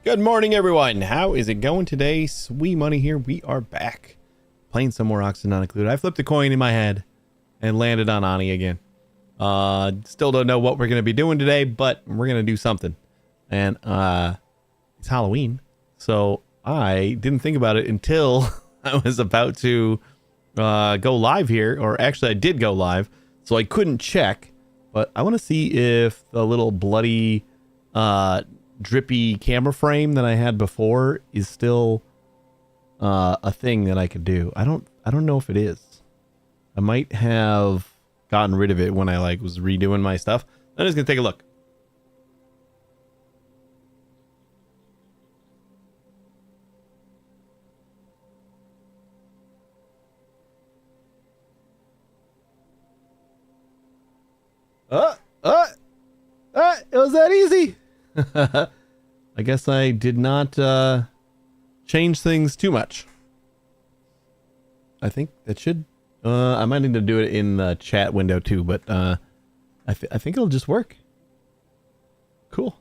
Good morning, everyone. How is it going today? Sweet Money here. We are back playing some more Oxygen Not Included. I flipped a coin in my head and landed on Ani again. Still don't know what we're going to be doing today, but we're going to do something. And it's Halloween, so I didn't think about it until I was about to go live here. Or actually, I did go live, so I couldn't check. But I want to see if the little bloody drippy camera frame that I had before is still a thing that I could do. I don't know if it is. I might have gotten rid of it when I was redoing my stuff. I'm just gonna take a look. It was that easy. I guess I did not change things too much. I think that should I might need to do it in the chat window too, but I think it'll just work. Cool.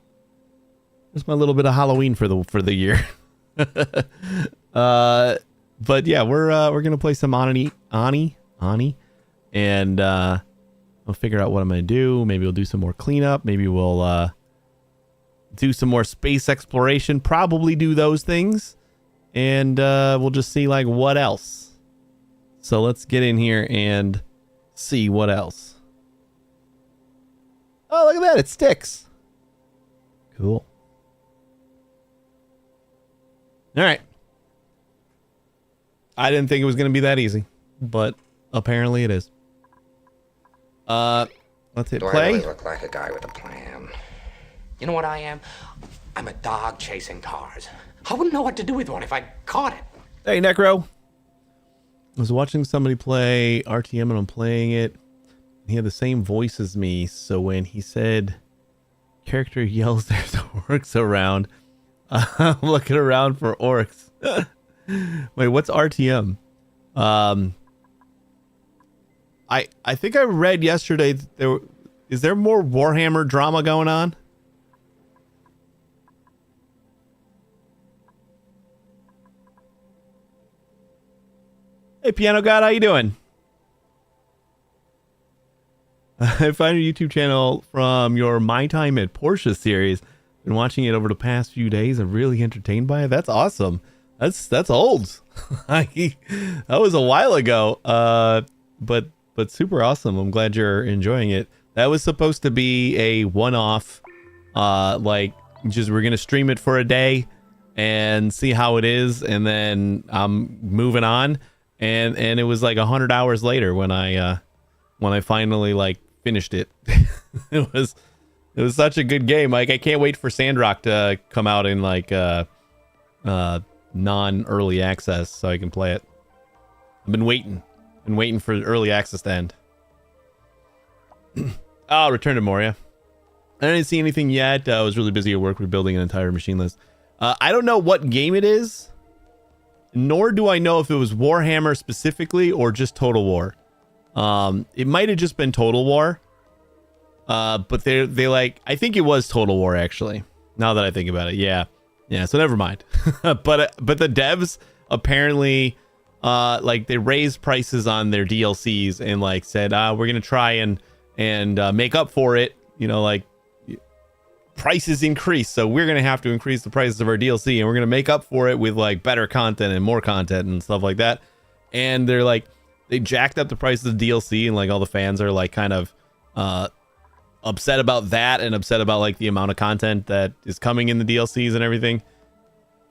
Just my little bit of Halloween for the year. But yeah, we're gonna play some Ani, and I'll figure out what I'm gonna do. Maybe we'll do some more cleanup. Maybe we'll do some more space exploration. Probably do those things, and we'll just see what else. So let's get in here and see what else. Oh, look at that! It sticks. Cool. All right. I didn't think it was gonna be that easy, but apparently it is. Let's hit play. I really look like a guy with a plan? You know what I am? I'm a dog chasing cars. I wouldn't know what to do with one if I caught it. Hey, Necro. I was watching somebody play RTM and I'm playing it. He had the same voice as me, so when he said character yells there's orcs around, I'm looking around for orcs. Wait, what's RTM? I think I read yesterday that is there more Warhammer drama going on? Hey, Piano God, how you doing? I find your YouTube channel from your My Time at Porsche series. Been watching it over the past few days. I'm really entertained by it. That's awesome. That's old. That was a while ago. But super awesome. I'm glad you're enjoying it. That was supposed to be a one-off. Just we're gonna stream it for a day and see how it is, and then I'm moving on. And it was 100 hours later when I finally finished it. it was such a good game. I can't wait for Sandrock to come out in non-early access so I can play it. I've been waiting for early access to end. Oh, Return to Moria. I didn't see anything yet. I was really busy at work rebuilding an entire machine list. I don't know what game it is. Nor do I know if it was Warhammer specifically or just Total War. It might have just been Total War. But they I think it was Total War actually. Now that I think about it, yeah. So never mind. but the devs apparently they raised prices on their DLCs and said we're gonna try and make up for it. Prices increase, so we're gonna have to increase the prices of our DLC, and we're gonna make up for it with better content and more content and stuff like that. And they're they jacked up the prices of DLC, and all the fans are kind of upset about that and upset about the amount of content that is coming in the DLCs and everything.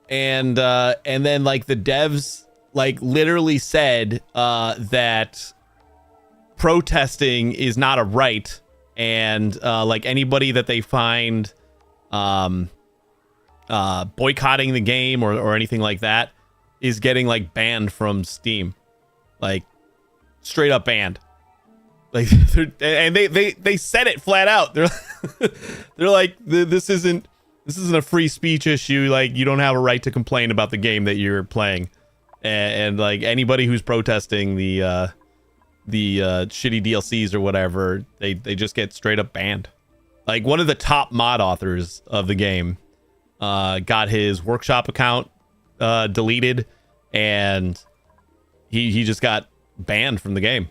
And then the devs literally said that protesting is not a right, and anybody that they find boycotting the game or anything like that is getting banned from Steam, straight up banned. And they said it flat out. They're this isn't a free speech issue. You don't have a right to complain about the game that you're playing, and anybody who's protesting the shitty DLCs or whatever, they just get straight up banned. One of the top mod authors of the game got his workshop account deleted, and he just got banned from the game.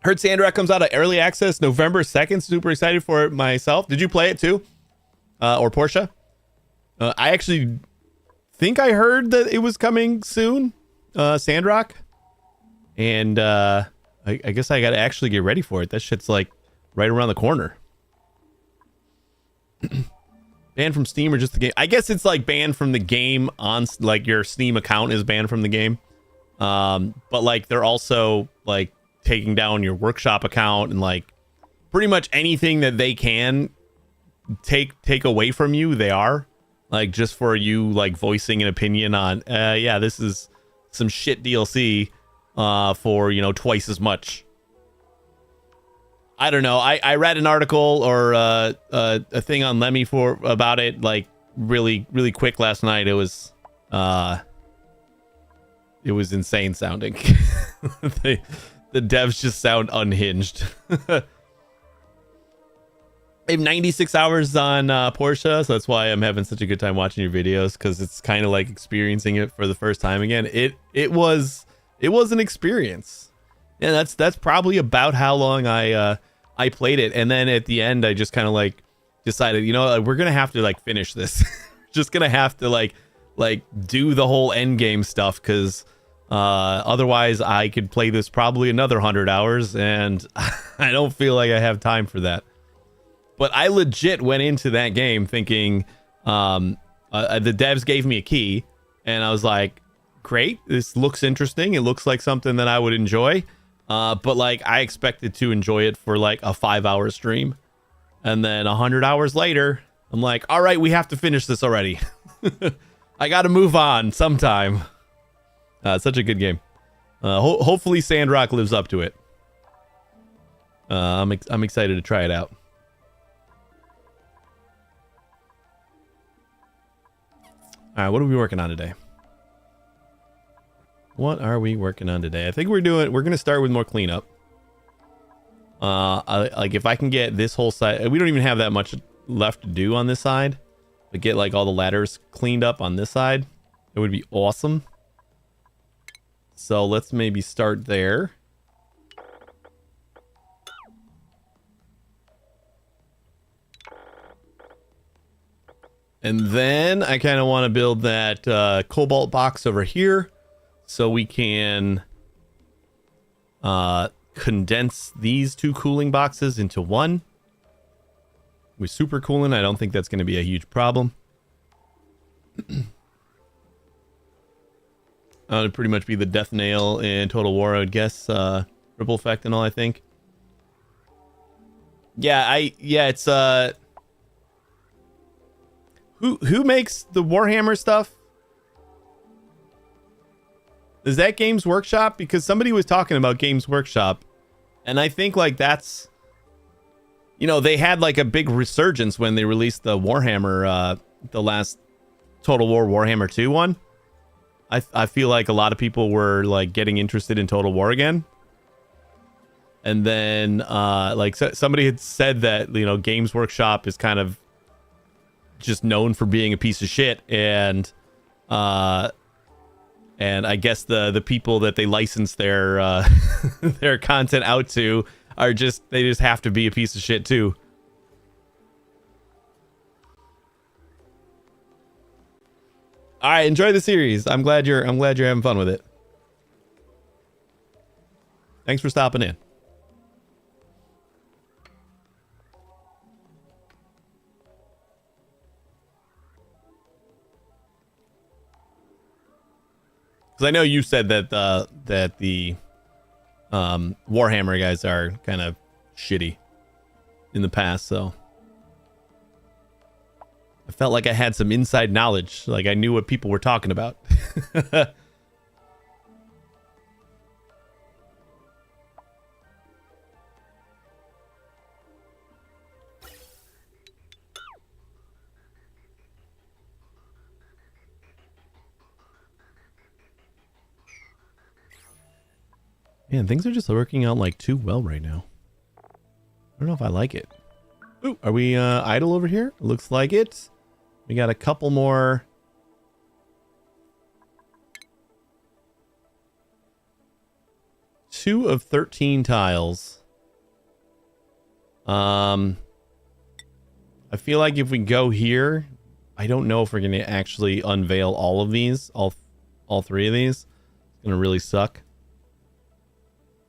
Heard Sandrock comes out of early access November 2nd. Super excited for it myself. Did you play it too? Or Portia? I actually think I heard that it was coming soon, Sandrock. And I guess I gotta actually get ready for it. That shit's like right around the corner. Banned from Steam or just the game? I guess it's like banned from the game on like your Steam account is banned from the game. But like they're also like taking down your workshop account and like pretty much anything that they can take away from you, they are. Like just for you like voicing an opinion on yeah, this is some shit DLC for, you know, twice as much. I don't know. I read an article or a thing on Lemmy about it like really quick last night. It was insane sounding. The devs just sound unhinged. I have 96 hours on Porsche, so that's why I'm having such a good time watching your videos, because it's kind of like experiencing it for the first time again. It was an experience, and that's probably about how long I played it. And then at the end, I just kind of like decided, you know, we're gonna have to like finish this. Just gonna have to like do the whole end game stuff, because otherwise I could play this probably another 100 hours, and I don't feel like I have time for that. But I legit went into that game thinking the devs gave me a key, and I was like, great, this looks interesting. It looks like something that I would enjoy. But like I expected to enjoy it for like a 5-hour stream. And then 100 hours later, I'm like, all right, we have to finish this already. I got to move on sometime. Such a good game. Hopefully Sandrock lives up to it. I'm excited to try it out. All right, what are we working on today? What are we working on today? I think we're going to start with more cleanup. Like if I can get this whole side, we don't even have that much left to do on this side, but get like all the ladders cleaned up on this side, it would be awesome. So let's maybe start there. And then I kind of want to build that cobalt box over here, so we can condense these two cooling boxes into one. With super cooling, I don't think that's going to be a huge problem. It'd pretty much be the death nail in Total War, I would guess. Ripple effect and all, I think. Yeah, it's who makes the Warhammer stuff? Is that Games Workshop? Because somebody was talking about Games Workshop, and I think like that's, you know, they had like a big resurgence when they released the Warhammer, the last Total War Warhammer 2 one. I feel like a lot of people were like getting interested in Total War again. And then like somebody had said that, you know, Games Workshop is kind of just known for being a piece of shit, and I guess the people that they license their their content out to are just have to be a piece of shit too. All right, enjoy the series. I'm glad you're having fun with it. Thanks for stopping in. Because I know you said that the Warhammer guys are kind of shitty in the past, so I felt like I had some inside knowledge, like I knew what people were talking about. Man, things are just working out like too well right now. I don't know if I like it. Ooh, are we idle over here? Looks like it. We got a couple more. Two of 13 tiles. I feel like if we go here, I don't know if we're going to actually unveil all of these, all three of these. It's going to really suck.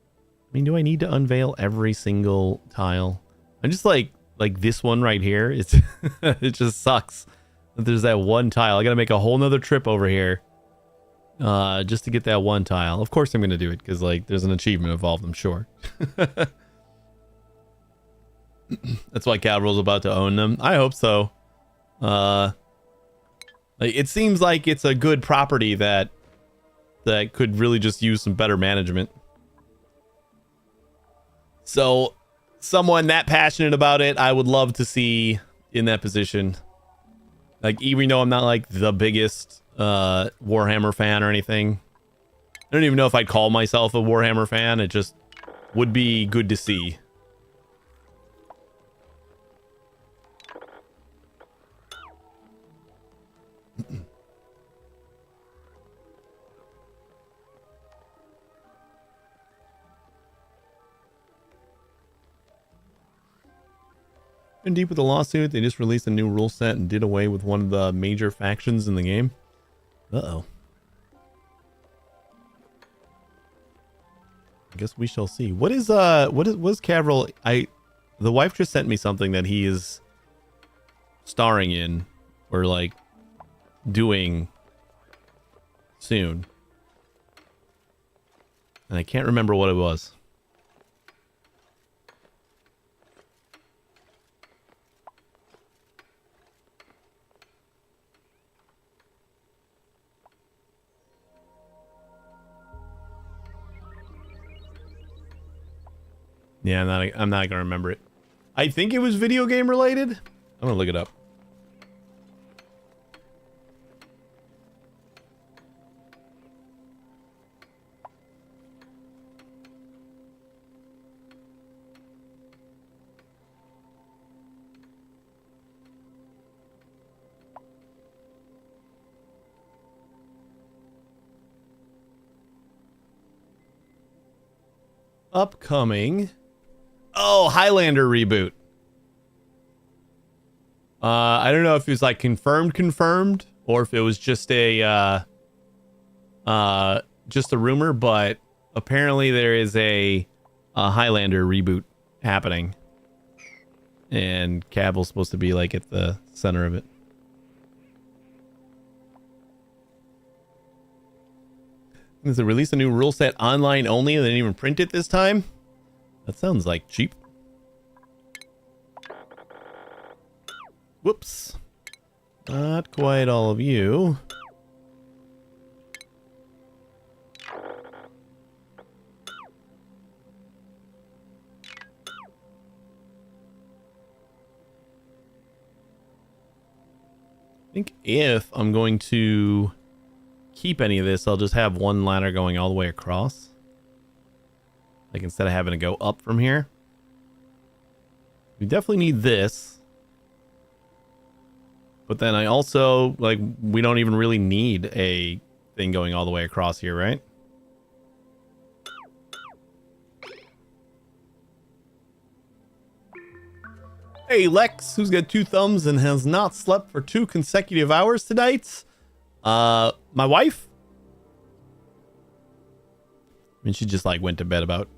I mean, do I need to unveil every single tile? I'm just like this one right here. It's it just sucks that there's that one tile. I got to make a whole nother trip over here just to get that one tile. Of course I'm going to do it because like there's an achievement involved, I'm sure. That's why Caval's about to own them. I hope so. It seems like it's a good property that could really just use some better management. So someone that passionate about it, I would love to see in that position. Like, even though I'm not like the biggest Warhammer fan or anything, I don't even know if I'd call myself a Warhammer fan. It just would be good to see. In deep with the lawsuit, they just released a new rule set and did away with one of the major factions in the game. Uh-oh. I guess we shall see. What is Cavril? The wife just sent me something that he is starring in or like doing soon. And I can't remember what it was. Yeah, I'm not gonna remember it. I think it was video game related. I'm gonna look it up. Upcoming. Oh, Highlander reboot. I don't know if it was like confirmed or if it was just a rumor, but apparently there is a Highlander reboot happening. And Cavill's supposed to be like at the center of it. Does it release a new rule set online only and they didn't even print it this time? That sounds like cheap. Whoops. Not quite all of you. I think if I'm going to keep any of this, I'll just have one ladder going all the way across. Like instead of having to go up from here. We definitely need this. But then I also, like, we don't even really need a thing going all the way across here, right? Hey, Lex, who's got 2 thumbs and has not slept for 2 consecutive hours tonight. My wife? I mean, she just, like, went to bed about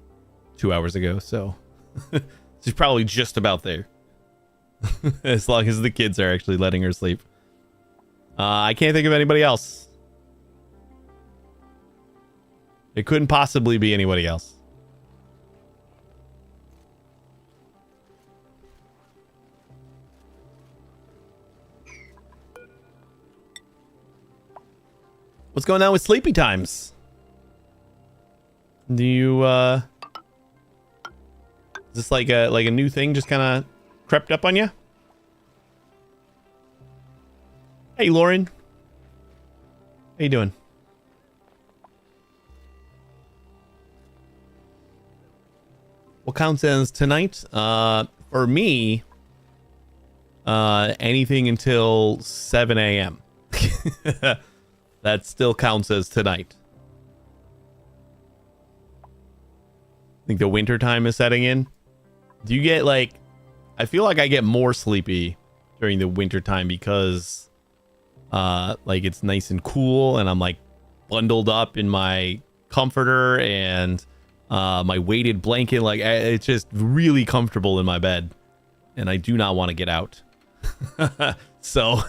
2 hours ago, so she's probably just about there. As long as the kids are actually letting her sleep. I can't think of anybody else. It couldn't possibly be anybody else. What's going on with sleepy times? Do you is this like a new thing just kind of crept up on you? Hey, Lauren. How you doing? What counts as tonight? For me, anything until 7 a.m. That still counts as tonight. I think the winter time is setting in. Do you get like, I feel like I get more sleepy during the winter time because like it's nice and cool and I'm like bundled up in my comforter and my weighted blanket. Like it's just really comfortable in my bed and I do not want to get out. So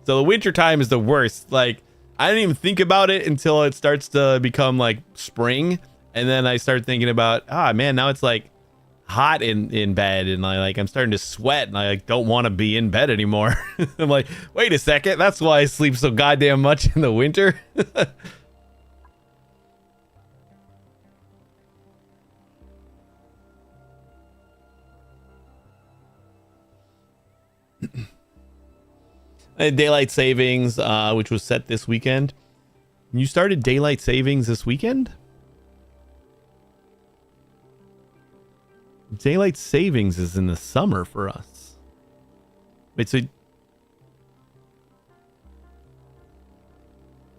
the winter time is the worst. Like I didn't even think about it until it starts to become like spring. And then I start thinking about, man, now it's like hot in bed and I'm starting to sweat and I like don't want to be in bed anymore. I'm like, wait a second, that's why I sleep so goddamn much in the winter. Daylight savings, which was set this weekend. You started daylight savings this weekend? Daylight savings is in the summer for us. Wait, so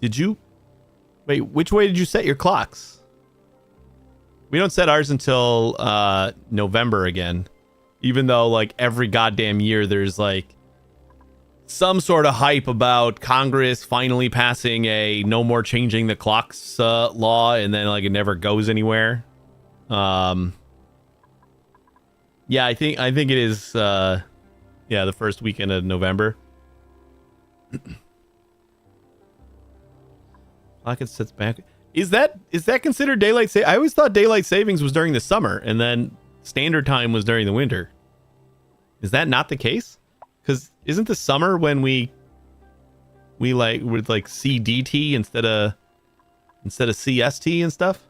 did you wait, which way did you set your clocks? We don't set ours until November again, even though like every goddamn year there's like some sort of hype about Congress finally passing a no more changing the clocks law, and then like it never goes anywhere. Yeah, I think it is the first weekend of November. Clock sets back. Is that considered daylight I always thought daylight savings was during the summer and then standard time was during the winter. Is that not the case? Cuz isn't the summer when we like would like CDT instead of CST and stuff?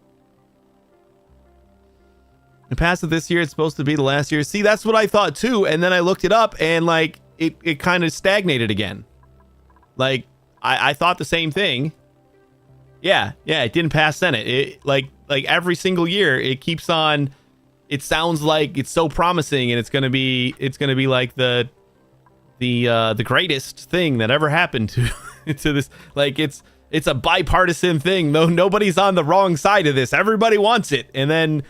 It passed it this year. It's supposed to be the last year. See, that's what I thought too. And then I looked it up and like it kind of stagnated again. Like I thought the same thing. Yeah, it didn't pass Senate. It like every single year it keeps on. It sounds like it's so promising and it's gonna be like the greatest thing that ever happened to to this. Like it's a bipartisan thing, though nobody's on the wrong side of this. Everybody wants it. And then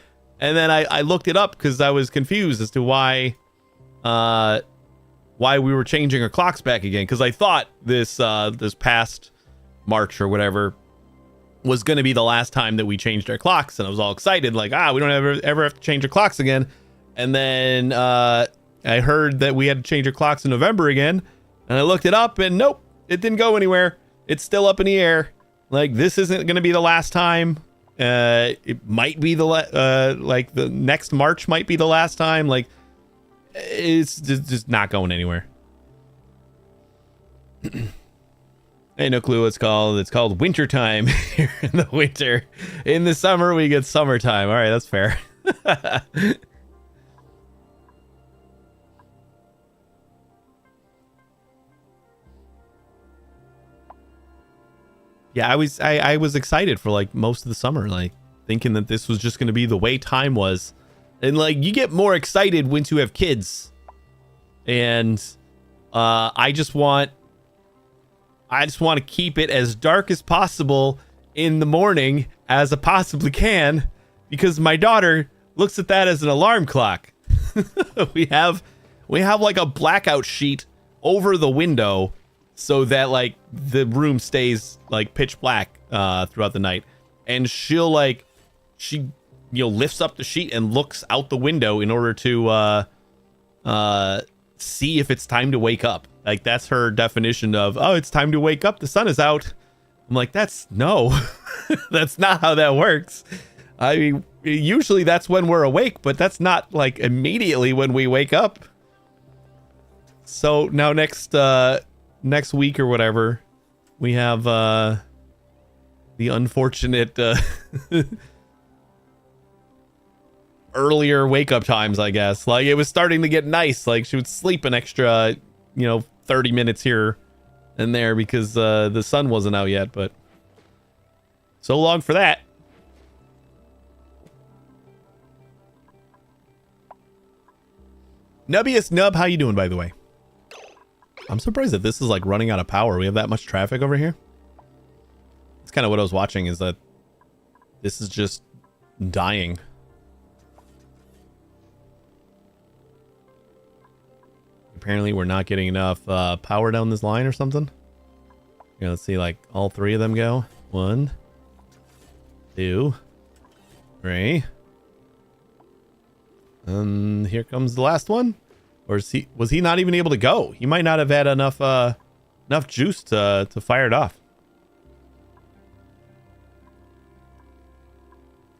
I looked it up because I was confused as to why we were changing our clocks back again. Because I thought this past March or whatever was going to be the last time that we changed our clocks, and I was all excited, like we don't ever have to change our clocks again. And then I heard that we had to change our clocks in November again, and I looked it up, and nope, it didn't go anywhere. It's still up in the air. Like this isn't going to be the last time. It might be like the next March might be the last time. Like it's just not going anywhere. Ain't no clue what it's called. It's called winter time here in the winter. In the summer we get summertime. All right, that's fair. Yeah, I was excited for like most of the summer, like thinking that this was just going to be the way time was. And like you get more excited once you have kids. And I just want to keep it as dark as possible in the morning as I possibly can, because my daughter looks at that as an alarm clock. we have like a blackout sheet over the window so that like the room stays like pitch black throughout the night, and she lifts up the sheet and looks out the window in order to see if it's time to wake up. Like that's her definition of, oh, it's time to wake up, the sun is out. I'm like, that's not how that works. I mean, usually that's when we're awake, but that's not like immediately when we wake up. So now next week or whatever, we have the unfortunate earlier wake up times, I guess. Like it was starting to get nice. Like she would sleep an extra 30 minutes here and there because the sun wasn't out yet, but so long for that. Nubbiest Nub, how you doing, by the way? I'm surprised that this is like running out of power. We have that much traffic over here. It's kind of what I was watching, is that this is just dying. Apparently we're not getting enough power down this line or something. Yeah, let's see, like all three of them go. 1, 2, 3. And here comes the last one. Or was he not even able to go? He might not have had enough juice to fire it off.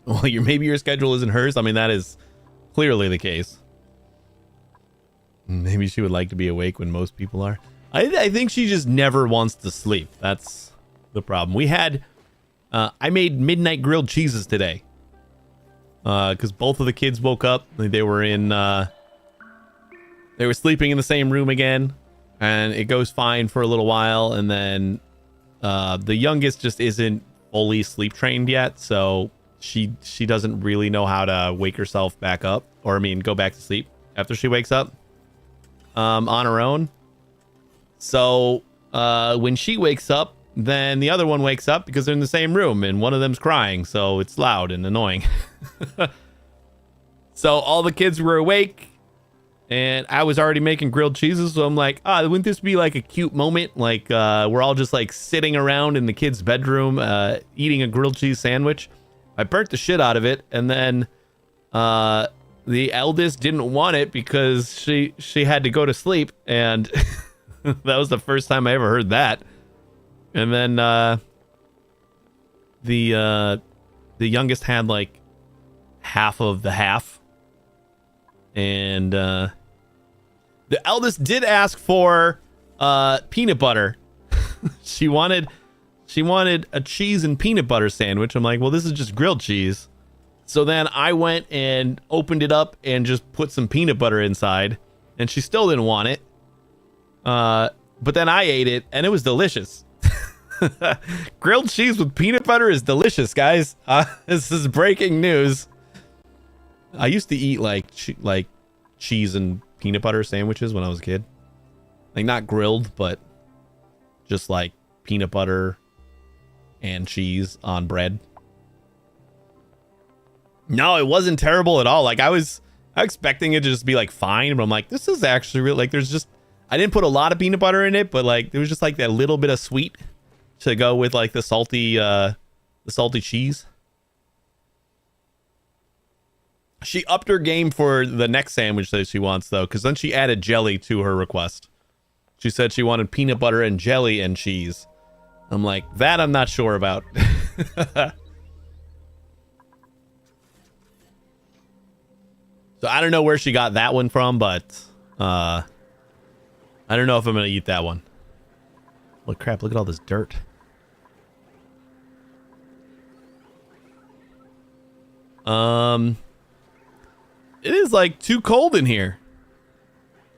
Well, maybe your schedule isn't hers. I mean, that is clearly the case. Maybe she would like to be awake when most people are. I think she just never wants to sleep. That's the problem. We had I made midnight grilled cheeses today. Because both of the kids woke up. They were sleeping in the same room again, and it goes fine for a little while, and then the youngest just isn't fully sleep trained yet, so she doesn't really know how to wake herself back up, or I mean go back to sleep after she wakes up on her own. So when she wakes up, then the other one wakes up because they're in the same room, and one of them's crying, so it's loud and annoying. So all the kids were awake, and I was already making grilled cheeses, so I'm like, wouldn't this be like a cute moment? Like, we're all just like sitting around in the kid's bedroom, eating a grilled cheese sandwich. I burnt the shit out of it, and then the eldest didn't want it because she had to go to sleep, and that was the first time I ever heard that. And then the youngest had like half of the half, and the eldest did ask for peanut butter. she wanted a cheese and peanut butter sandwich. I'm like, well, this is just grilled cheese. So then I went and opened it up and just put some peanut butter inside, and she still didn't want it. But then I ate it, and it was delicious. Grilled cheese with peanut butter is delicious, guys. This is breaking news. I used to eat like cheese and peanut butter sandwiches when I was a kid. Like not grilled, but just like peanut butter and cheese on bread. No, it wasn't terrible at all. Like I was expecting it to just be like fine, but I'm like, this is actually real. Like there's just, I didn't put a lot of peanut butter in it, but like there was just like that little bit of sweet to go with like the salty cheese. She upped her game for the next sandwich that she wants, though, because then she added jelly to her request. She said she wanted peanut butter and jelly and cheese. I'm like, that I'm not sure about. So I don't know where she got that one from, but I don't know if I'm going to eat that one. Holy crap, look at all this dirt. It is like too cold in here.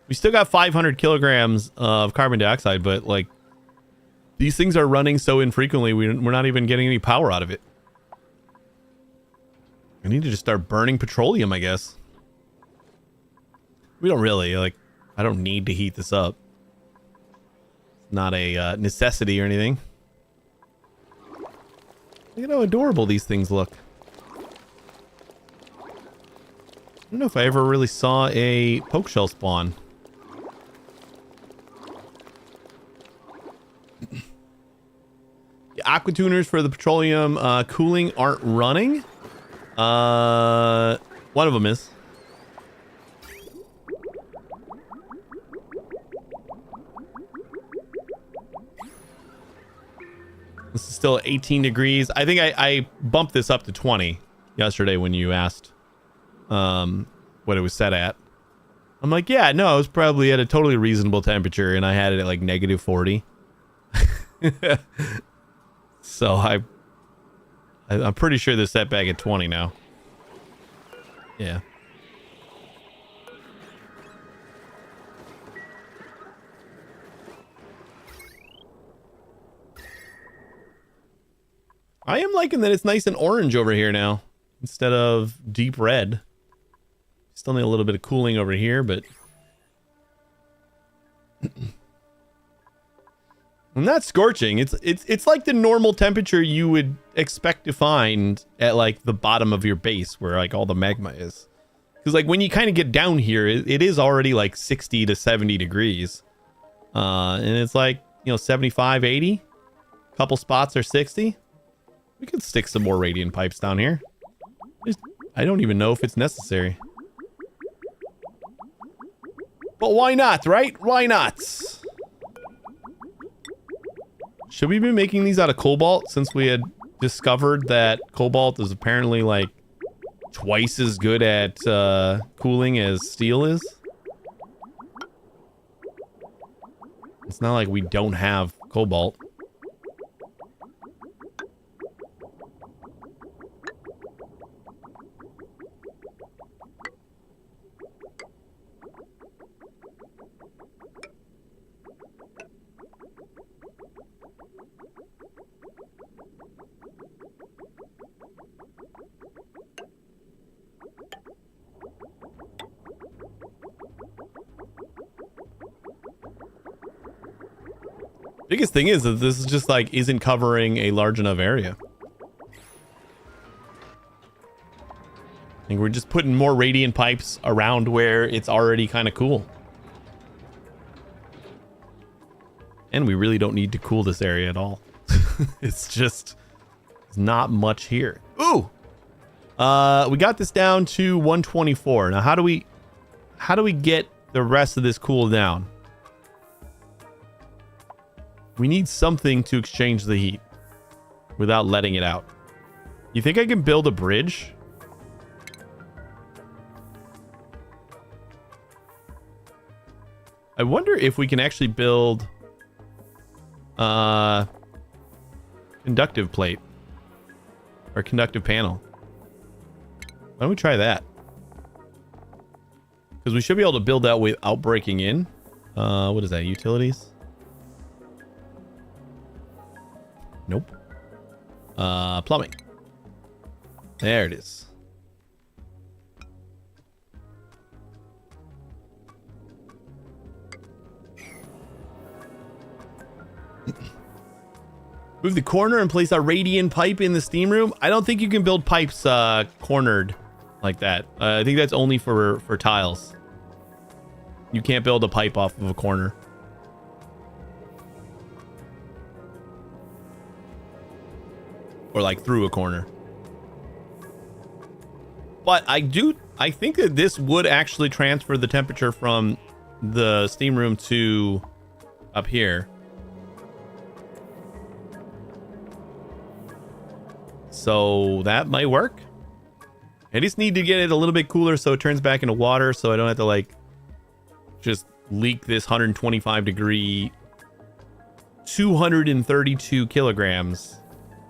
We still got 500 kilograms of carbon dioxide, but like these things are running so infrequently, we're not even getting any power out of it. I need to just start burning petroleum, I guess. We don't really, like, I don't need to heat this up. It's not a necessity or anything. Look at how adorable these things look. I don't know if I ever really saw a poke shell spawn. The aqua tuners for the petroleum cooling aren't running. One of them is. This is still 18 degrees. I think I bumped this up to 20 yesterday when you asked what it was set at. I'm like, yeah, no, it was probably at a totally reasonable temperature, and I had it at like negative 40. So I'm pretty sure they're set back at 20 now. Yeah. I am liking that it's nice and orange over here now instead of deep red. Still need a little bit of cooling over here, but Not scorching. It's like the normal temperature you would expect to find at like the bottom of your base where like all the magma is. Because like when you kind of get down here, it is already like 60 to 70 degrees. And it's like, 75, 80. Couple spots are 60. We could stick some more radiant pipes down here. I don't even know if it's necessary. But why not, right? Why not? Should we be making these out of cobalt since we had discovered that cobalt is apparently like twice as good at cooling as steel is? It's not like we don't have cobalt. Biggest thing is that this is just like isn't covering a large enough area. I think we're just putting more radiant pipes around where it's already kind of cool. And we really don't need to cool this area at all. It's not much here. Ooh! We got this down to 124. Now how do we get the rest of this cooled down? We need something to exchange the heat without letting it out. You think I can build a bridge? I wonder if we can actually build conductive plate or conductive panel. Why don't we try that? Because we should be able to build that without breaking in. What is that? Utilities? Nope. Plumbing. There it is. Move the corner and place a radiant pipe in the steam room. I don't think you can build pipes cornered like that. I think that's only for tiles. You can't build a pipe off of a corner. Or like through a corner. But I think that this would actually transfer the temperature from the steam room to up here. So that might work. I just need to get it a little bit cooler so it turns back into water, so I don't have to like just leak this 125 degree 232 kilograms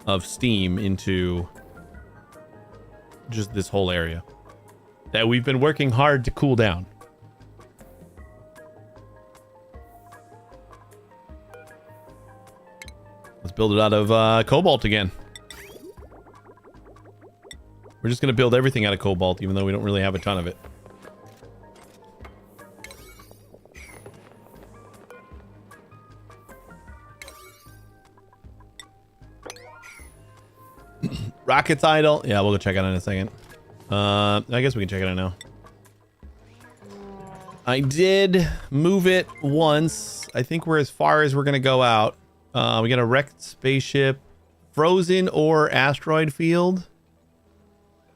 of steam into just this whole area that we've been working hard to cool down. Let's build it out of cobalt again. We're just going to build everything out of cobalt, even though we don't really have a ton of it. Rocket's idle. Yeah, we'll go check it out in a second. I guess we can check it out now. I did move it once. I think we're as far as we're going to go out. We got a wrecked spaceship, frozen or asteroid field.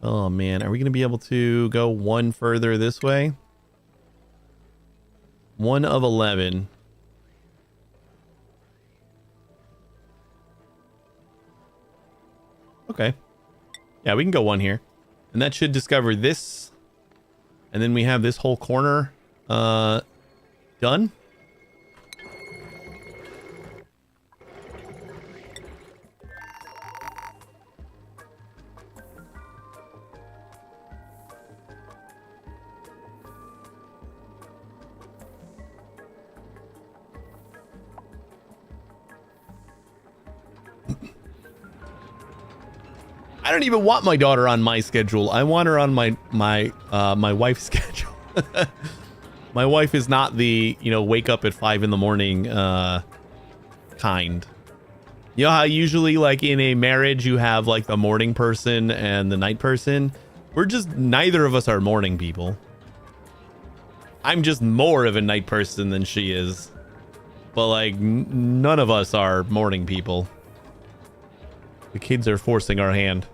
Oh man, are we going to be able to go one further this way? 1 of 11. Okay. Yeah, we can go one here. And that should discover this. And then we have this whole corner done. I don't even want my daughter on my schedule. I want her on my wife's schedule. My wife is not the, wake up at 5 in the morning kind. You know how usually like in a marriage you have like the morning person and the night person? We're just, neither of us are morning people. I'm just more of a night person than she is. But like none of us are morning people. The kids are forcing our hand.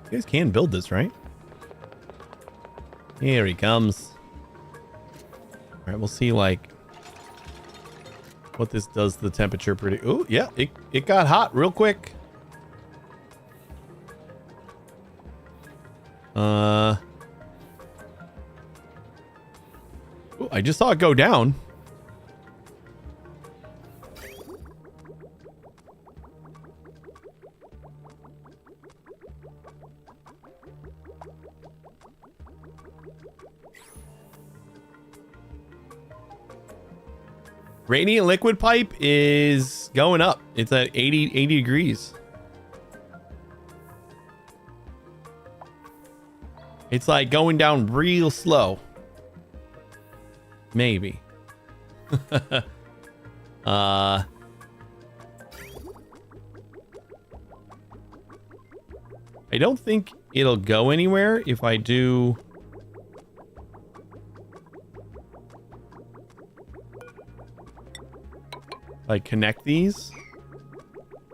You guys can build this, right? Here he comes. All right, we'll see like what this does to the temperature pretty. Oh, yeah, it got hot real quick. Oh, I just saw it go down. Radiant liquid pipe is going up. It's at 80 degrees. It's like going down real slow. Maybe. I don't think it'll go anywhere if I do. Like connect these.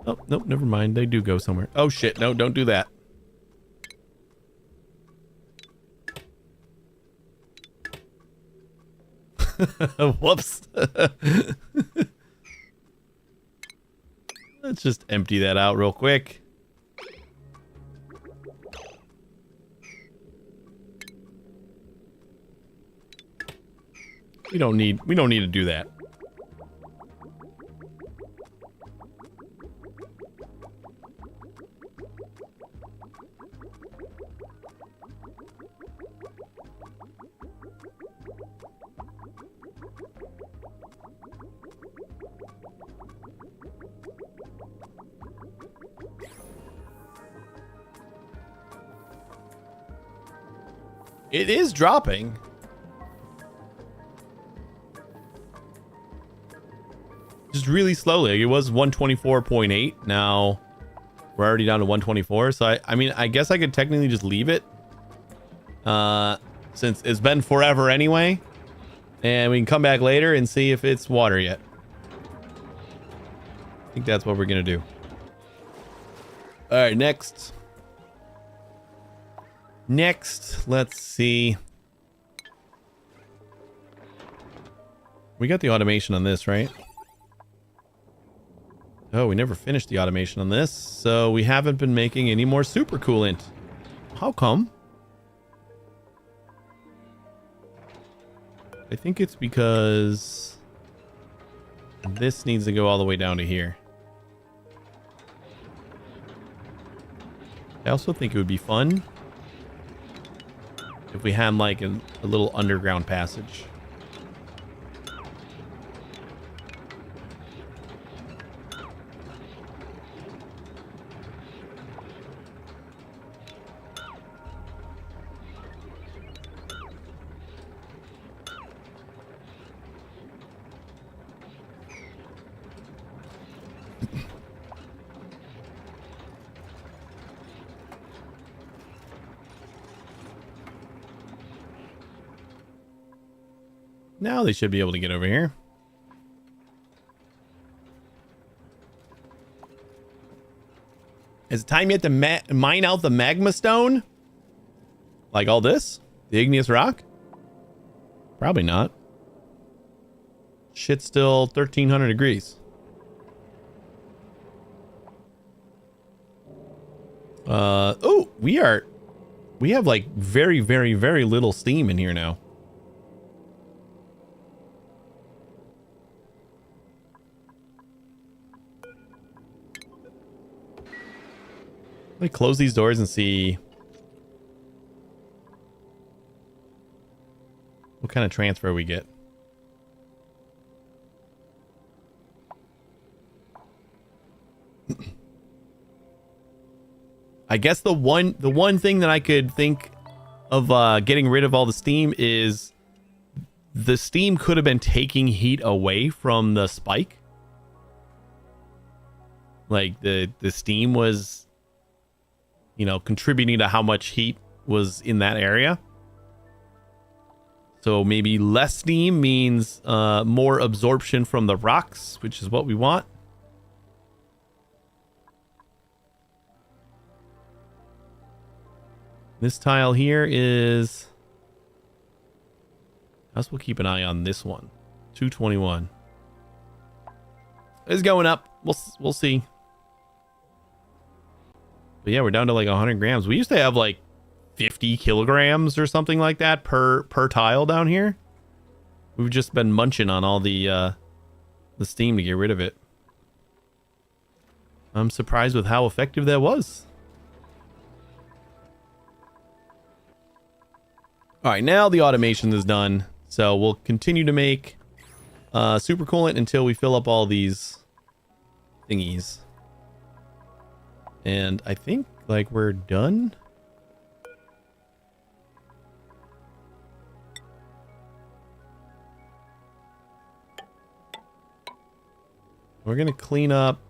Oh, nope, never mind. They do go somewhere. Oh shit, no, don't do that. Whoops. Let's just empty that out real quick. We don't need to do that. It is dropping. Just really slowly. It was 124.8. Now we're already down to 124. So I mean, I guess I could technically just leave it. Since it's been forever anyway. And we can come back later and see if it's water yet. I think that's what we're going to do. All right, next. Next, let's see. We got the automation on this, right? Oh, we never finished the automation on this. So we haven't been making any more super coolant. How come? I think it's because this needs to go all the way down to here. I also think it would be fun if we had like a little underground passage. Now they should be able to get over here. Is it time yet to mine out the magma stone? Like all this? The igneous rock? Probably not. Shit's still 1300 degrees. Oh, we have like very, very, very little steam in here now. Let me close these doors and see what kind of transfer we get. I guess the one thing that I could think of getting rid of all the steam is the steam could have been taking heat away from the spike. Like the steam was, you know, contributing to how much heat was in that area. So maybe less steam means more absorption from the rocks, which is what we want. This tile here is... I guess we'll keep an eye on this one. 221. It's going up. We'll see. But yeah, we're down to like 100 grams. We used to have like 50 kilograms or something like that per tile down here. We've just been munching on all the steam to get rid of it. I'm surprised with how effective that was. All right, now the automation is done. So we'll continue to make super coolant until we fill up all these thingies. And I think like we're done. We're going to clean up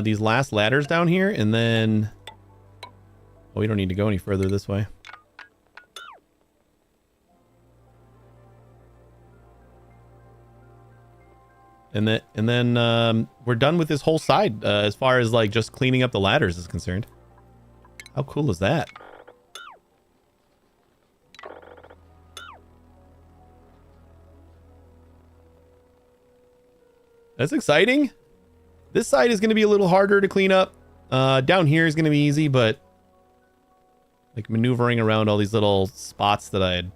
these last ladders down here, and then... Oh, we don't need to go any further this way. And then we're done with this whole side as far as like just cleaning up the ladders is concerned. How cool is that? That's exciting. This side is going to be a little harder to clean up. Down here is going to be easy, but like maneuvering around all these little spots that I had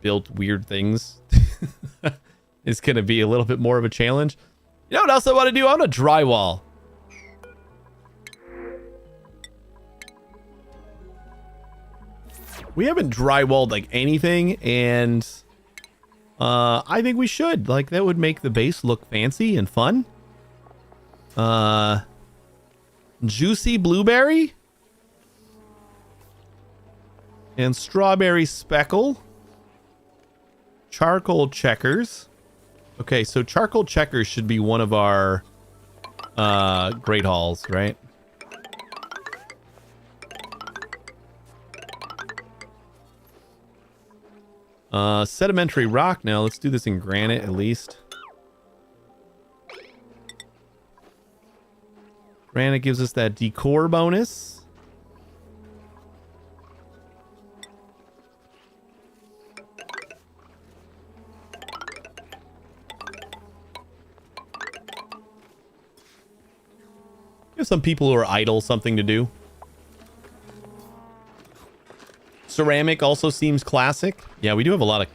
built weird things is going to be a little bit more of a challenge. You know what else I want to do? I want to drywall. We haven't drywalled like anything, and I think we should. Like, that would make the base look fancy and fun. Juicy blueberry and strawberry speckle. Charcoal checkers. Okay, so charcoal checkers should be one of our great halls, right? Sedimentary rock now. Let's do this in granite at least. Granite gives us that decor bonus. Give some people who are idle something to do. Ceramic also seems classic. Yeah, we do have a lot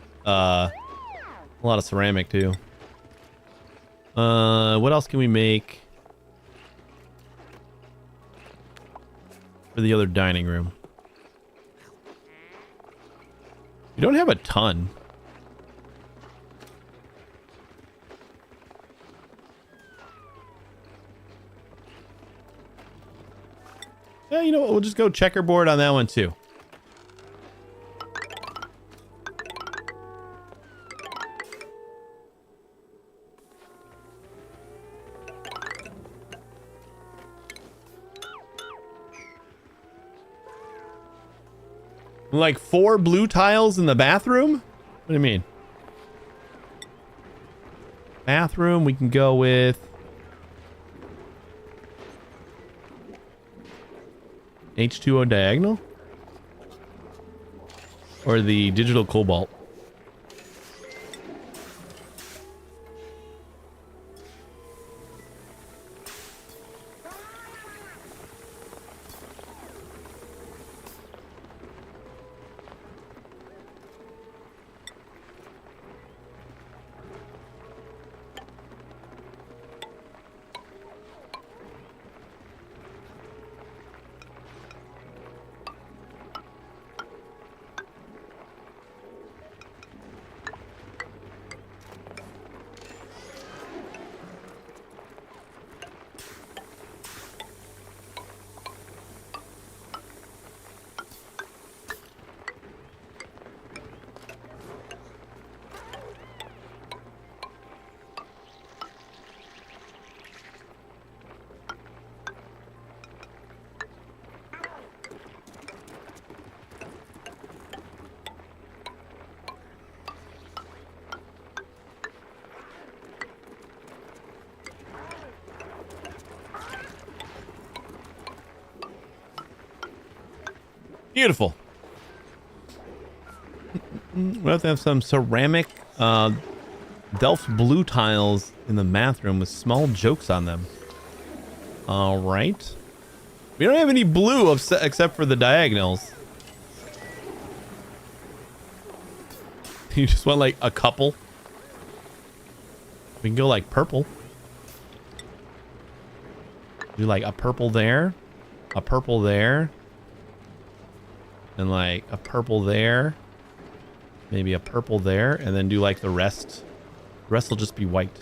of ceramic too. What else can we make for the other dining room? We don't have a ton. Yeah, you know what? We'll just go checkerboard on that one too. Like 4 blue tiles in the bathroom? What do you mean? Bathroom, we can go with H2O diagonal? Or the digital cobalt? Beautiful. We have to have some ceramic Delft blue tiles in the bathroom with small jokes on them. All right. We don't have any blue except for the diagonals. You just want like a couple. We can go like purple. Do like a purple there, a purple there, and like a purple there, maybe a purple there, and then do like the rest. The rest will just be white.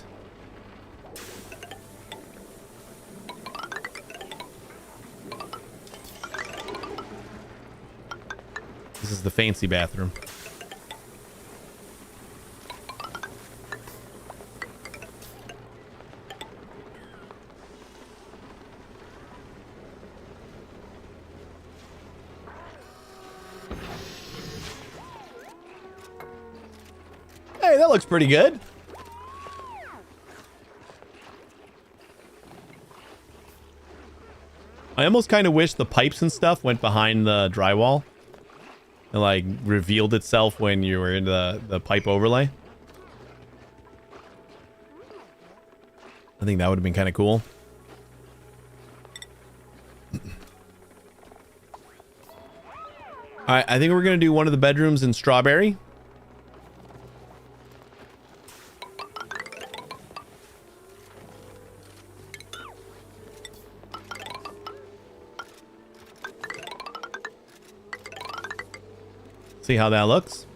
This is the fancy bathroom. Hey, that looks pretty good. I almost kind of wish the pipes and stuff went behind the drywall. And like revealed itself when you were in the pipe overlay. I think that would have been kind of cool. All right, I think we're going to do one of the bedrooms in strawberry. See how that looks.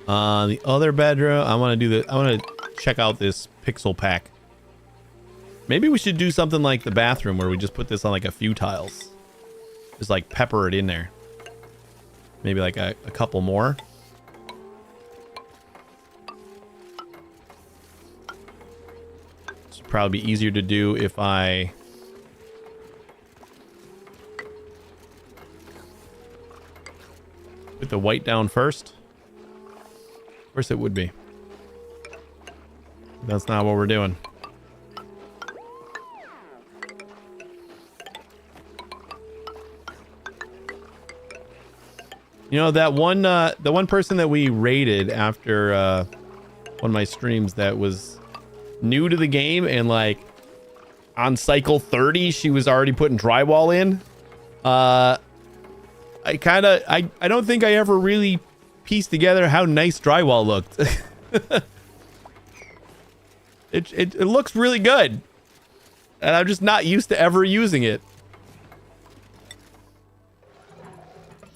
The other bedroom, I want to check out this pixel pack. Maybe we should do something like the bathroom where we just put this on like a few tiles. Just like pepper it in there. Maybe like a couple more. It's probably be easier to do if I put the white down first. Of course it would be. That's not what we're doing. You know, that one, the one person that we raided after one of my streams that was new to the game and like on cycle 30, she was already putting drywall in. I don't think I ever really pieced together how nice drywall looked. It looks really good. And I'm just not used to ever using it.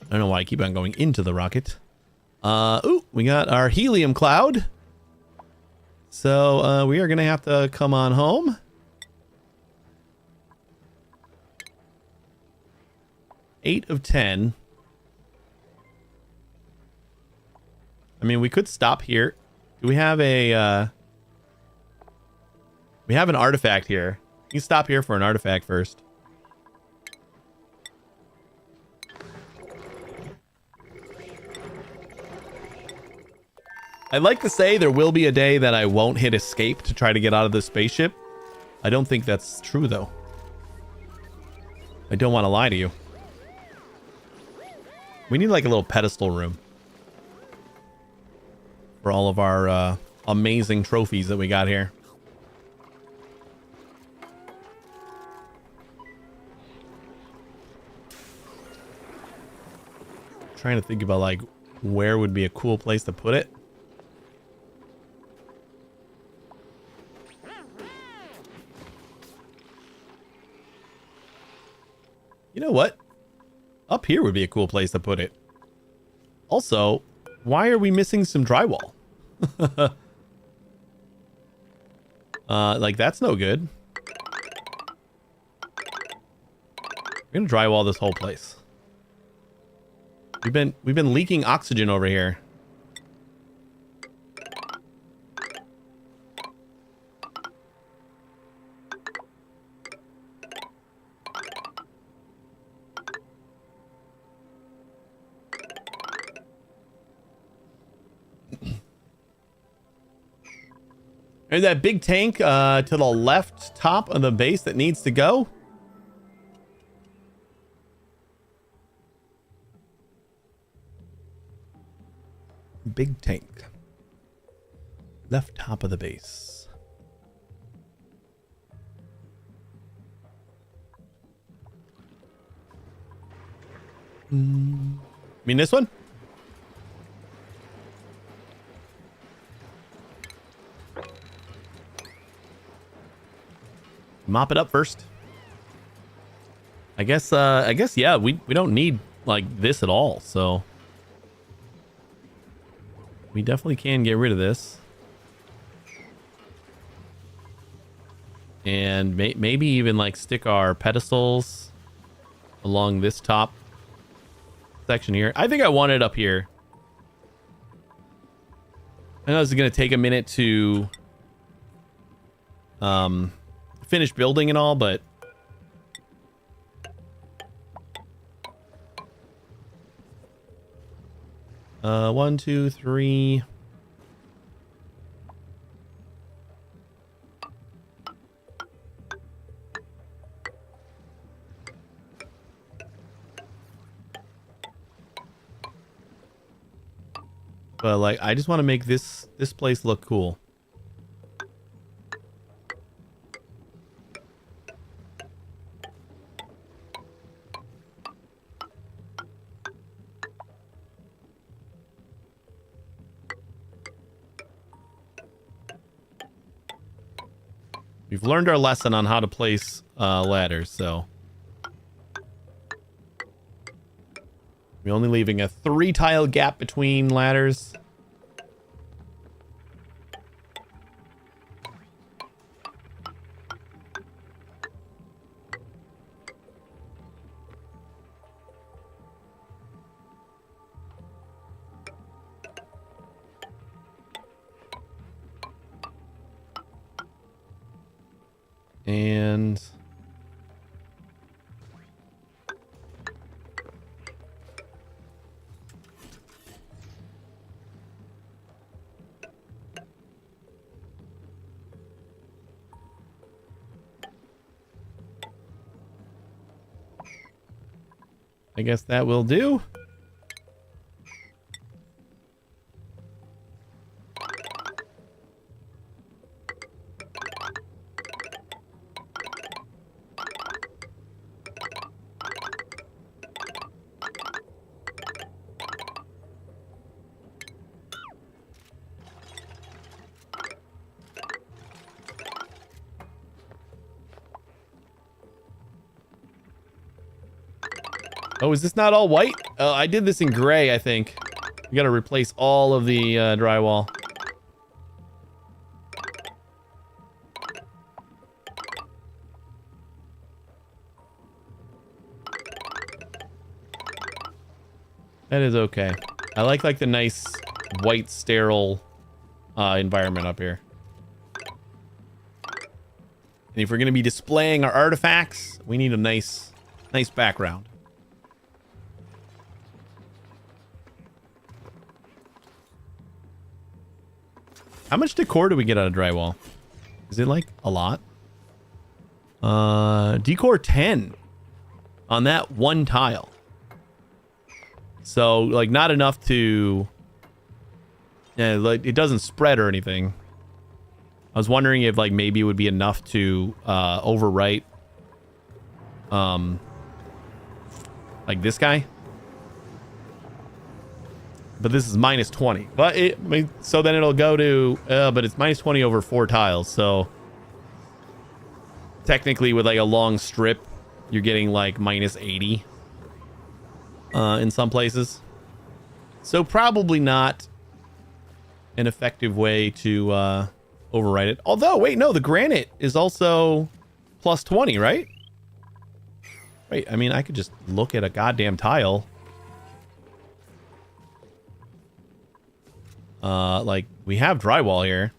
I don't know why I keep on going into the rocket. Ooh, we got our helium cloud. So we are going to have to come on home. Eight of 10. I mean, we could stop here. Do we have a... we have an artifact here. You can stop here for an artifact first. I'd like to say there will be a day that I won't hit escape to try to get out of the spaceship. I don't think that's true, though. I don't want to lie to you. We need like a little pedestal room for all of our amazing trophies that we got here. Trying to think about like where would be a cool place to put it. You know what? Up here would be a cool place to put it. Also, why are we missing some drywall? Like that's no good. We're gonna drywall this whole place. We've been leaking oxygen over here. There's that big tank to the left top of the base that needs to go. Big tank. Left top of the base. Mean this one? Mop it up first. I guess yeah, we don't need like this at all, so we definitely can get rid of this. And maybe even like stick our pedestals along this top section here. I think I want it up here. I know this is going to take a minute to finish building and all, but one, two, three. But like, I just want to make this place look cool. We've learned our lesson on how to place ladders, so we're only leaving a 3-tile gap between ladders. And I guess that will do. Oh, is this not all white? I did this in gray, I think. We gotta replace all of the drywall. That is okay. I like the nice white sterile environment up here. And if we're gonna be displaying our artifacts, we need a nice background. How much decor do we get out of drywall? Is it like a lot? Decor 10 on that one tile. So like not enough to, yeah, like it doesn't spread or anything. I was wondering if like maybe it would be enough to overwrite like this guy. But this is minus 20. But so then it'll go to, but it's minus 20 over 4 tiles. So technically with like a long strip, you're getting like minus 80 in some places. So probably not an effective way to overwrite it. Although, wait, no, the granite is also plus 20, right? Wait, I mean, I could just look at a goddamn tile. Like, we have drywall here.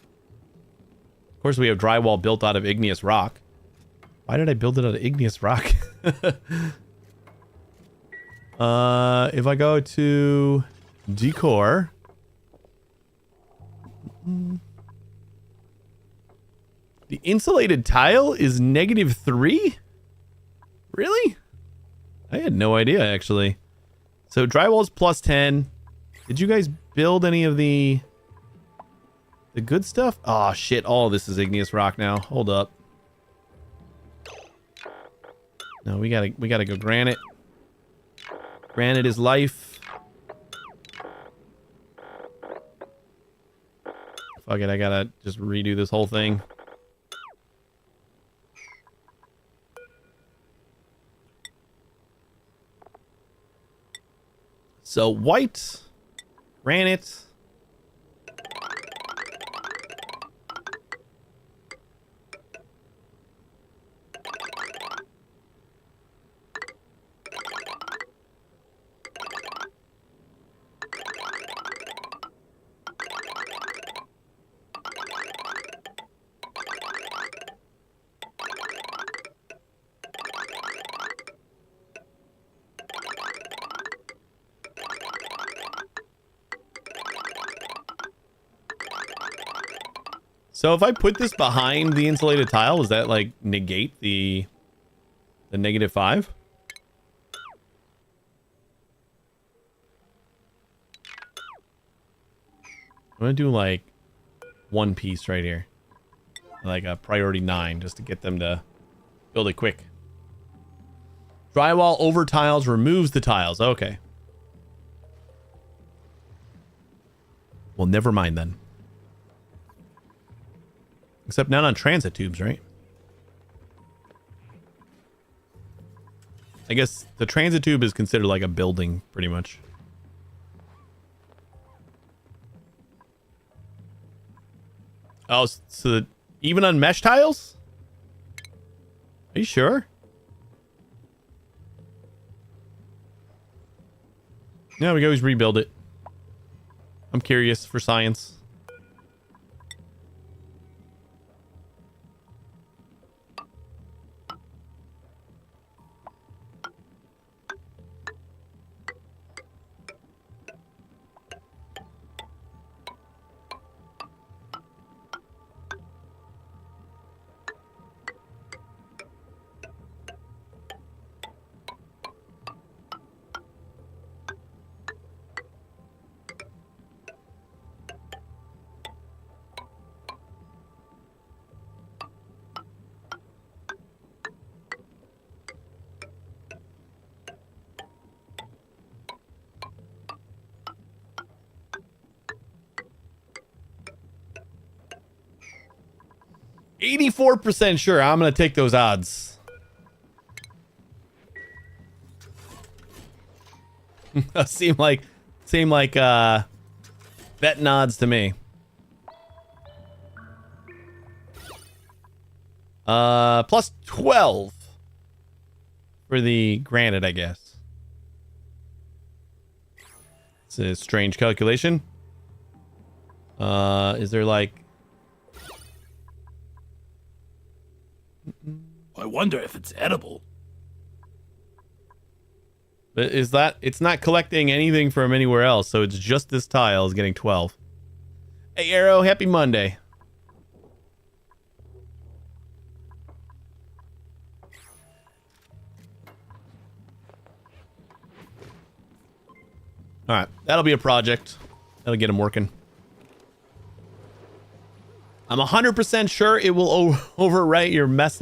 Of course, we have drywall built out of igneous rock. Why did I build it out of igneous rock? If I go to decor... The insulated tile is -3? Really? I had no idea, actually. So drywall's plus 10. Did you guys build any of the good stuff? Oh shit, all of this is igneous rock now. Hold up. No, we gotta go granite. Granite is life. Fuck it, I gotta just redo this whole thing. So white, granite. So if I put this behind the insulated tile, does that like negate the -5? I'm gonna do like one piece right here, like a priority 9, just to get them to build it quick. Drywall over tiles removes the tiles. Okay. Well, never mind then. Except not on transit tubes, right? I guess the transit tube is considered like a building, pretty much. Oh, so even on mesh tiles? Are you sure? Yeah, we can always rebuild it. I'm curious for science. %, sure. I'm gonna take those odds. seem like betting odds to me. Plus 12 for the granite, I guess. It's a strange calculation. Is there like... I wonder if it's edible. But is that... It's not collecting anything from anywhere else, so it's just this tile is getting 12. Hey, Arrow, happy Monday. Alright, that'll be a project. That'll get him working. I'm 100% sure it will overwrite your mesh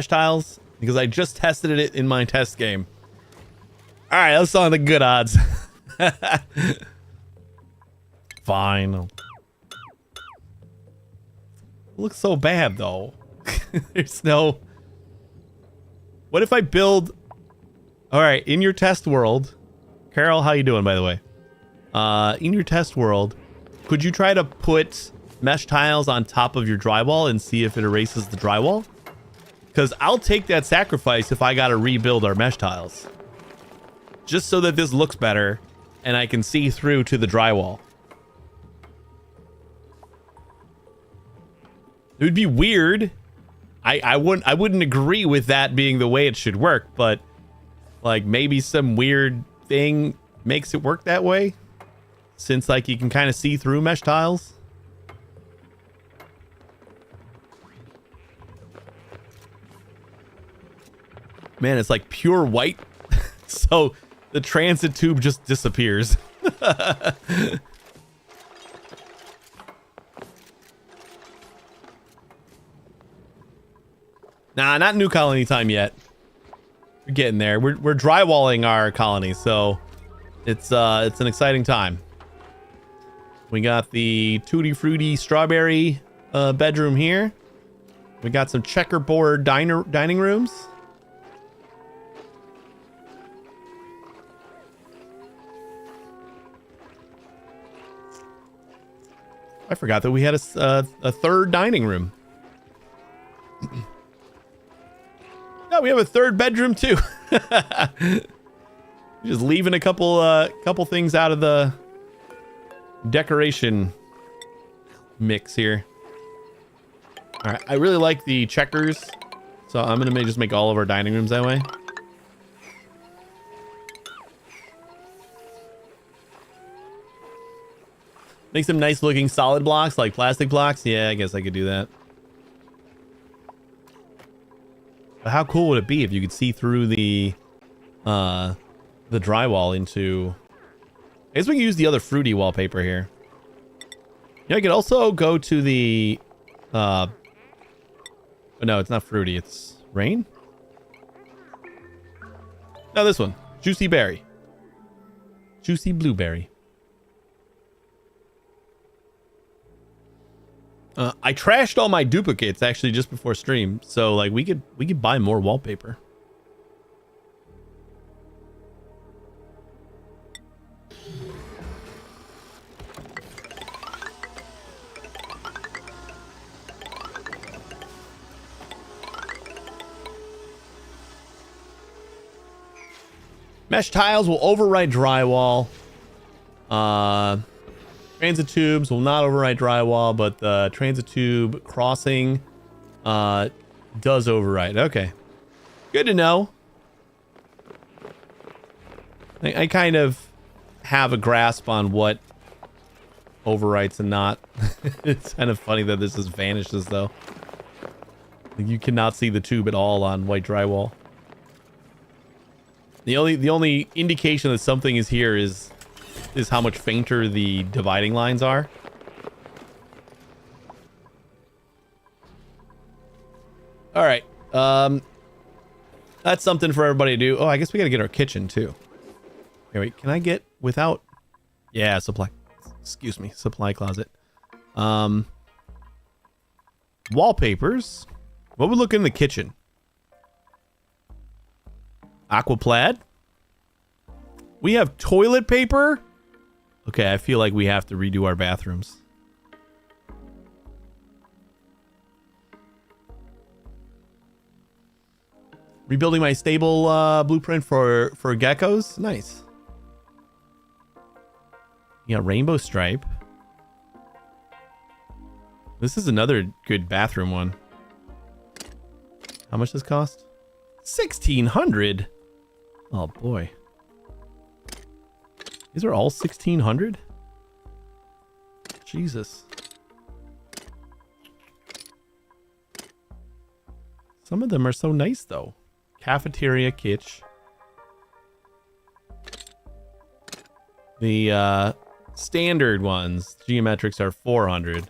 tiles, because I just tested it in my test game. Alright, let's on the good odds. Fine. It looks so bad, though. There's no... What if I build... Alright, in your test world... Carol, how you doing, by the way? In your test world, could you try to put mesh tiles on top of your drywall and see if it erases the drywall? Because I'll take that sacrifice if I gotta rebuild our mesh tiles. Just so that this looks better and I can see through to the drywall. It would be weird. I wouldn't agree with that being the way it should work, but like maybe some weird thing makes it work that way, since like you can kind of see through mesh tiles. Man, it's like pure white. So the transit tube just disappears. Nah, not new colony time yet. We're getting there. We're drywalling our colony, so it's an exciting time. We got the Tutti Frutti Strawberry bedroom here. We got some checkerboard dining rooms. I forgot that we had a third dining room. No, we have a third bedroom too. Just leaving a couple things out of the decoration mix here. All right, I really like the checkers, so I'm gonna just make all of our dining rooms that way. Make some nice looking solid blocks, like plastic blocks. Yeah, I guess I could do that. But how cool would it be if you could see through the drywall into... I guess we can use the other fruity wallpaper here. Yeah, I could also go to the... no, it's not fruity. It's rain? No, this one. Juicy berry. Juicy blueberry. I trashed all my duplicates actually just before stream, so like we could buy more wallpaper. Mesh tiles will override drywall. Transit tubes will not override drywall, but the transit tube crossing does override. Okay. Good to know. I kind of have a grasp on what overwrites and not. It's kind of funny that this just vanishes though. You cannot see the tube at all on white drywall. The only indication that something is here is how much fainter the dividing lines are. All right. That's something for everybody to do. Oh, I guess we got to get our kitchen too. Okay, wait, can I get without? Yeah, supply. Excuse me, supply closet. Wallpapers. What would look in the kitchen? Aqua plaid. We have toilet paper. Okay, I feel like we have to redo our bathrooms. Rebuilding my stable blueprint for geckos. Nice. Yeah, rainbow stripe. This is another good bathroom one. How much does this cost? 1,600. Oh boy. These are all 1,600? Jesus. Some of them are so nice though. Cafeteria kitsch. The standard ones, geometrics, are 400.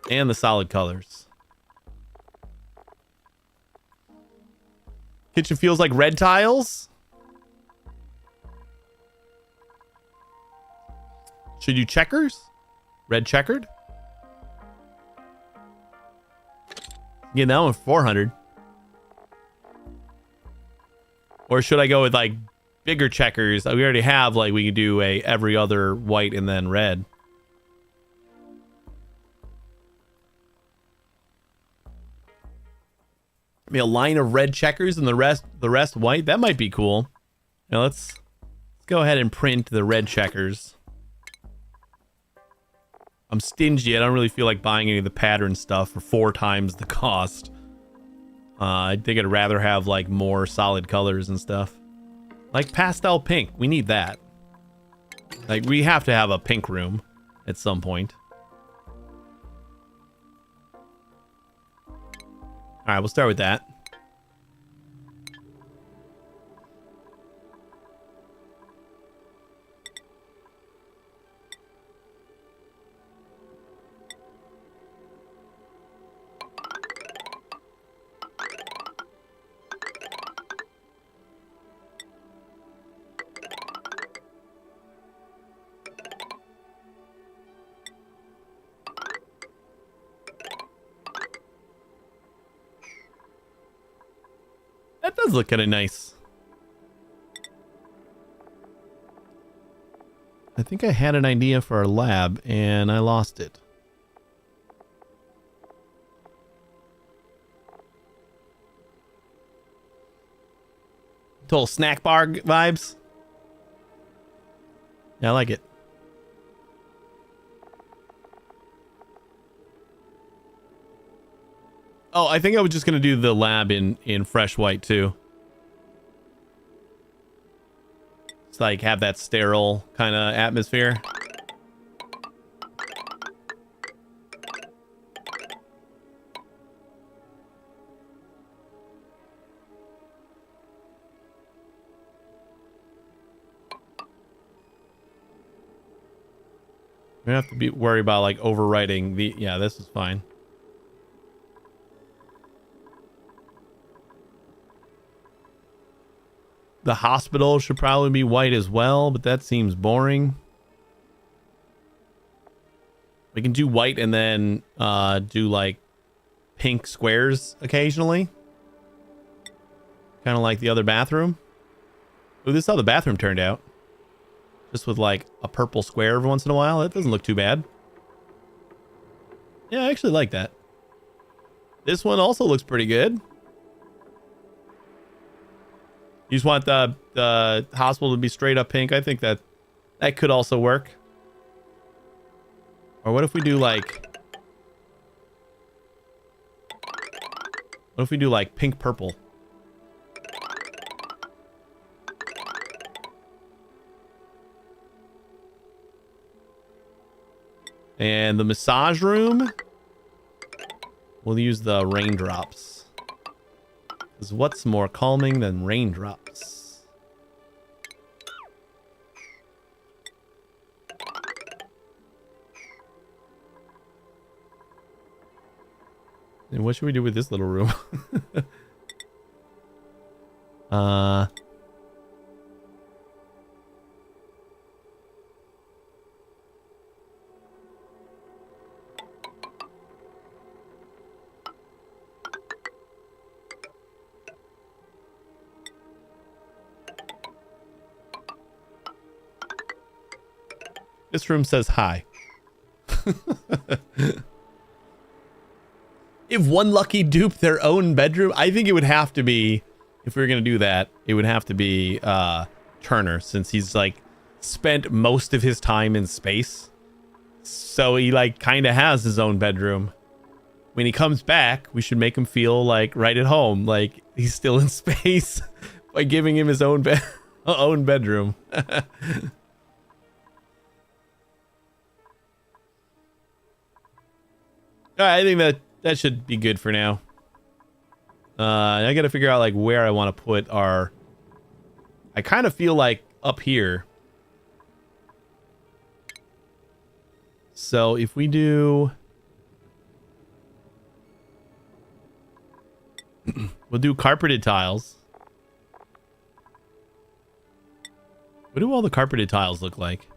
And the solid colors. Kitchen feels like red tiles. Should you checkers? Red checkered? Yeah, that one 400. Or should I go with like bigger checkers? We already have, like, we could do a every other white and then red. Maybe a line of red checkers and the rest white. That might be cool. Now let's go ahead and print the red checkers. I'm stingy. I don't really feel like buying any of the pattern stuff for 4 times the cost. I think I'd rather have like more solid colors and stuff. Like pastel pink. We need that. Like we have to have a pink room at some point. All right, we'll start with that. That does look kind of nice. I think I had an idea for our lab and I lost it. Total snack bar vibes. Yeah, I like it. Oh, I think I was just going to do the lab in fresh white too. It's like have that sterile kind of atmosphere. We don't have to be worried about like overwriting the. Yeah, this is fine. The hospital should probably be white as well, but that seems boring. We can do white and then do like pink squares occasionally. Kind of like the other bathroom. Ooh, this is how the bathroom turned out. Just with like a purple square every once in a while. That doesn't look too bad. Yeah, I actually like that. This one also looks pretty good. You just want the hospital to be straight up pink. I think that could also work. Or what if we do like... What if we do like pink purple? And the massage room, we'll use the raindrops. Because what's more calming than raindrops? And what should we do with this little room? This room says hi. If one lucky dupe their own bedroom, I think it would have to be, if we were going to do that, it would have to be Turner, since he's like spent most of his time in space. So he like kind of has his own bedroom. When he comes back, we should make him feel like right at home, like he's still in space by giving him his own bedroom. All right, I think that should be good for now. I got to figure out like where I want to put our... I kind of feel like up here. So if we do... We'll do carpeted tiles. What do all the carpeted tiles look like?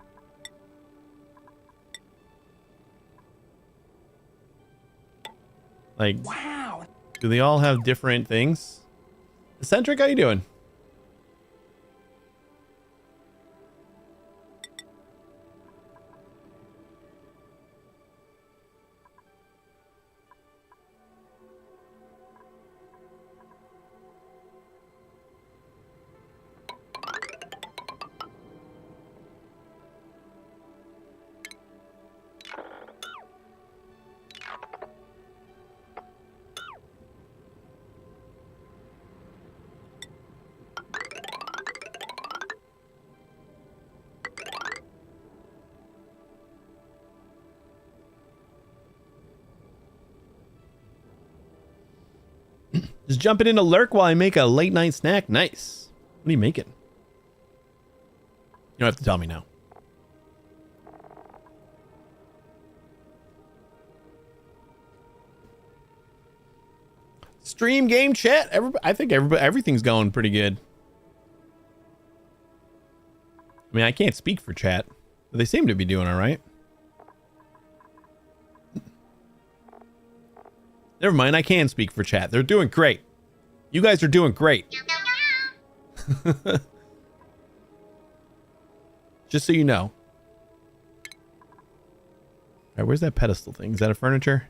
Like, wow. Do they all have different things? Eccentric, how you doing? Just jumping in to lurk while I make a late night snack. Nice. What are you making? You don't have to tell me now. Stream, game, chat. I think everything's going pretty good. I mean, I can't speak for chat, but they seem to be doing all right. Never mind, I can speak for chat. They're doing great. You guys are doing great. Just so you know. All right, where's that pedestal thing? Is that a furniture?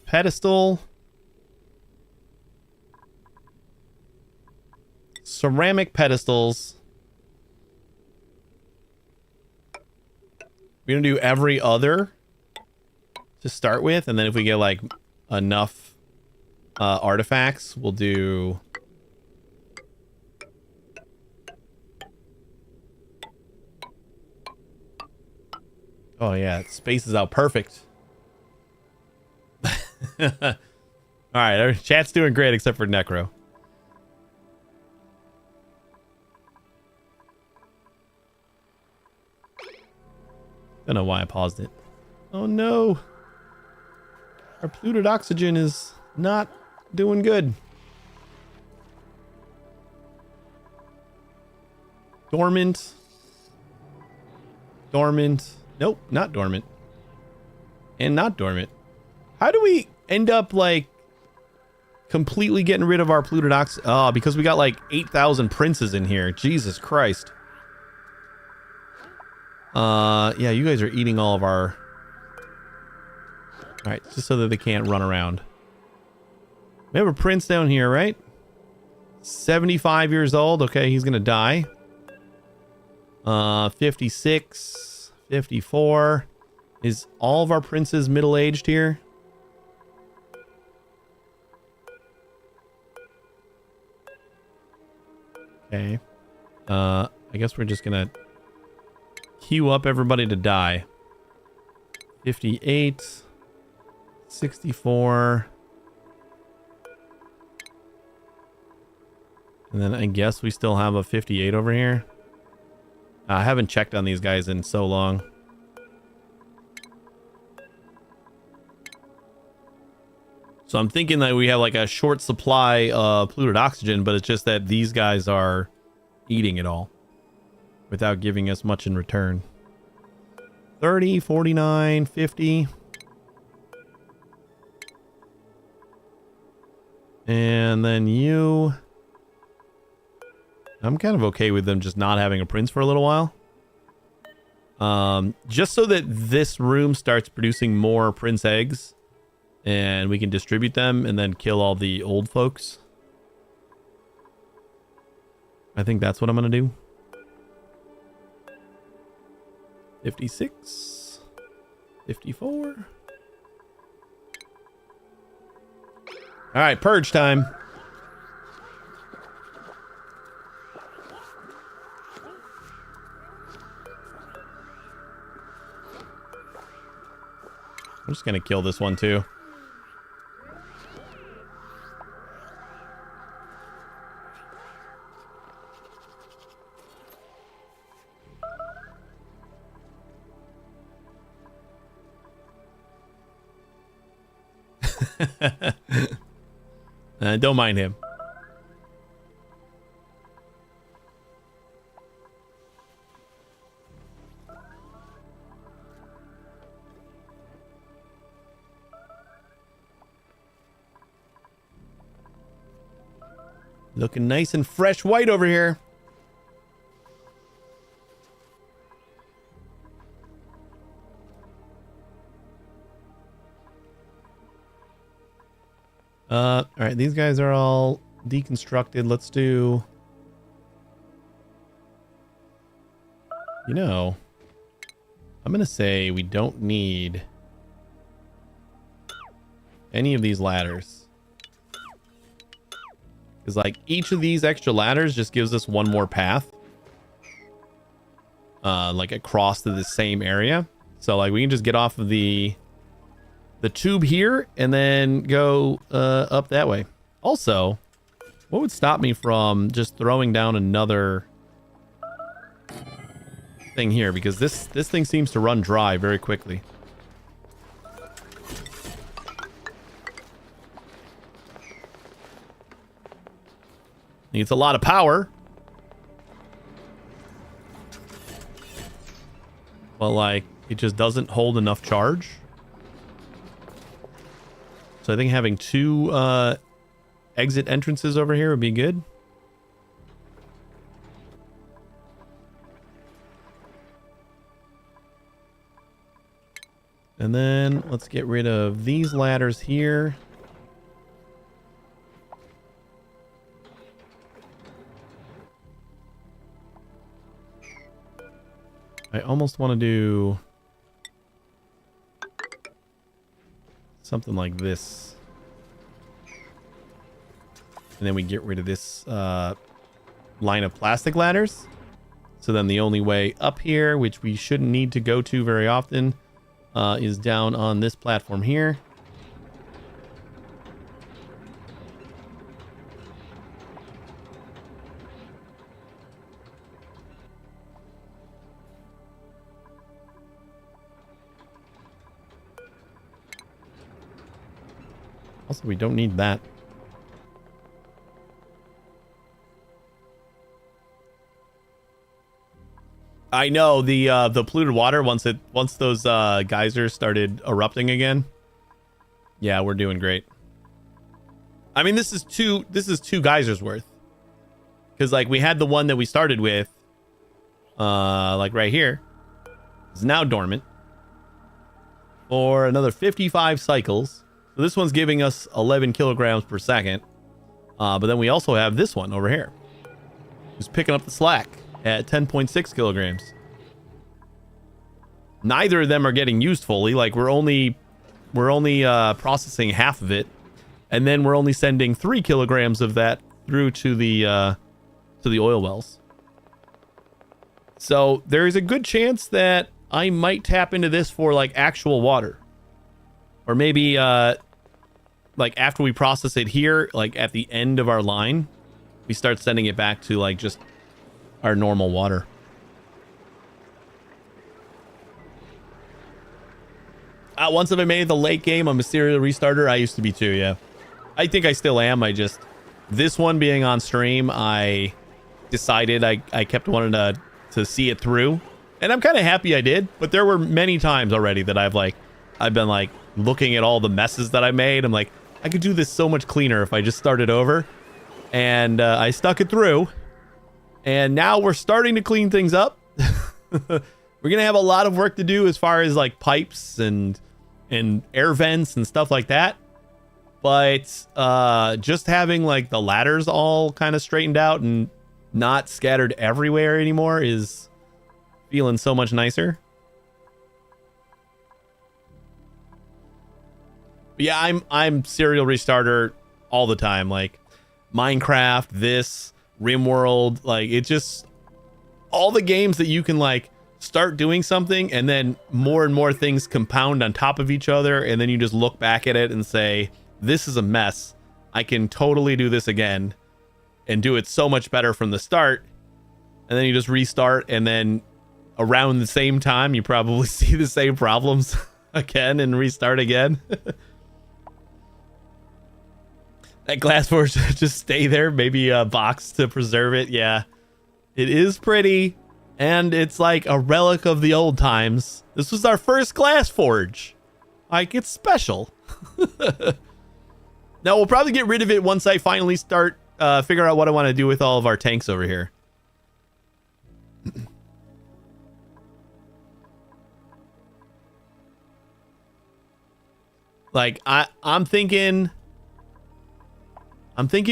Pedestal. Ceramic pedestals. We're gonna do every other to start with, and then if we get like enough artifacts, we'll do oh yeah, it spaces out perfect. All right, our chat's doing great except for Necro. Don't know why I paused it. Oh no. Our polluted oxygen is not doing good. Dormant. Dormant. Nope, not dormant. And not dormant. How do we end up like completely getting rid of our polluted oxygen? Oh, because we got like 8,000 princes in here. Jesus Christ. Yeah, you guys are eating all of our... Alright, just so that they can't run around. We have a prince down here, right? 75 years old. Okay, he's gonna die. 56, 54. Is all of our princes middle-aged here? Okay. I guess we're just gonna queue up everybody to die. 58, 64. And then I guess we still have a 58 over here. I haven't checked on these guys in so long. So I'm thinking that we have like a short supply of polluted oxygen, but it's just that these guys are eating it all without giving us much in return. 30, 49, 50. And then you... I'm kind of okay with them just not having a prince for a little while. Just so that this room starts producing more prince eggs. And we can distribute them and then kill all the old folks. I think that's what I'm going to do. 56. 54. All right, purge time. I'm just going to kill this one too. Don't mind him. Looking nice and fresh white over here. All right, these guys are all deconstructed. Let's do... You know, I'm going to say we don't need any of these ladders. Because, like, each of these extra ladders just gives us one more path. Like, across to the same area. So, like, we can just get off of the tube here and then go up that way. Also, what would stop me from just throwing down another thing here? Because this thing seems to run dry very quickly. Needs a lot of power. But, like, it just doesn't hold enough charge. So I think having 2 exit entrances over here would be good. And then let's get rid of these ladders here. I almost want to do something like this. And then we get rid of this line of plastic ladders. So then the only way up here, which we shouldn't need to go to very often, is down on this platform here. Also, we don't need that. I know the polluted water once those geysers started erupting again. Yeah, we're doing great. I mean, this is two geysers worth. Cuz like we had the one that we started with like right here. It's now dormant for another 55 cycles. So this one's giving us 11 kilograms per second. But then we also have this one over here. Who's picking up the slack at 10.6 kilograms. Neither of them are getting used fully. Like we're only processing half of it, and then we're only sending 3 kilograms of that through to the oil wells. So there is a good chance that I might tap into this for like actual water, or maybe like after we process it here, like at the end of our line, we start sending it back to like just our normal water. Once I made the late game, I'm a serial restarter. I used to be too, yeah. I think I still am. This one being on stream, I decided I kept wanting to see it through. And I'm kind of happy I did. But there were many times already that I've been like looking at all the messes that I made. I'm like, I could do this so much cleaner if I just started over. And I stuck it through. And now we're starting to clean things up. We're going to have a lot of work to do as far as like pipes and air vents and stuff like that. But just having like the ladders all kind of straightened out and not scattered everywhere anymore is feeling so much nicer. But yeah, I'm serial restarter all the time. Like Minecraft, this RimWorld, like it just all the games that you can like start doing something and then more and more things compound on top of each other, and then you just look back at it and say, this is a mess. I can totally do this again and do it so much better from the start. And then you just restart, and then around the same time you probably see the same problems again and restart again. That glass forge just stay there, maybe a box to preserve it. Yeah, it is pretty, and it's like a relic of the old times. This was our first glass forge. Like, it's special. Now we'll probably get rid of it once I finally start figure out what I want to do with all of our tanks over here. Like I'm thinking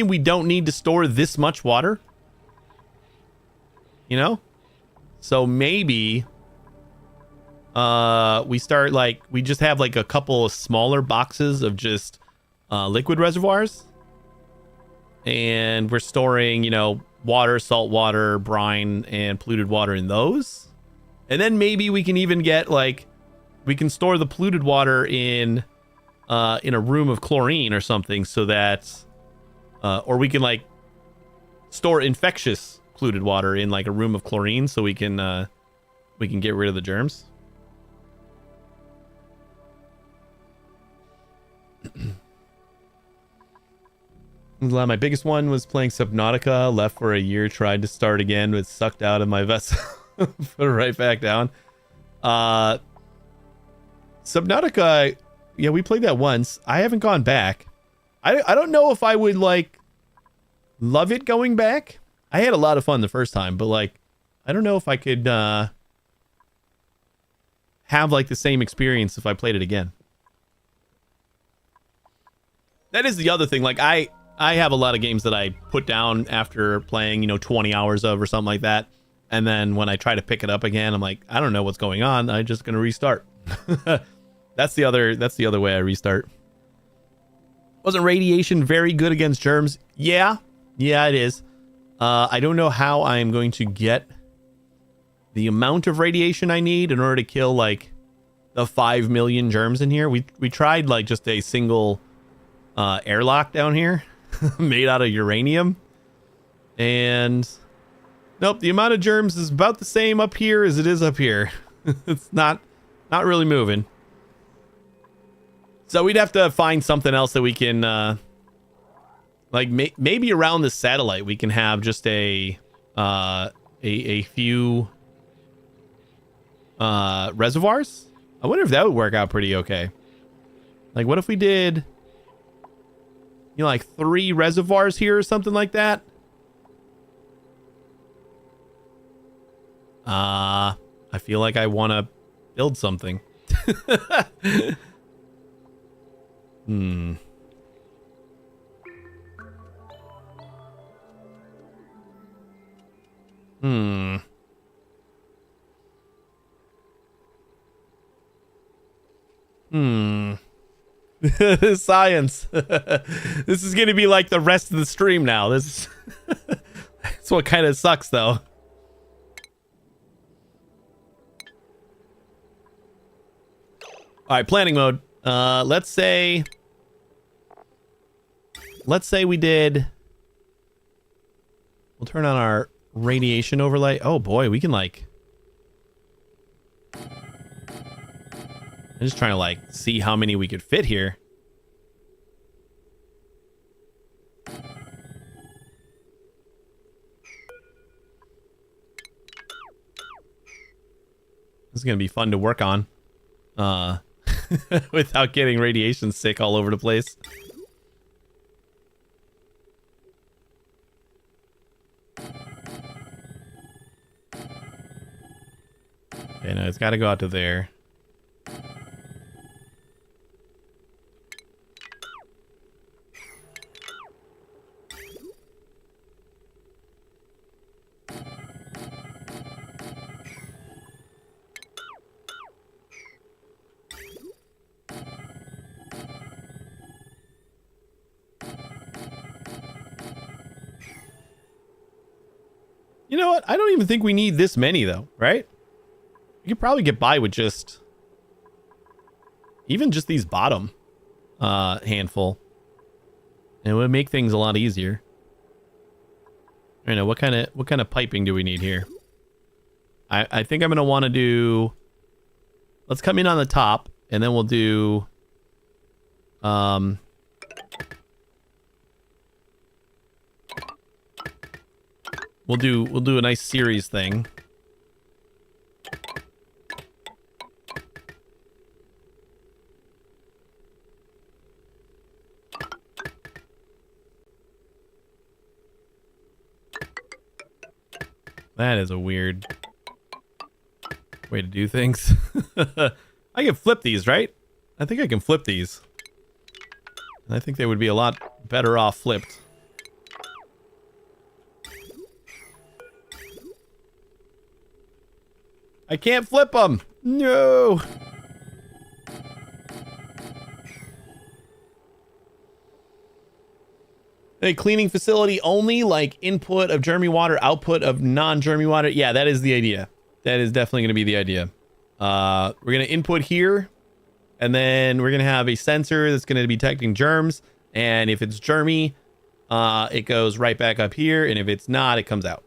we don't need to store this much water. You know? So maybe we start like we just have like a couple of smaller boxes of just liquid reservoirs, and we're storing, you know, water, salt water, brine, and polluted water in those. And then maybe we can even get like we can store the polluted water in a room of chlorine or something, so that or we can like store infectious polluted water in like a room of chlorine, so we can get rid of the germs. My biggest one was playing Subnautica. Left for a year, tried to start again, was sucked out of my vessel. Put it right back down. Subnautica Yeah, we played that once. I haven't gone back. I don't know if I would like love it going back. I had a lot of fun the first time, but like I don't know if I could have like the same experience if I played it again. That is the other thing. Like I have a lot of games that I put down after playing, 20 hours of or something like that. And then when I try to pick it up again, I'm like, I don't know what's going on. I'm just going to restart. That's the other way I restart. Wasn't radiation very good against germs? Yeah, it is. I don't know how I'm going to get the amount of radiation I need in order to kill like the 5 million germs in here. We tried like just a single airlock down here made out of uranium, and nope, the amount of germs is about the same up here as it is up here. It's not really moving. So we'd have to find something else that we can like maybe around the satellite we can have just a few reservoirs. I wonder if that would work out pretty okay. Like what if we did like 3 reservoirs here or something like that? I feel like I want to build something. Hmm. Science. This is going to be like the rest of the stream now. This that's what kind of sucks though. All right, planning mode. Let's say we did. We'll turn on our radiation overlay. Oh boy, we can like. I'm just trying to like see how many we could fit here. This is gonna be fun to work on. Without getting radiation sick all over the place. Okay, no, it's got to go out to there. You know what? I don't even think we need this many though, right? We could probably get by with just even just these bottom handful. And it would make things a lot easier. I know what kind of piping do we need here? I think I'm gonna want to do. Let's come in on the top, and then we'll do. We'll do a nice series thing. That is a weird way to do things. I can flip these, right? I think I can flip these. And I think they would be a lot better off flipped. I can't flip them. No. A cleaning facility only, like input of germy water, output of non-germy water. Yeah, that is the idea. That is definitely going to be the idea. We're going to input here, and then we're going to have a sensor that's going to be detecting germs. And if it's germy, it goes right back up here. And if it's not, it comes out.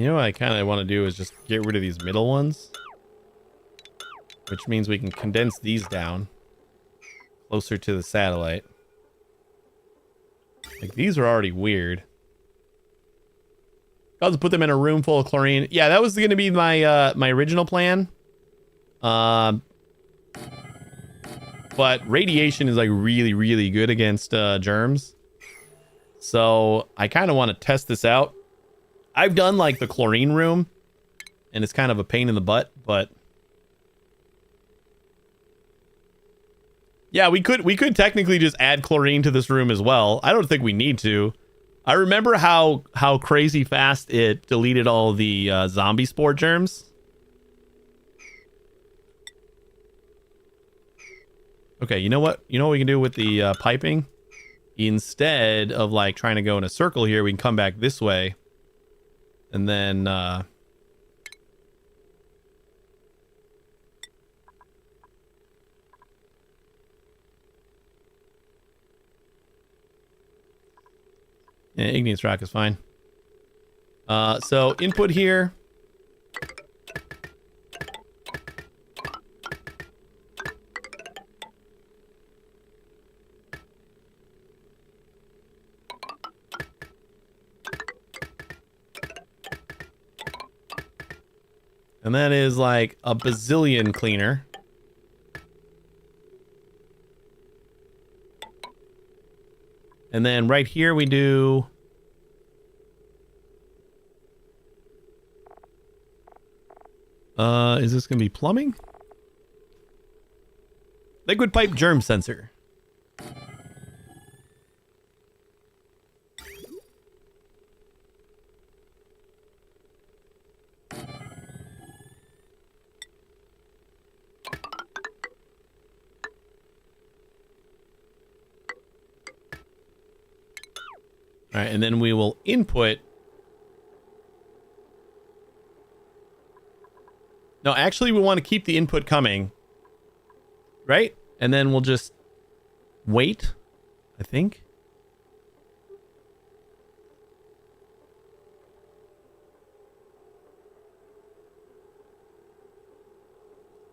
You know what I kind of want to do is just get rid of these middle ones. Which means we can condense these down closer to the satellite. Like, these are already weird. I'll just put them in a room full of chlorine. Yeah, that was going to be my my original plan. But radiation is like really, really good against germs. So I kind of want to test this out. I've done like the chlorine room, and it's kind of a pain in the butt, but yeah, we could technically just add chlorine to this room as well. I don't think we need to. I remember how crazy fast it deleted all the zombie spore germs. Okay, you know what? You know what we can do with the piping? Instead of like trying to go in a circle here, we can come back this way. And then yeah, igneous rock is fine. So input here. And that is like a bazillion cleaner. And then right here we do is this gonna be plumbing? Liquid pipe germ sensor. All right, and then we will input. No, actually, we want to keep the input coming. Right? And then we'll just wait, I think.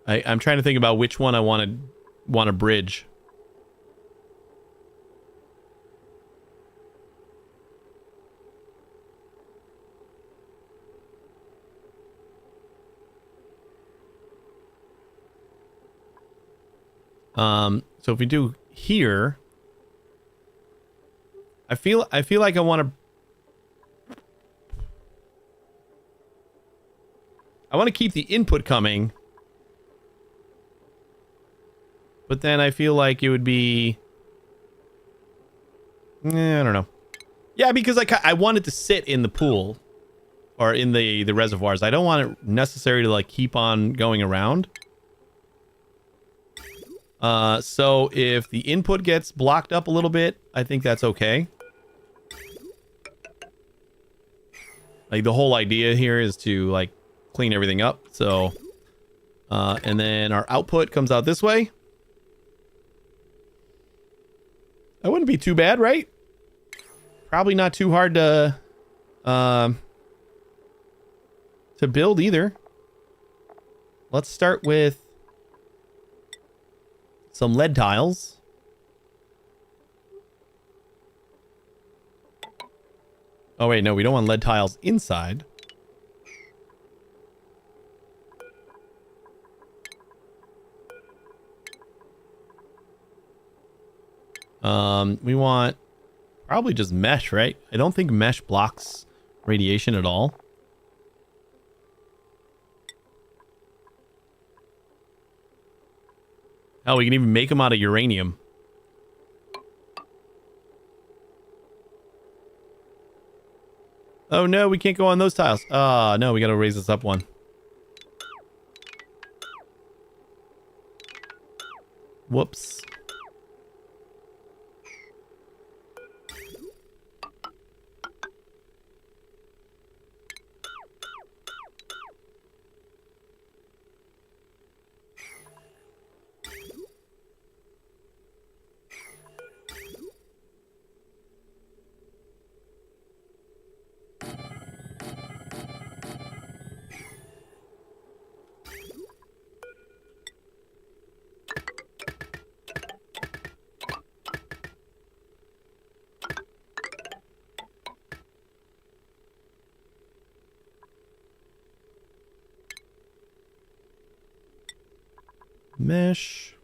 I'm trying to think about which one I want to bridge. So if we do here, I feel like I want to keep the input coming, but then I feel like it would be, I don't know. Yeah, because I want it to sit in the pool or in the reservoirs. I don't want it necessarily to like keep on going around. So if the input gets blocked up a little bit, I think that's okay. Like the whole idea here is to like clean everything up. So, and then our output comes out this way. That wouldn't be too bad, right? Probably not too hard to build either. Let's start with some lead tiles. Oh wait, no, we don't want lead tiles inside. We want probably just mesh, right? I don't think mesh blocks radiation at all. Oh, we can even make them out of uranium. Oh no, we can't go on those tiles. Ah, no, we gotta raise this up one. Whoops. Mesh.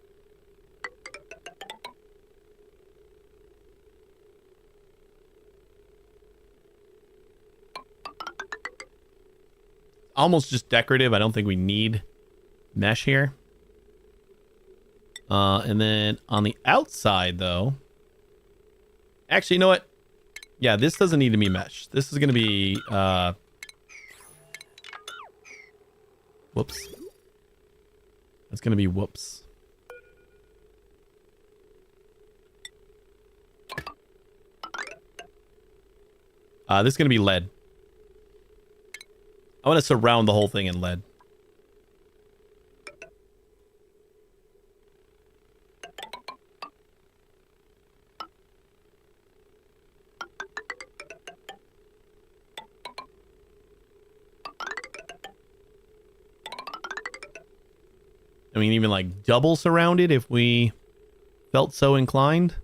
Almost just decorative. I don't think we need mesh here. And then on the outside, though... Actually, you know what? Yeah, this doesn't need to be mesh. This is going to be... Whoops. That's going to be whoops. This is going to be lead. I want to surround the whole thing in lead. I mean, even like double surrounded if we felt so inclined.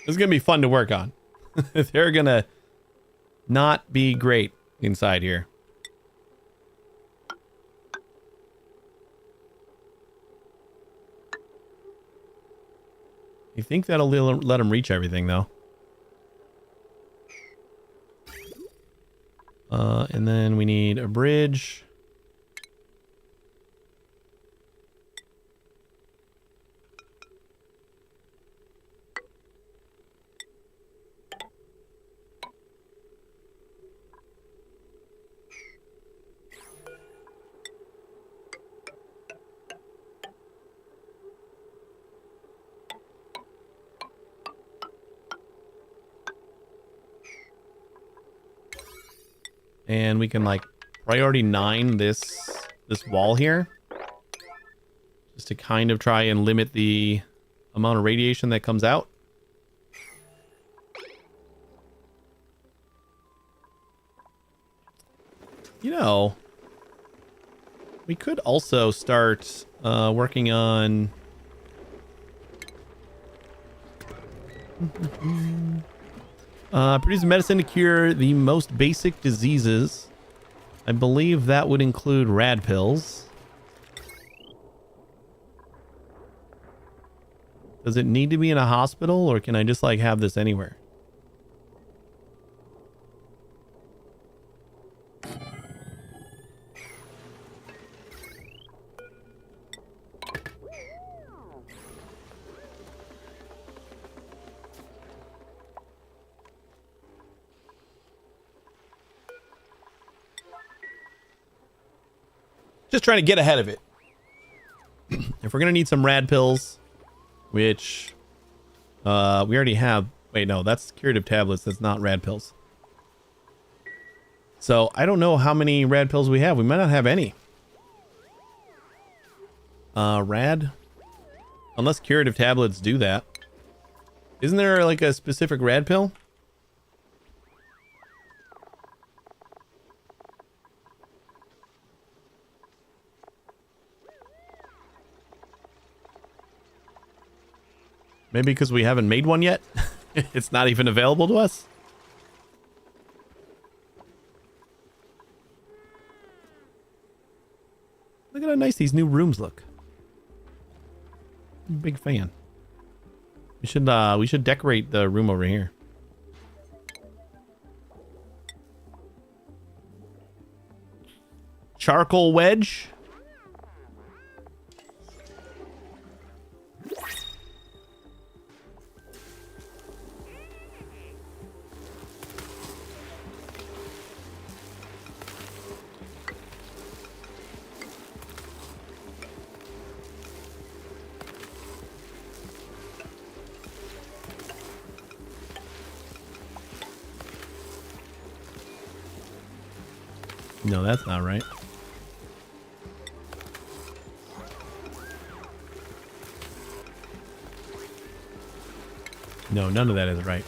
This is going to be fun to work on. They're going to not be great inside here. You think that'll let them reach everything, though? And then we need a bridge. And we can like priority 9 this wall here. Just to kind of try and limit the amount of radiation that comes out. You know, we could also start working on... produce medicine to cure the most basic diseases. I believe that would include rad pills. Does it need to be in a hospital, or can I just like have this anywhere? Just trying to get ahead of it. If we're going to need some rad pills, which we already have. Wait, no, that's curative tablets. That's not rad pills. So I don't know how many rad pills we have. We might not have any. Rad? Unless curative tablets do that. Isn't there like a specific rad pill? Maybe because we haven't made one yet. It's not even available to us. Look at how nice these new rooms look. I'm a big fan. We should decorate the room over here. Charcoal wedge. No, that's not right. No, none of that is right.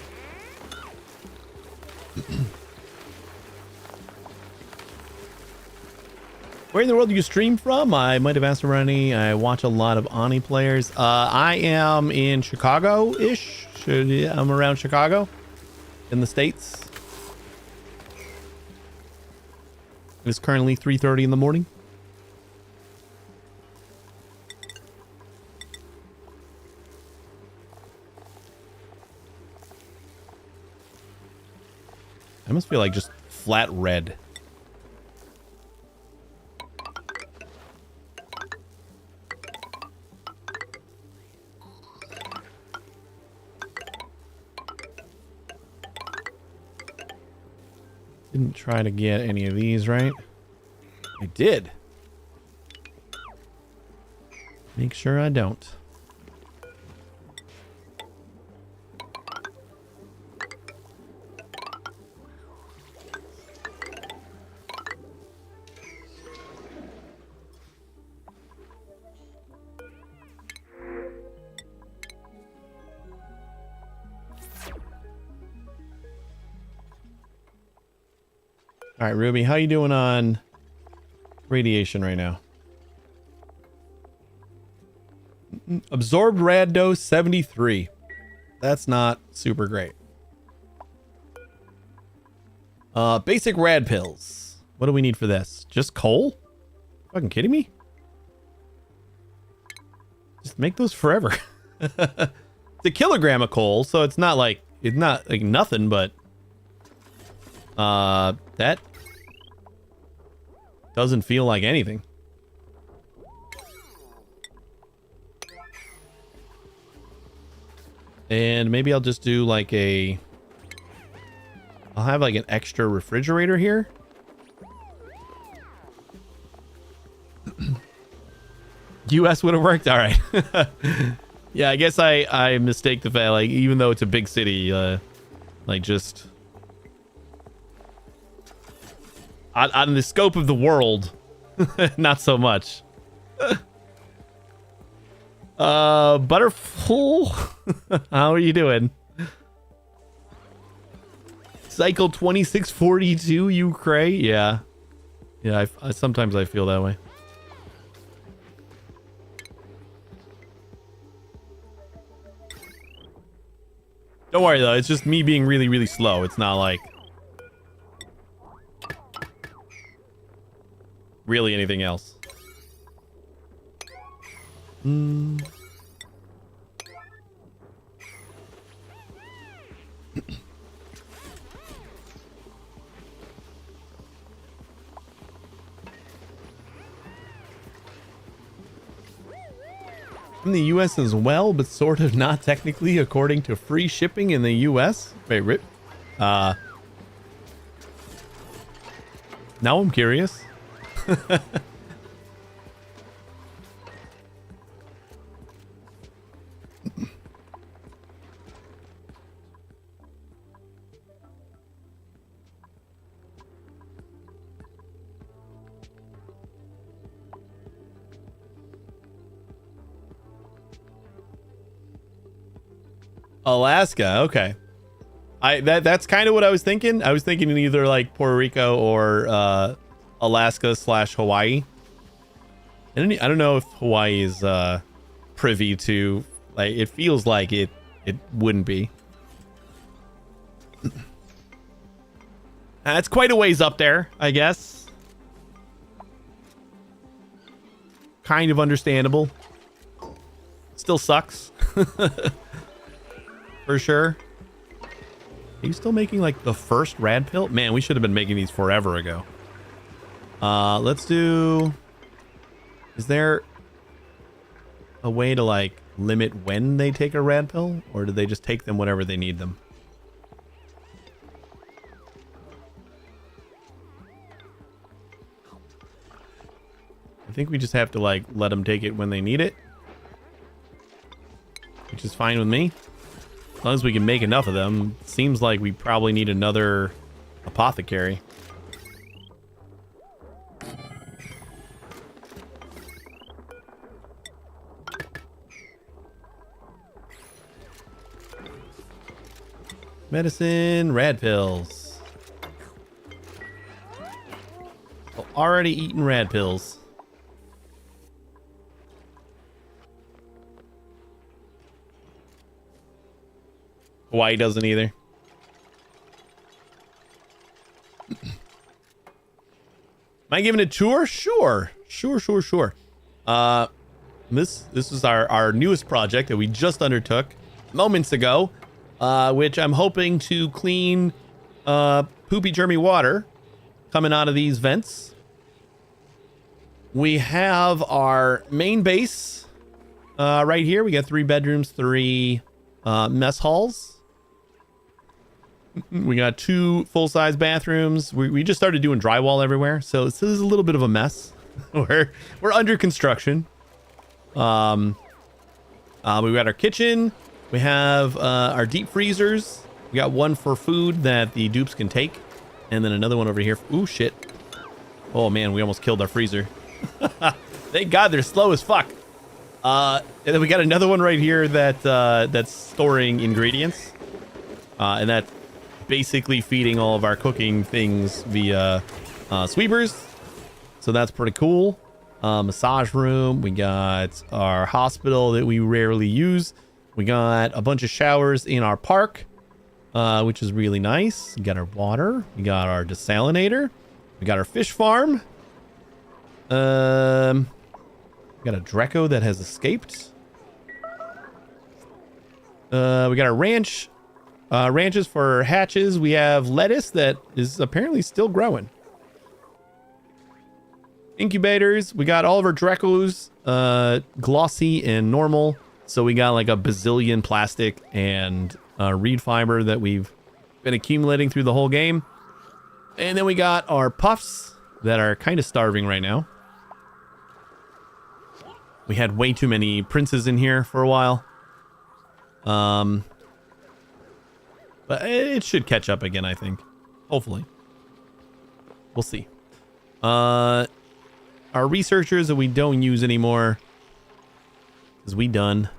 Where in the world do you stream from? I might have asked already. I watch a lot of Ani players. I am in Chicago-ish. I'm around Chicago in the States. It is currently 3:30 in the morning. I must feel like just flat red. Didn't try to get any of these, right? I did. Make sure I don't. All right, Ruby, how you doing on radiation right now? Absorbed rad dose 73. That's not super great. Basic rad pills. What do we need for this? Just coal? Fucking kidding me? Just make those forever. It's a kilogram of coal, so it's not like nothing, but that doesn't feel like anything. And maybe I'll just do like I'll have like an extra refrigerator here. US would have worked. All right. Yeah, I guess I mistake the fact, like, even though it's a big city, like just on the scope of the world, not so much. Butterful, how are you doing? Cycle 2642, you cray? Yeah. Yeah, I sometimes I feel that way. Don't worry though, it's just me being really, really slow. It's not like really anything else. In the US as well, but sort of not technically according to free shipping in the US. Wait, Rip. Now I'm curious. Alaska, okay. That's kind of what I was thinking. I was thinking in either like Puerto Rico or Alaska / Hawaii. And I don't know if Hawaii is privy to, like, it feels like it wouldn't be. That's quite a ways up there, I guess. Kind of understandable. Still sucks. For sure. Are you still making like the first rad pill? Man, we should have been making these forever ago. Let's do... Is there a way to like limit when they take a rad pill? Or do they just take them whenever they need them? I think we just have to like let them take it when they need it. Which is fine with me. As long as we can make enough of them. Seems like we probably need another apothecary. Medicine, rad pills. Oh, already eating rad pills. Hawaii doesn't either. Am I giving a tour? Sure. Sure. This is our newest project that we just undertook moments ago, which I'm hoping to clean poopy germy water coming out of these vents. We have our main base right here. We got 3 bedrooms, 3 mess halls. We got 2 full-size bathrooms. We just started doing drywall everywhere, so this is a little bit of a mess. we're under construction. We got our kitchen. We have our deep freezers. We got one for food that the dupes can take, and then another one over here. Ooh, shit. Oh man, we almost killed our freezer. Thank God they're slow as fuck. And then we got another one right here that that's storing ingredients, and that's basically feeding all of our cooking things via sweepers. So that's pretty cool. Massage room. We got our hospital that we rarely use. We got a bunch of showers in our park, which is really nice. We got our water. We got our desalinator. We got our fish farm. We got a Dreco that has escaped. We got our ranch. Ranches for hatches. We have lettuce that is apparently still growing. Incubators. We got all of our Drecos, glossy and normal. So we got like a bazillion plastic and reed fiber that we've been accumulating through the whole game. And then we got our puffs that are kind of starving right now. We had way too many princes in here for a while. But it should catch up again, I think. Hopefully. We'll see. Our researchers that we don't use anymore. Because we done.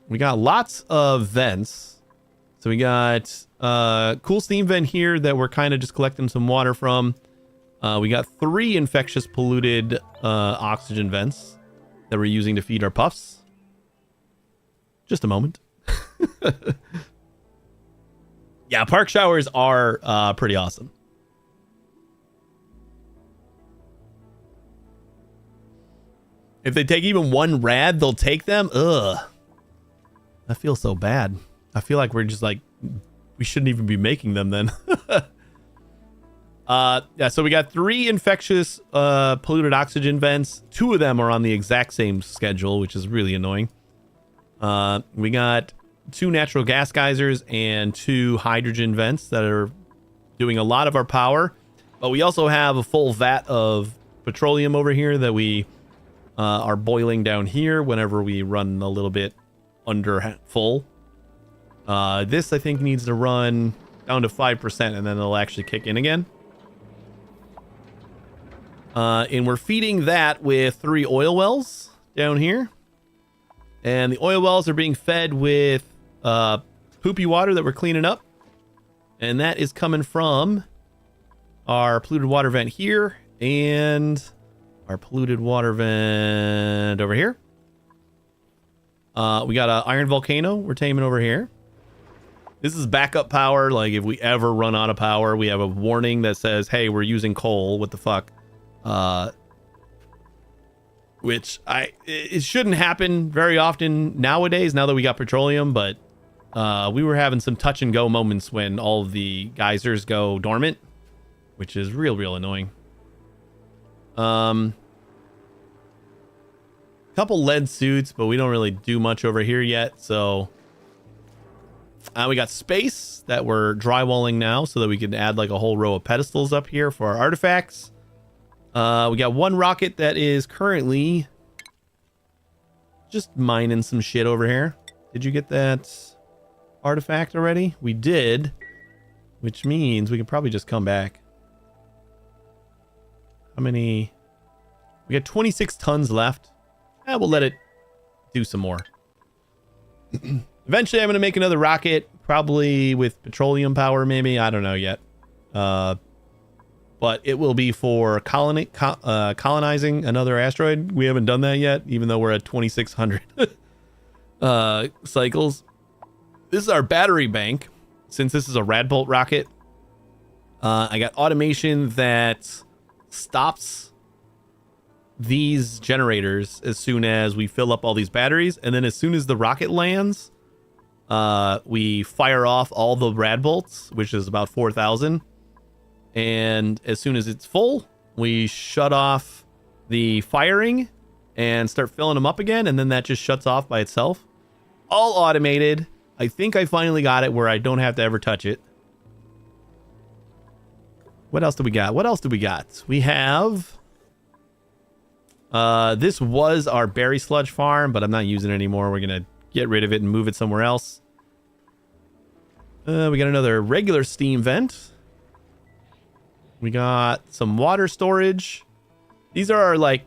We got lots of vents. So we got cool steam vent here that we're kind of just collecting some water from. We got 3 infectious polluted oxygen vents that we're using to feed our puffs. Just a moment. Yeah, park showers are pretty awesome. If they take even 1 rad, they'll take them. Ugh. I feel so bad. I feel like we're just like, we shouldn't even be making them then. Yeah, so we got 3 infectious polluted oxygen vents. 2 of them are on the exact same schedule, which is really annoying. We got 2 natural gas geysers and 2 hydrogen vents that are doing a lot of our power. But we also have a full vat of petroleum over here that we are boiling down here whenever we run a little bit under full. This, I think, needs to run down to 5%, and then it'll actually kick in again. And we're feeding that with 3 oil wells down here. And the oil wells are being fed with poopy water that we're cleaning up. And that is coming from our polluted water vent here and our polluted water vent over here. We got an iron volcano we're taming over here. This is backup power. Like if we ever run out of power, we have a warning that says, hey, we're using coal. What the fuck? Which it shouldn't happen very often nowadays, now that we got petroleum, but we were having some touch and go moments when all of the geysers go dormant, which is real annoying. Couple lead suits, but we don't really do much over here yet, so we got space that we're drywalling now so that we can add like a whole row of pedestals up here for our artifacts. We got 1 rocket that is currently just mining some shit over here. Did you get that artifact already? We did, which means we can probably just come back. How many? We got 26 tons left. We'll let it do some more. Eventually, I'm going to make another rocket, probably with petroleum power, maybe. I don't know yet. but it will be for colonizing another asteroid. We haven't done that yet, even though we're at 2,600 cycles. This is our battery bank. Since this is a Radbolt rocket, I got automation that stops these generators as soon as we fill up all these batteries. And then as soon as the rocket lands, we fire off all the Radbolts, which is about 4,000. And as soon as it's full, we shut off the firing and start filling them up again. And then that just shuts off by itself. All automated. I think I finally got it where I don't have to ever touch it. What else do we got? What else do we got? We have... this was our berry sludge farm, but I'm not using it anymore. We're going to get rid of it and move it somewhere else. We got another regular steam vent. We got some water storage. These are our, like,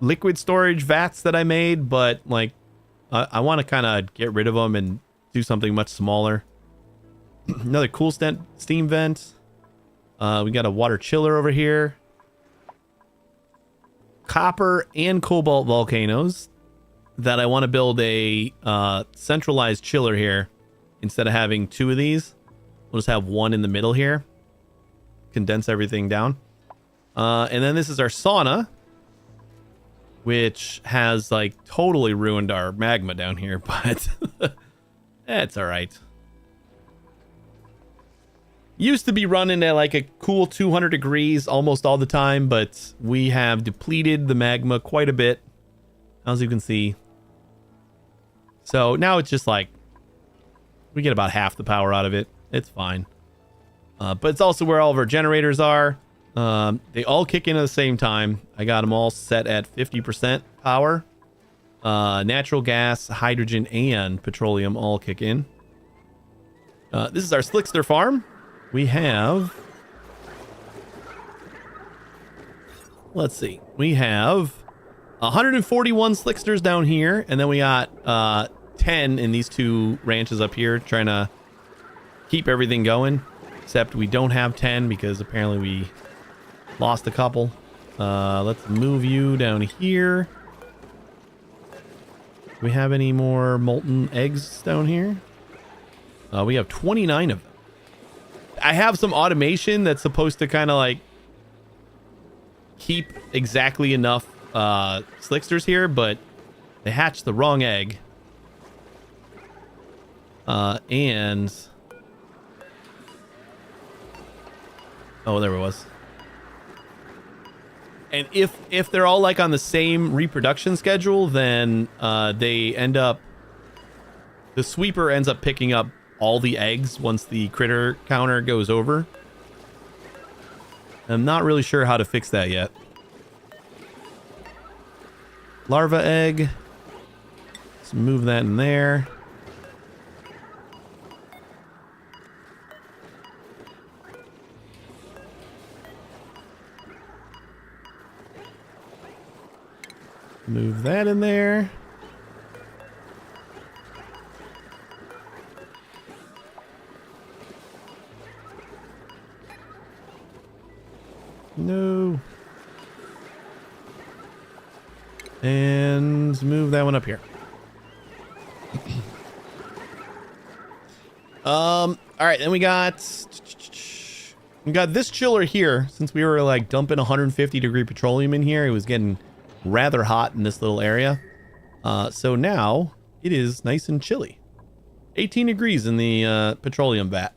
liquid storage vats that I made, but, like, I want to kind of get rid of them and do something much smaller. Another cool steam vent. We got a water chiller over here. Copper and cobalt volcanoes that I want to build a centralized chiller here instead of having two of these. We'll just have one in the middle here. Condense everything down. And then this is our sauna, which has like totally ruined our magma down here, but it's all right. Used to be running at like a cool 200 degrees almost all the time, but we have depleted the magma quite a bit, as you can see. So now it's just like we get about half the power out of it. It's fine. But it's also where all of our generators are. They all kick in at the same time. I got them all set at 50% power. Natural gas, hydrogen, and petroleum all kick in. This is our Slickster farm. We have... Let's see. We have 141 Slicksters down here. And then we got 10 in these two ranches up here, trying to keep everything going. Except we don't have 10 because apparently we lost a couple. Let's move you down here. Do we have any more molten eggs down here? We have 29 of them. I have some automation that's supposed to kind of like keep exactly enough Slicksters here, but they hatched the wrong egg. And... Oh, there it was. And if they're all like on the same reproduction schedule, then they end up... The sweeper ends up picking up all the eggs once the critter counter goes over. I'm not really sure how to fix that yet. Larva egg. Let's move that in there. Move that in there. No. And move that one up here. All right, then we got this chiller here. Since we were like dumping 150 degree petroleum in here, it was getting rather hot in this little area. So now it is nice and chilly. 18 degrees in the petroleum vat.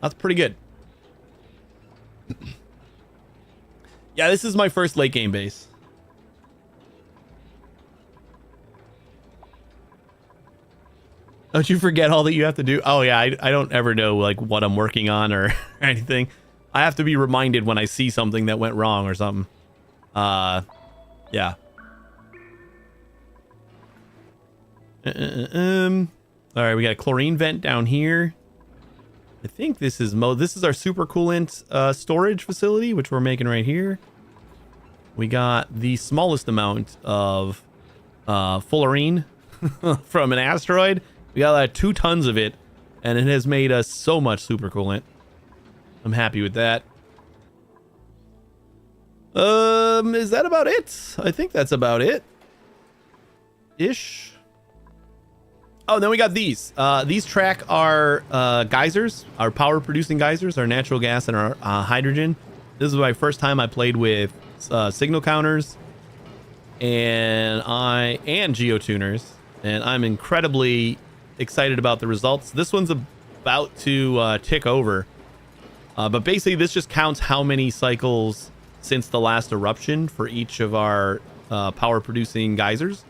That's pretty good. Yeah, this is my first late game base. Don't you forget all that you have to do? Oh yeah, I don't ever know like what I'm working on or anything. I have to be reminded when I see something that went wrong or something. Yeah. All right, we got a chlorine vent down here. I think this is our super coolant storage facility, which we're making right here. We got the smallest amount of fullerene from an asteroid. We got like 2 tons of it, and it has made us so much super coolant. I'm happy with that. Is that about it? I think that's about it. Ish. Oh, then we got these. These track our geysers, our power producing geysers, our natural gas and our hydrogen. This is my first time I played with signal counters and geotuners, and I'm incredibly excited about the results. This one's about to tick over, but basically this just counts how many cycles since the last eruption for each of our power producing geysers.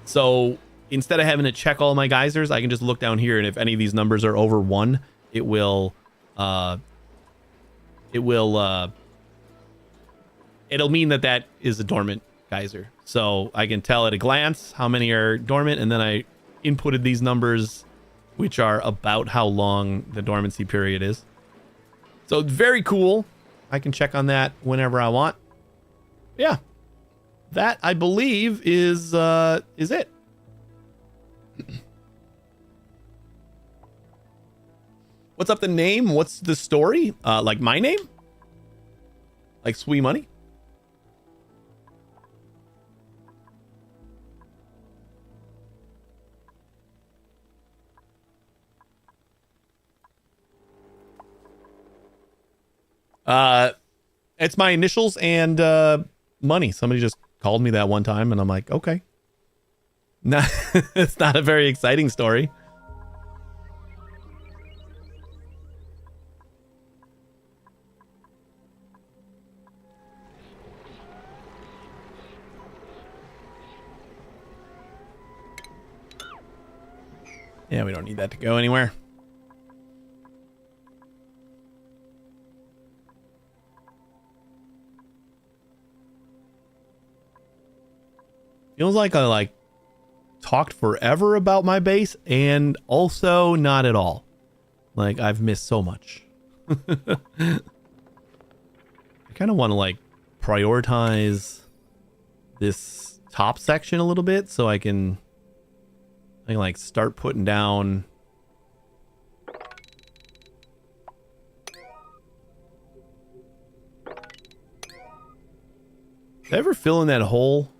So instead of having to check all my geysers, I can just look down here, and if any of these numbers are over 1, it'll mean that is a dormant geyser. So I can tell at a glance how many are dormant, and then I inputted these numbers, which are about how long the dormancy period is. So very cool. I can check on that whenever I want. Yeah. That, I believe, is it. What's up the name? What's the story? Like my name? Like Sweet Money? It's my initials and money. Somebody just called me that one time, and I'm like, okay. No, it's not a very exciting story. Yeah, we don't need that to go anywhere. Feels like I talked forever about my base, and also not at all. Like, I've missed so much. I kind of want to prioritize this top section a little bit so I can start putting down Did I ever fill in that hole?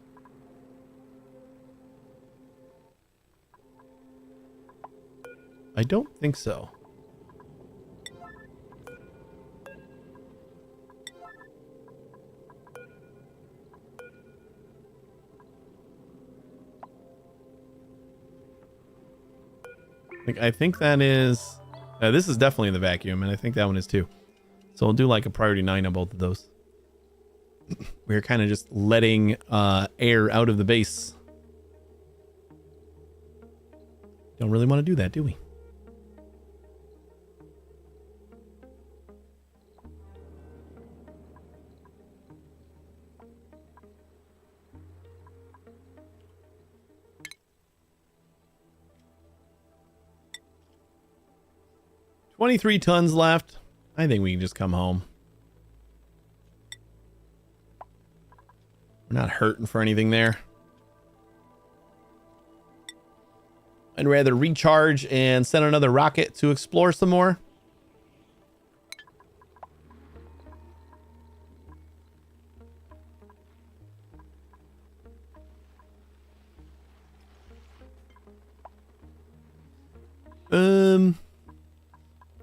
I don't think so. I think that is... this is definitely the vacuum, and I think that one is too. So we'll do a priority 9 on both of those. We're kind of just letting air out of the base. Don't really want to do that, do we? $23 tons left. I think we can just come home. We're not hurting for anything there. I'd rather recharge and send another rocket to explore some more.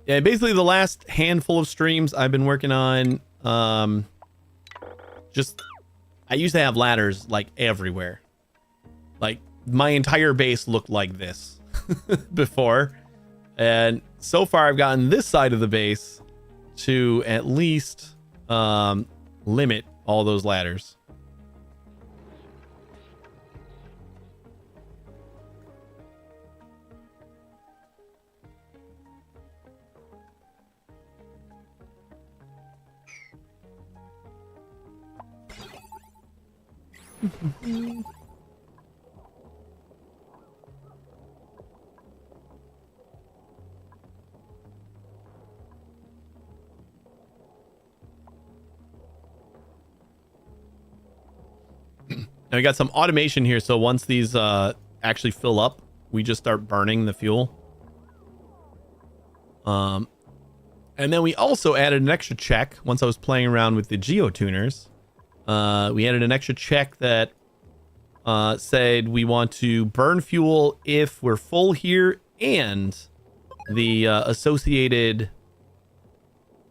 Yeah, basically the last handful of streams I've been working on, I used to have ladders everywhere. My entire base looked like this before. And so far I've gotten this side of the base to at least limit all those ladders. Now we got some automation here, so once these actually fill up, we just start burning the fuel. And And then we also added an extra check once I was playing around with the geotuners. We added an extra check that said we want to burn fuel if we're full here, and the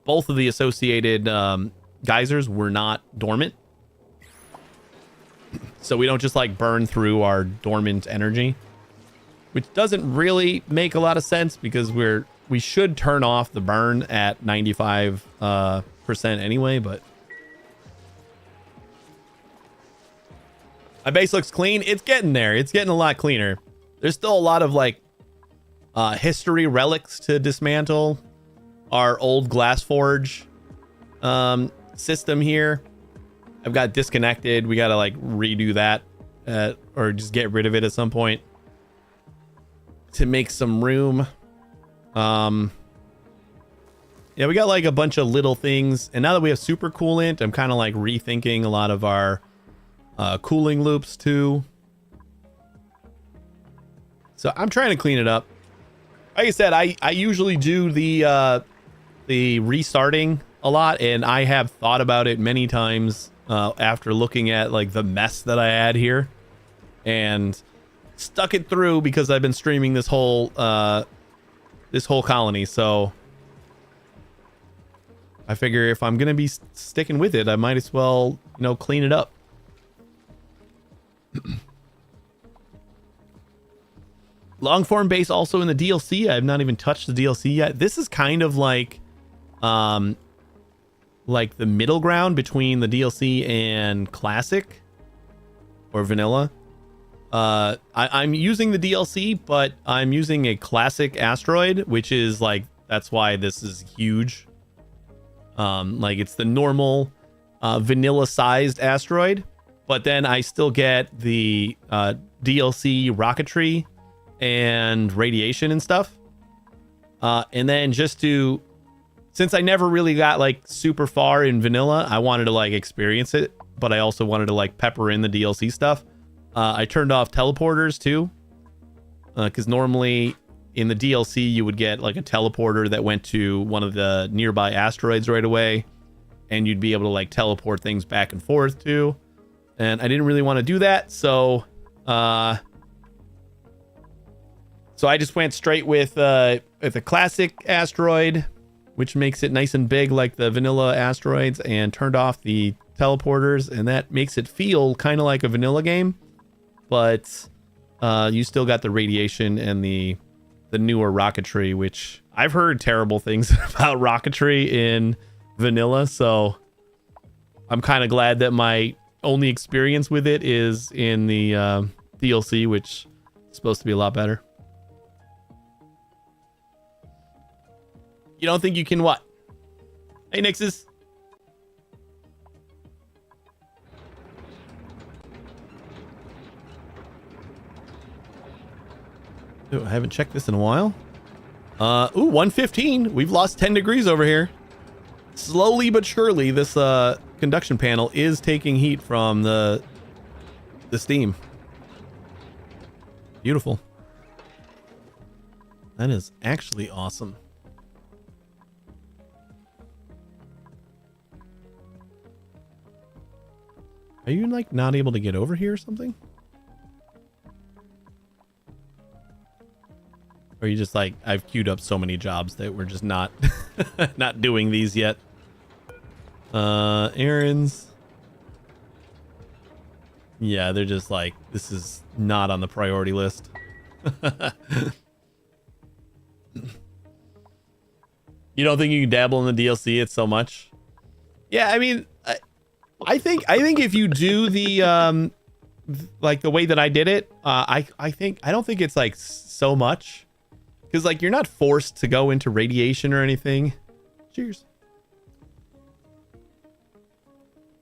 both of the associated geysers were not dormant. So we don't just like burn through our dormant energy, which doesn't really make a lot of sense because we should turn off the burn at 95% anyway, but my base looks clean. It's getting there. It's getting a lot cleaner. There's still a lot of like history relics to dismantle. Our old glass forge system here, I've got disconnected. We got to like redo that or just get rid of it at some point to make some room. Yeah, we got like a bunch of little things, and now that we have super coolant, I'm kind of like rethinking a lot of our cooling loops too. So I'm trying to clean it up. Like I said, I usually do the restarting a lot, and I have thought about it many times after looking at like the mess that I had here, and stuck it through because I've been streaming this whole colony. So I figure if I'm gonna be sticking with it, I might as well, you know, clean it up. Longform base also in the DLC. I have not even touched the DLC yet. This is kind of like the middle ground between the DLC and classic or vanilla. I'm using the DLC, but I'm using a classic asteroid, which is like, that's why this is huge. Like it's the normal vanilla sized asteroid, but then I still get the DLC rocketry and radiation and stuff. And then since I never really got like super far in vanilla, I wanted to like experience it, but I also wanted to like pepper in the DLC stuff. I turned off teleporters too, because normally in the DLC you would get like a teleporter that went to one of the nearby asteroids right away, and you'd be able to like teleport things back and forth too. And I didn't really want to do that, so I just went straight with a classic asteroid, which makes it nice and big like the vanilla asteroids, and turned off the teleporters, and that makes it feel kind of like a vanilla game, but you still got the radiation and the newer rocketry, which I've heard terrible things about rocketry in vanilla, so I'm kind of glad that my only experience with it is in the DLC, which is supposed to be a lot better. You don't think you can what? Hey, Nixus. Ooh, I haven't checked this in a while. 115. We've lost 10 degrees over here. Slowly but surely, this conduction panel is taking heat from the steam. Beautiful. That is actually awesome. Are you like not able to get over here or something? Or are you just like, I've queued up so many jobs that we're just not not doing these yet? Errands. Yeah, they're just like, this is not on the priority list. You don't think you can dabble in the DLC? It's so much. Yeah, I mean, I think if you do the like the way that I did it, I don't think it's like so much, because like you're not forced to go into radiation or anything. Cheers.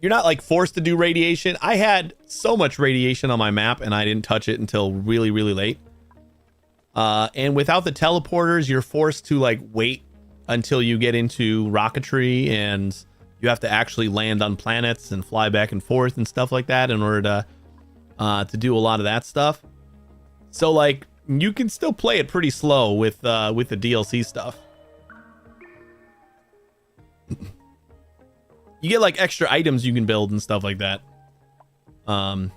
You're not like forced to do radiation. I had so much radiation on my map and I didn't touch it until really, really late. And without the teleporters, you're forced to like wait until you get into rocketry, and you have to actually land on planets and fly back and forth and stuff like that in order to do a lot of that stuff. So like you can still play it pretty slow with the DLC stuff. You get like extra items you can build and stuff like that. But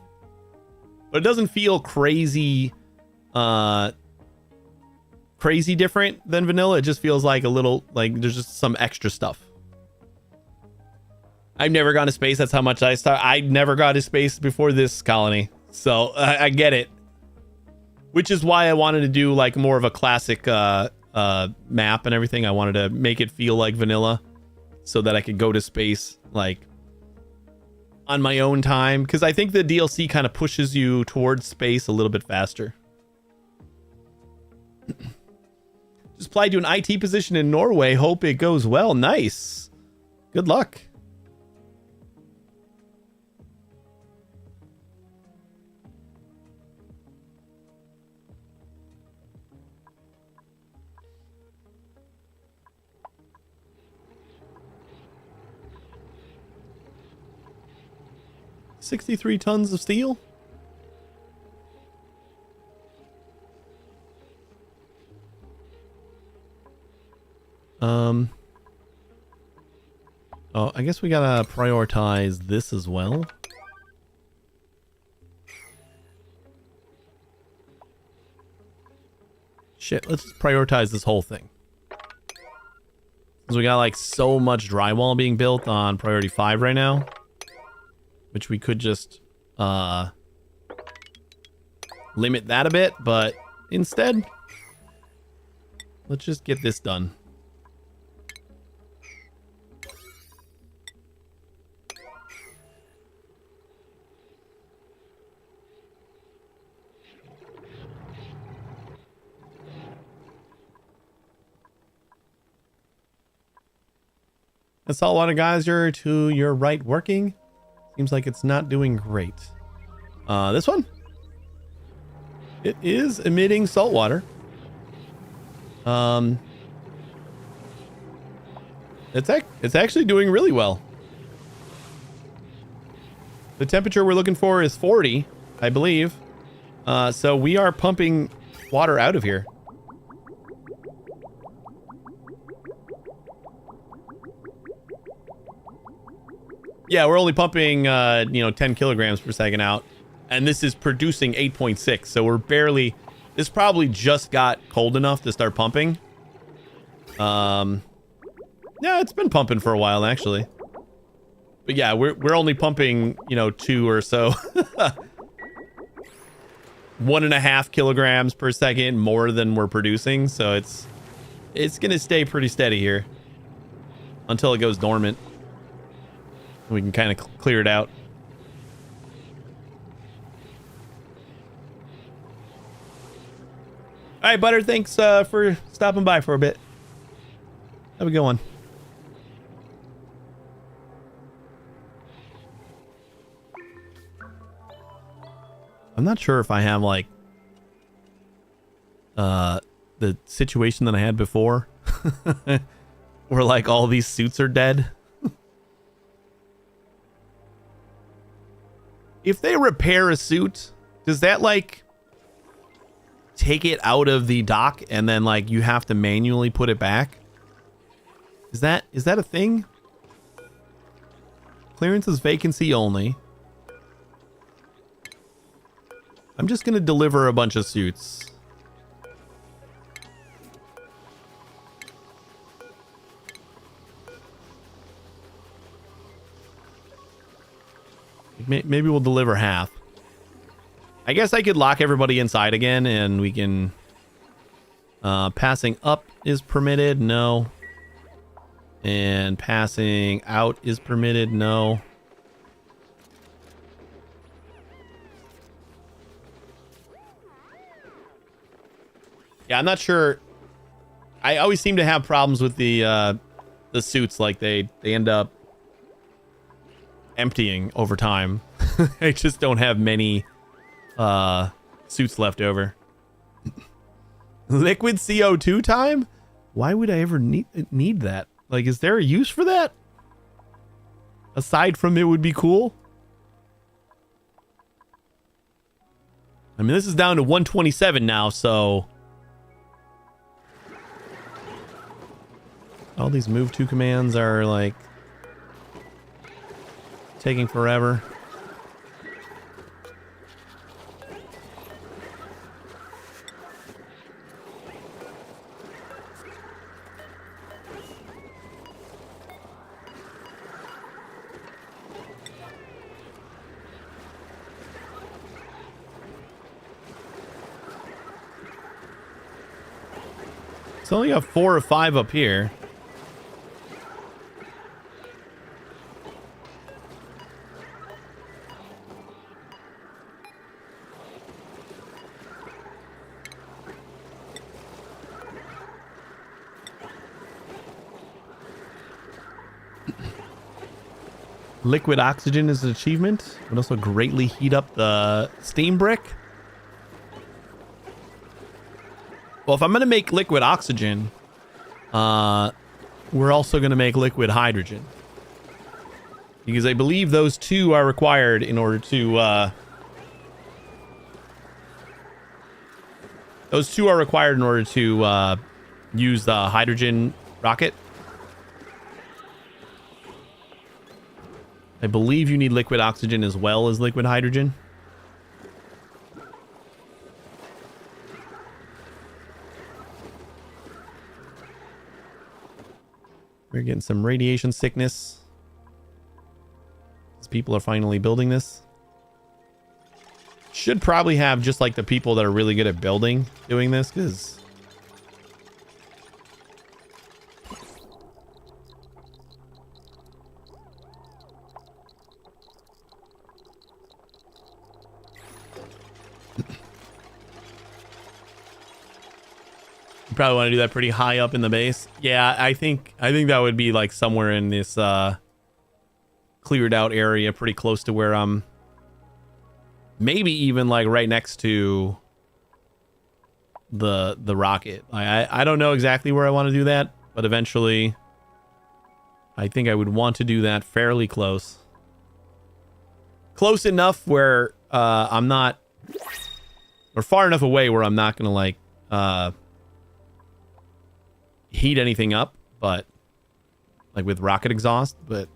it doesn't feel crazy crazy different than vanilla. It just feels like a little, like there's just some extra stuff. I've never gone to space. That's how much I never got to space before this colony. So I get it. Which is why I wanted to do like more of a classic map and everything. I wanted to make it feel like vanilla so that I could go to space like on my own time. Because I think the DLC kind of pushes you towards space a little bit faster. Just applied to an IT position in Norway. Hope it goes well. Nice. Good luck. $63 tons of steel. Oh, I guess we gotta prioritize this as well. Shit, let's just prioritize this whole thing. Because we got like so much drywall being built on priority 5 right now. Which we could just limit that a bit, but instead, let's just get this done. The saltwater geyser to your right working. Seems like it's not doing great. This one? It is emitting salt water. It's actually doing really well. The temperature we're looking for is 40, I believe. So we are pumping water out of here. Yeah, we're only pumping, 10 kilograms per second out. And this is producing 8.6. So we're barely... This probably just got cold enough to start pumping. Yeah, it's been pumping for a while, actually. But yeah, we're only pumping, 2 or so. 1.5 kilograms per second more than we're producing. So it's going to stay pretty steady here. Until it goes dormant. We can kind of clear it out. All right, Butter. Thanks for stopping by for a bit. Have a good one. I'm not sure if I have like the situation that I had before, where like all these suits are dead. If they repair a suit, does that like take it out of the dock and then like you have to manually put it back? Is that a thing? Clearance is vacancy only. I'm just gonna deliver a bunch of suits. Maybe we'll deliver half. I guess I could lock everybody inside again and we can... passing up is permitted. No. And passing out is permitted. No. Yeah, I'm not sure. I always seem to have problems with the suits. Like they end up emptying over time. I just don't have many suits left over. Liquid CO2 time? Why would I ever need that? Like, is there a use for that? Aside from it would be cool. I mean, this is down to 127 now, so... All these move to commands are like taking forever. It's only got 4 or 5 up here. Liquid oxygen is an achievement. Would also greatly heat up the steam brick. Well, if I'm going to make liquid oxygen, we're also going to make liquid hydrogen. Because I believe those two are required in order to... those two are required in order to use the hydrogen rocket. I believe you need liquid oxygen as well as liquid hydrogen. We're getting some radiation sickness. These people are finally building this. Should probably have just like the people that are really good at building doing this, because you probably want to do that pretty high up in the base. Yeah, I think that would be like somewhere in this cleared out area, pretty close to where I'm. Maybe even like right next to the rocket. I don't know exactly where I want to do that, but eventually I think I would want to do that fairly close. Close enough where I'm not, or far enough away where I'm not going to like heat anything up, but like with rocket exhaust, but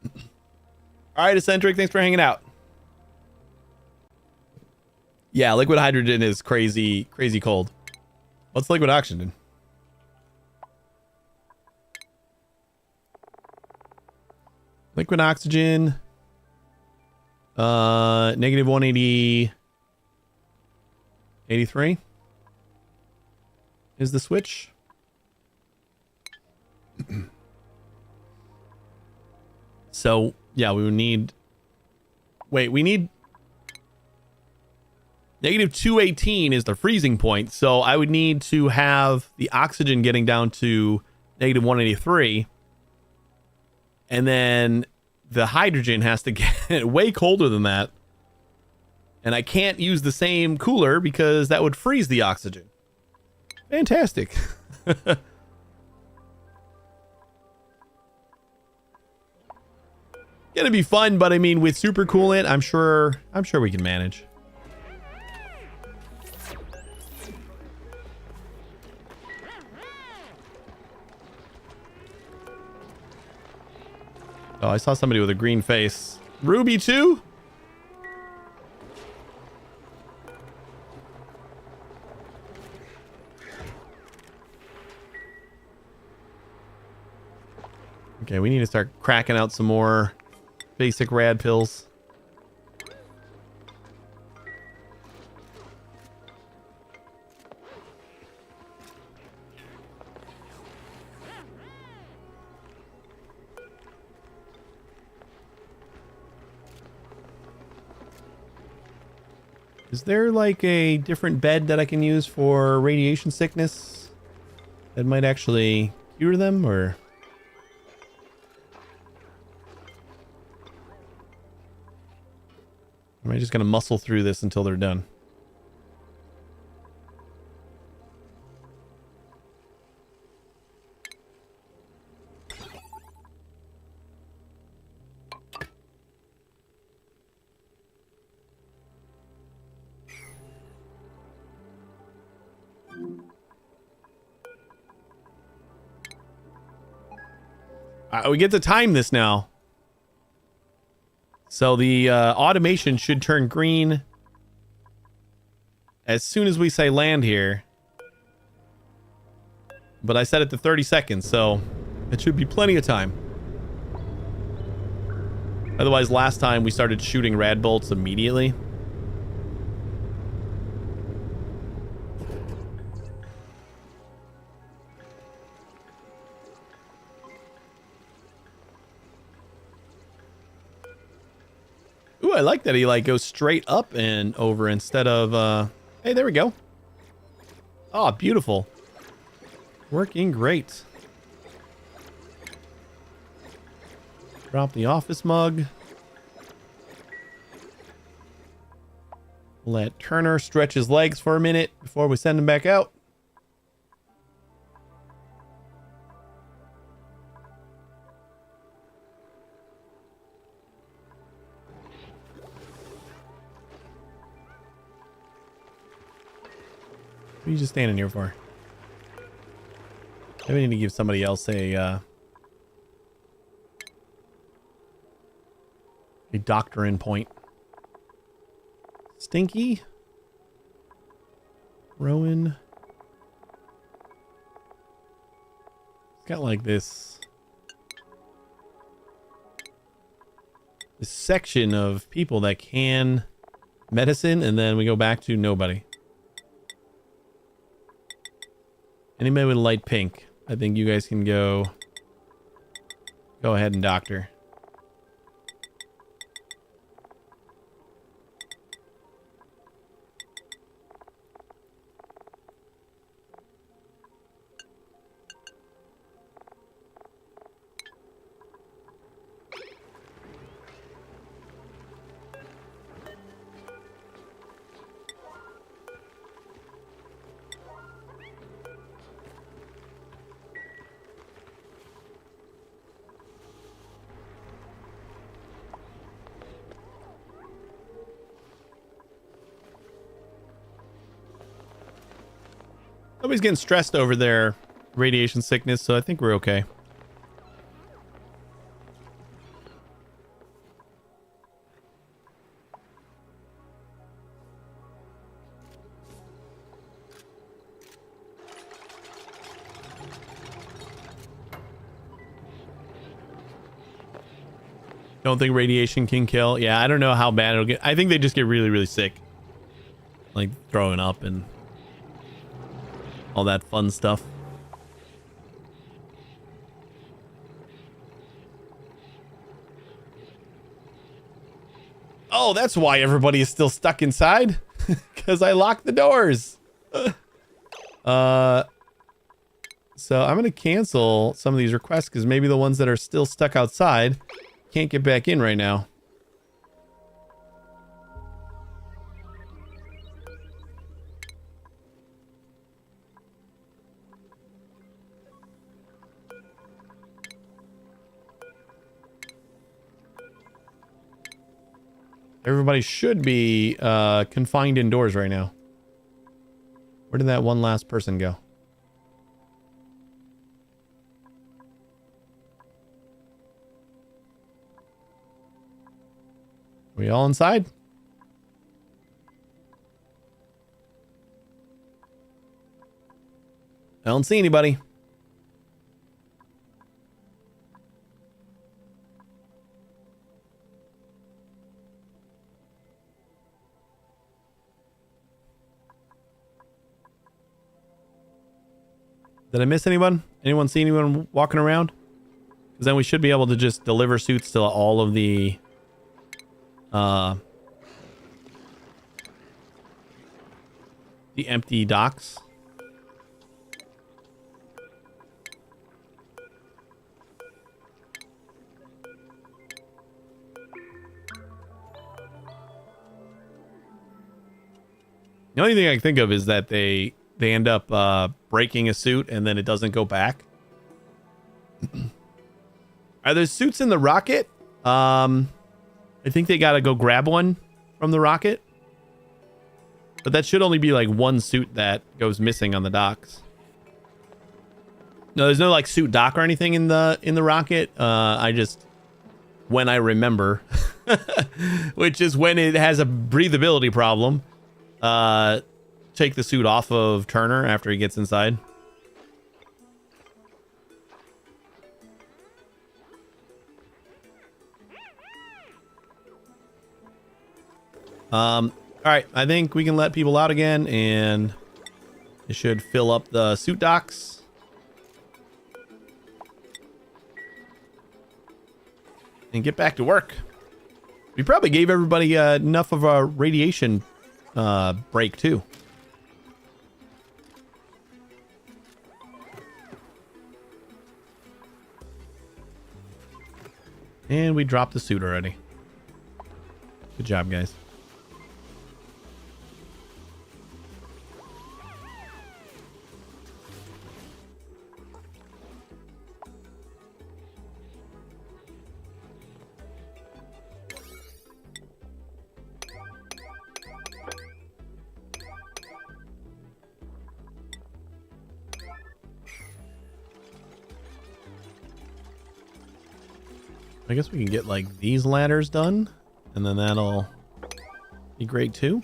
all right, Eccentric, thanks for hanging out. Yeah, liquid hydrogen is crazy cold. What's liquid oxygen? Liquid oxygen, negative 180, 83 is the switch. So yeah, we would need, wait, we need negative 218 is the freezing point. So I would need to have the oxygen getting down to negative 183. And then the hydrogen has to get way colder than that. And I can't use the same cooler because that would freeze the oxygen. Fantastic. Gonna be fun, but I mean, with super coolant, I'm sure we can manage. Oh, I saw somebody with a green face. Ruby too? Okay, we need to start cracking out some more basic rad pills. Is there like a different bed that I can use for radiation sickness that might actually cure them, or? Am I just going to muscle through this until they're done? We get to time this now. So the automation should turn green as soon as we say land here. But I set it to 30 seconds, so it should be plenty of time. Otherwise, last time we started shooting rad bolts immediately. Ooh, I like that he like goes straight up and over instead of hey, there we go. Oh, beautiful. Working great. Drop the office mug. Let Turner stretch his legs for a minute before we send him back out. What are you just standing here for? I need to give somebody else a doctoring point. Stinky. Rowan. It's got like this section of people that can medicine, and then we go back to nobody. Anybody with light pink, I think you guys can go ahead and doctor. Nobody's getting stressed over their radiation sickness, so I think we're okay. Don't think radiation can kill. Yeah, I don't know how bad it'll get. I think they just get really, really sick. Like throwing up and all that fun stuff. Oh, that's why everybody is still stuck inside. Because I locked the doors. So I'm going to cancel some of these requests because maybe the ones that are still stuck outside can't get back in right now. Everybody should be confined indoors right now. Where did that one last person go? Are we all inside? I don't see anybody. Did I miss anyone? Anyone see anyone walking around? Because then we should be able to just deliver suits to all of the empty docks. The only thing I can think of is that they end up breaking a suit and then it doesn't go back. Are there suits in the rocket? I think they gotta go grab one from the rocket. But that should only be like one suit that goes missing on the docks. No, there's no like suit dock or anything in the rocket. I just, when I remember, which is when it has a breathability problem, take the suit off of Turner after he gets inside. All right, I think we can let people out again, and it should fill up the suit docks. And get back to work. We probably gave everybody enough of a radiation break too. And we dropped the suit already. Good job, guys. I guess we can get like these ladders done, and then that'll be great too.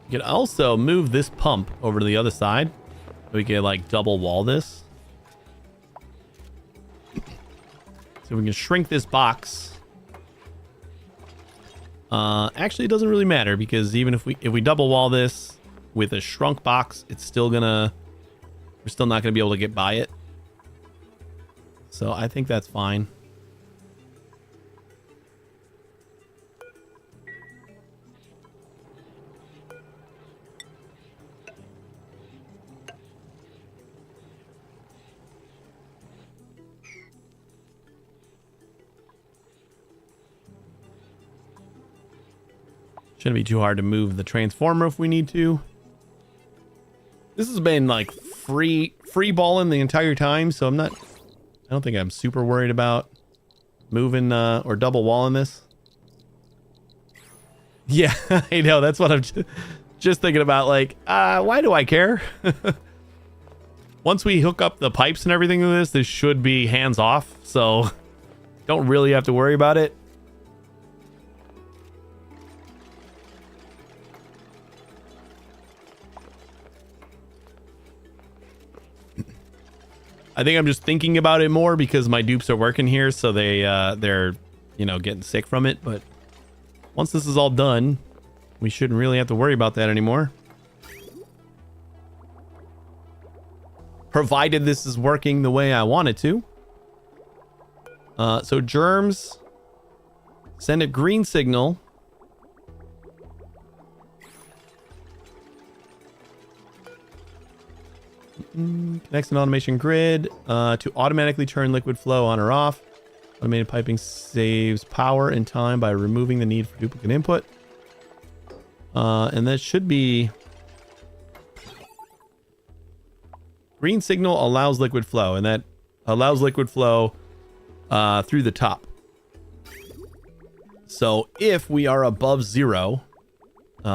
You can also move this pump over to the other side. We can like double wall this. So we can shrink this box. Actually, it doesn't really matter, because even if we double wall this with a shrunk box, it's still we're still not gonna be able to get by it. So I think that's fine. Shouldn't be too hard to move the transformer if we need to. This has been like free balling the entire time, so I don't think I'm super worried about moving or double walling this. Yeah, I know, that's what I'm just thinking about, like, why do I care? Once we hook up the pipes and everything to this should be hands off, so don't really have to worry about it. I think I'm just thinking about it more because my dupes are working here, so they're getting sick from it. But once this is all done, we shouldn't really have to worry about that anymore. Provided this is working the way I want it to. So germs, send a green signal. Connects an automation grid to automatically turn liquid flow on or off. Automated piping saves power and time by removing the need for duplicate input. And that should be... Green signal allows liquid flow, and that allows liquid flow through the top. So if we are above 0, we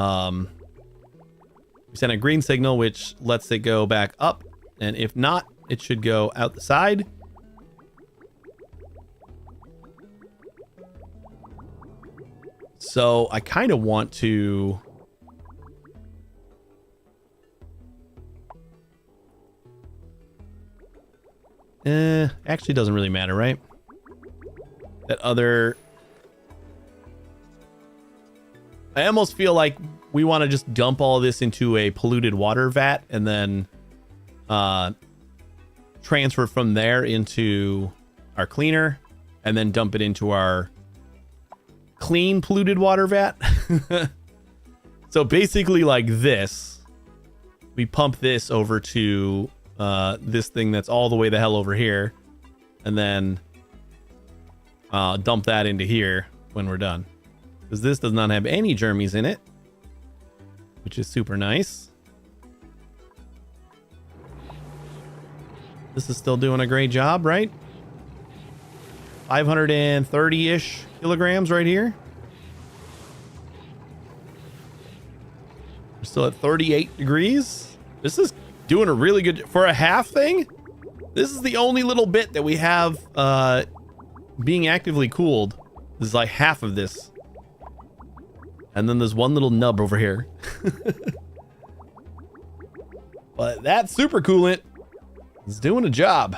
send a green signal, which lets it go back up. And if not, it should go out the side. So I kind of want to... actually doesn't really matter, right? That other... I almost feel like we want to just dump all this into a polluted water vat and then transfer from there into our cleaner and then dump it into our clean polluted water vat. So basically like this, we pump this over to this thing that's all the way the hell over here, and then dump that into here when we're done, because this does not have any germies in it, which is super nice. This is still doing a great job, right? 530-ish kilograms right here. We're still at 38 degrees. This is doing a really good for a half thing. This is the only little bit that we have being actively cooled. This is like half of this. And then there's one little nub over here. But that super coolant is doing a job.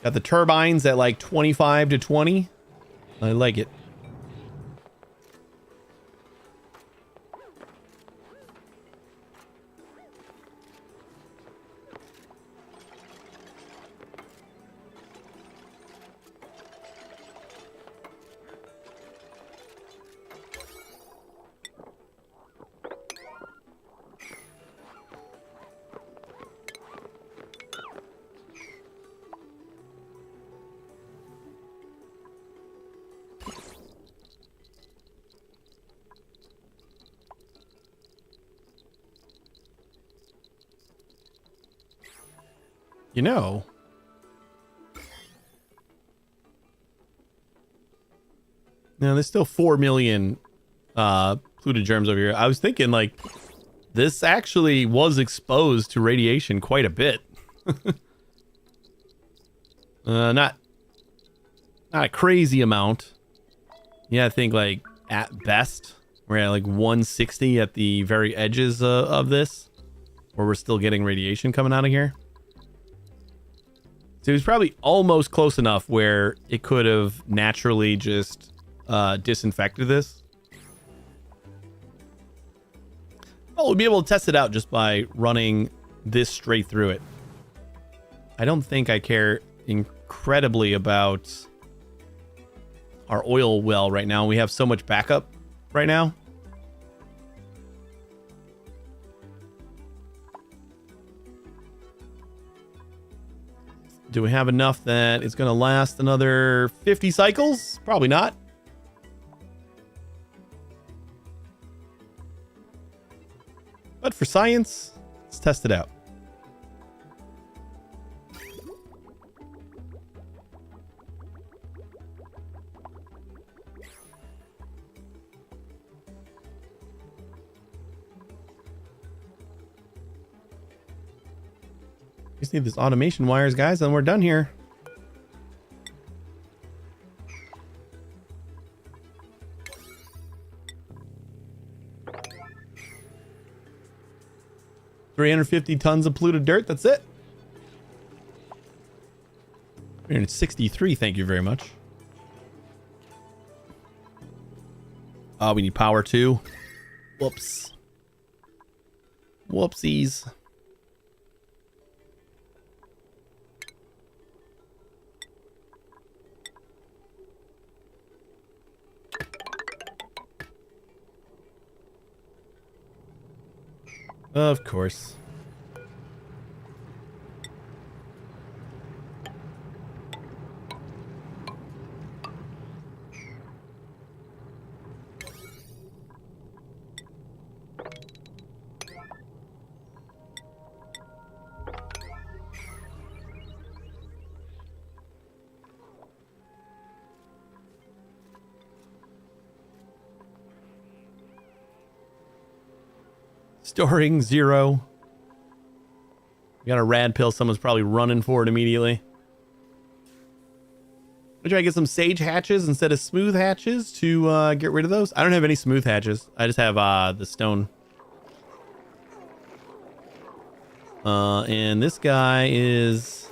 Got the turbines at like 25 to 20. I like it. You know, no, there's still 4 million polluted germs over here. I was thinking like this actually was exposed to radiation quite a bit. Not a crazy amount. Yeah, I think like at best we're at like 160 at the very edges of this, where we're still getting radiation coming out of here. So it was probably almost close enough where it could have naturally just disinfected this. Well, we'll be able to test it out just by running this straight through it. I don't think I care incredibly about our oil well right now. We have so much backup right now. Do we have enough that it's going to last another 50 cycles? Probably not. But for science, let's test it out. Just need this automation wires, guys, and we're done here. $350 tons of polluted dirt. That's it. 363. Thank you very much. Oh, we need power too. Whoops. Whoopsies. Of course. Storing 0. We got a rad pill. Someone's probably running for it immediately. I'm try to get some sage hatches instead of smooth hatches to get rid of those. I don't have any smooth hatches. I just have the stone. And this guy is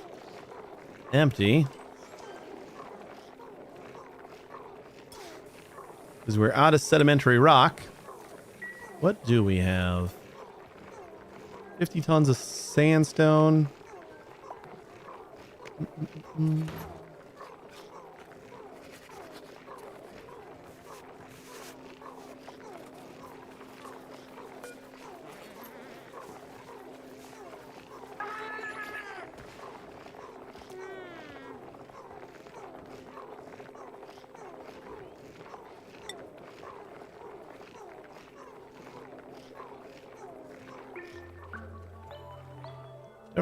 empty. Because we're out of sedimentary rock. What do we have? 50 tons of sandstone.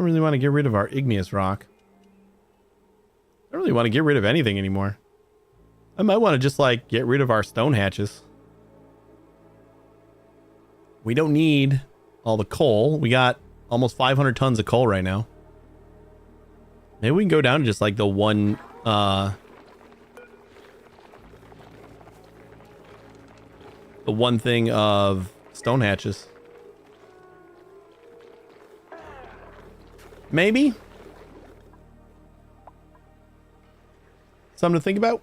I don't really want to get rid of our igneous rock. I don't really want to get rid of anything anymore. I might want to just like get rid of our stone hatches. We don't need all the coal. We got almost 500 tons of coal right now. Maybe we can go down to just like the one thing of stone hatches. Maybe. Something to think about.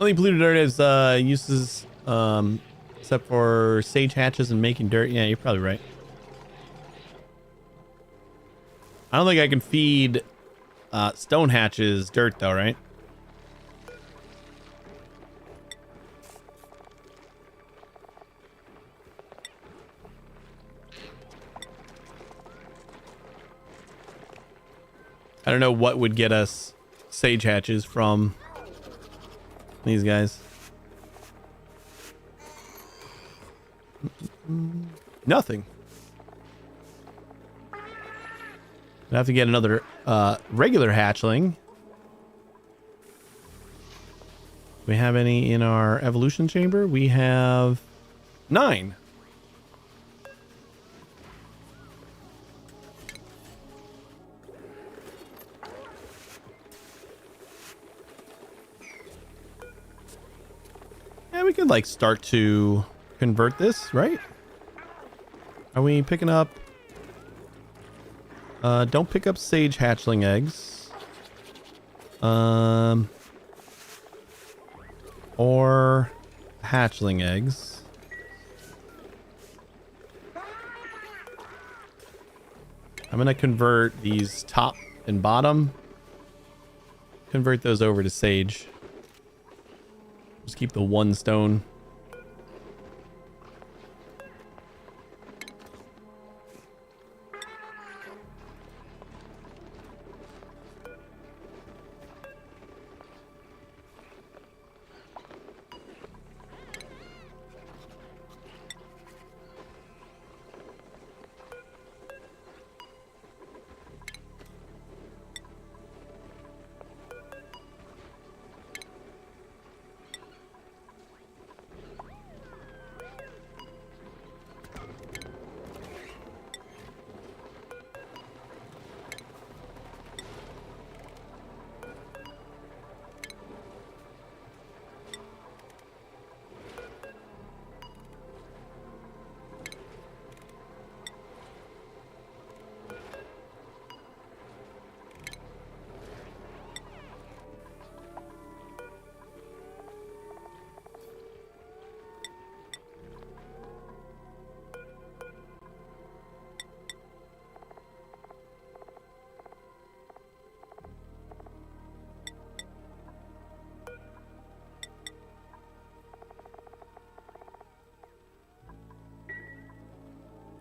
Only polluted dirt has uses except for sage hatches and making dirt. Yeah, you're probably right. I don't think I can feed stone hatches dirt though, right? I don't know what would get us sage hatches from these guys. Nothing. I have to get another regular hatchling. Do we have any in our evolution chamber? We have 9. Yeah, we could like start to convert this, right? Are we picking up? Don't pick up sage hatchling eggs. Or hatchling eggs. I'm gonna convert these top and bottom. Convert those over to sage. Just keep the one stone.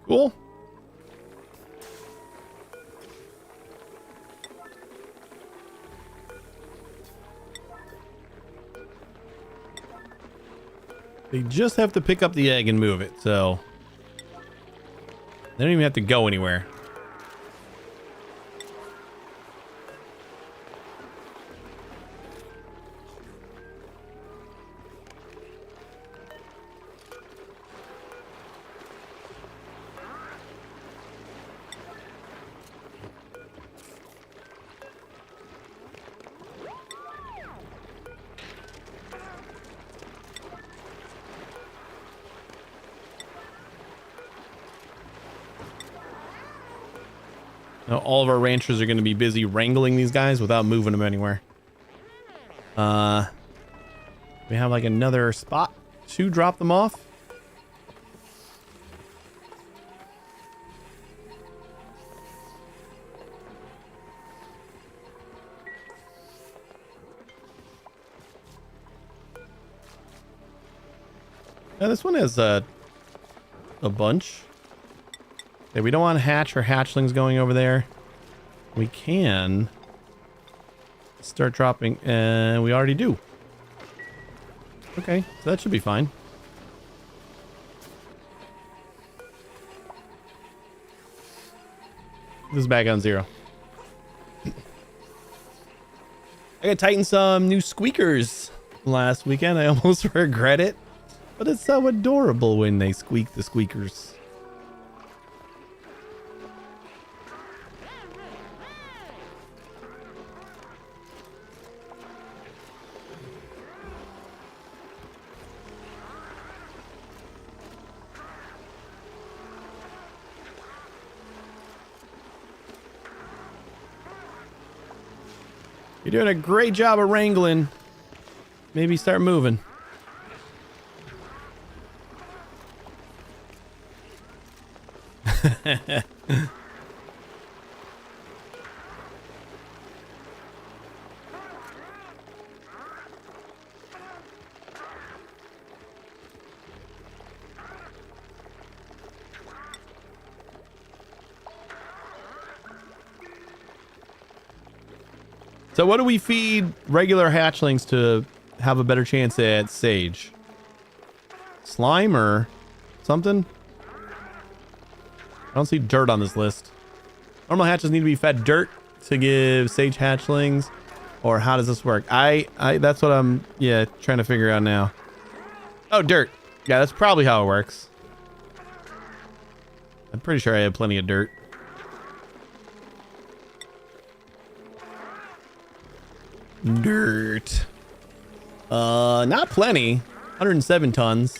Cool. They just have to pick up the egg and move it, so they don't even have to go anywhere. Now, all of our ranchers are going to be busy wrangling these guys without moving them anywhere. We have like another spot to drop them off. Now this one has a bunch. Okay, we don't want hatch or hatchlings going over there. We can start dropping, and we already do. Okay, so that should be fine. This is back on 0. I got tightened some new squeakers last weekend. I almost regret it, but it's so adorable when they squeak the squeakers. You're doing a great job of wrangling. Maybe start moving. So what do we feed regular hatchlings to have a better chance at sage? Slime or something? I don't see dirt on this list. Normal hatches need to be fed dirt to give sage hatchlings, or how does this work? I that's what I'm trying to figure out now. Oh, dirt. Yeah, that's probably how it works. I'm pretty sure I have plenty of dirt. Dirt. Not plenty. 107 tons.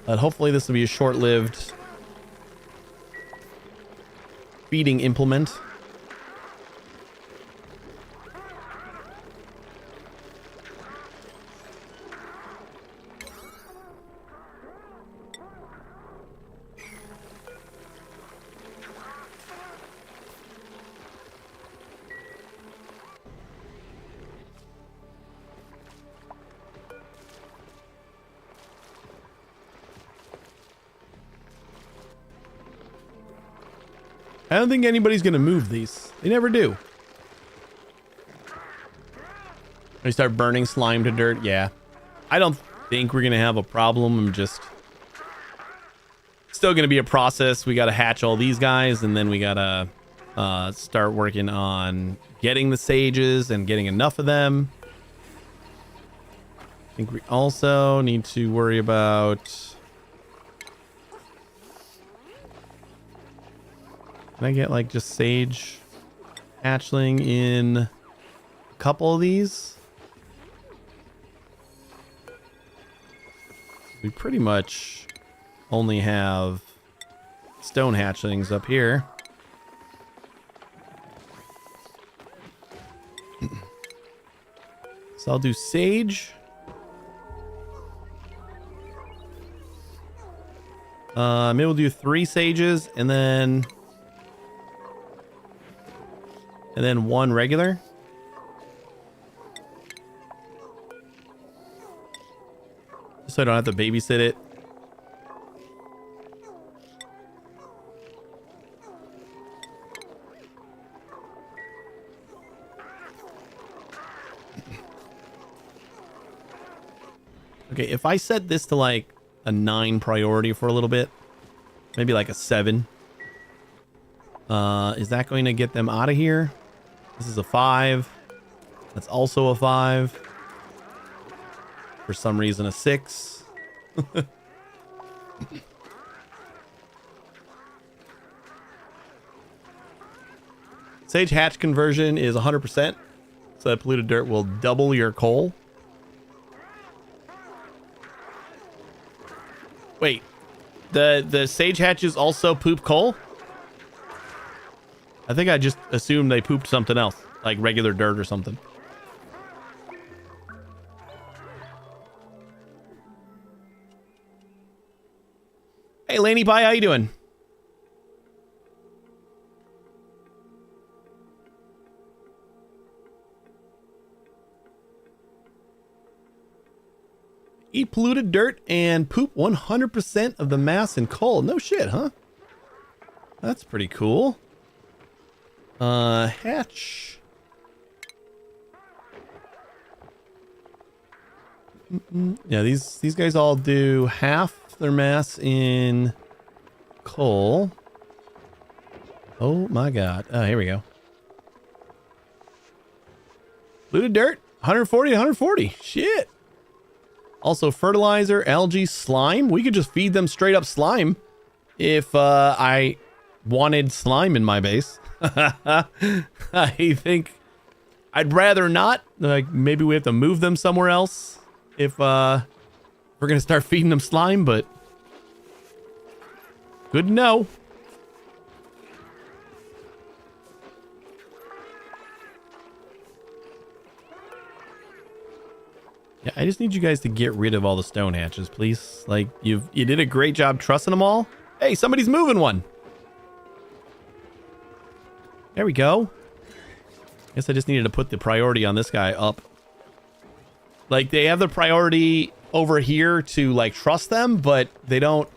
But hopefully this will be a short-lived feeding implement. I don't think anybody's going to move these. They never do. They start burning slime to dirt. Yeah. I don't think we're going to have a problem. I'm just... Still going to be a process. We got to hatch all these guys, and then we got to start working on getting the sages and getting enough of them. I think we also need to worry about... Can I get like just sage hatchling in a couple of these? We pretty much only have stone hatchlings up here. So I'll do sage. Maybe we'll do 3 sages and then 1 regular. Just so I don't have to babysit it. Okay, if I set this to like a 9 priority for a little bit, maybe like a 7. Is that going to get them out of here? This is a 5. That's also a 5. For some reason, a 6. Sage hatch conversion is 100%. So that polluted dirt will double your coal. Wait, the sage hatches also poop coal? I think I just assumed they pooped something else, like regular dirt or something. Hey, Laney Pie, how you doing? Eat polluted dirt and poop 100% of the mass in coal. No shit, huh? That's pretty cool. Hatch. Yeah, these guys all do half their mass in coal. Oh my god. Oh, here we go. Polluted dirt, 140, 140. Shit. Also fertilizer, algae, slime. We could just feed them straight up slime if I wanted slime in my base. I think I'd rather not. Like, maybe we have to move them somewhere else if we're gonna start feeding them slime, but good to know. Yeah, I just need you guys to get rid of all the stone hatches, please. Like, you did a great job trusting them all. Hey, somebody's moving one. There we go. Guess I just needed to put the priority on this guy up. Like, they have the priority over here to, like, trust them, but they don't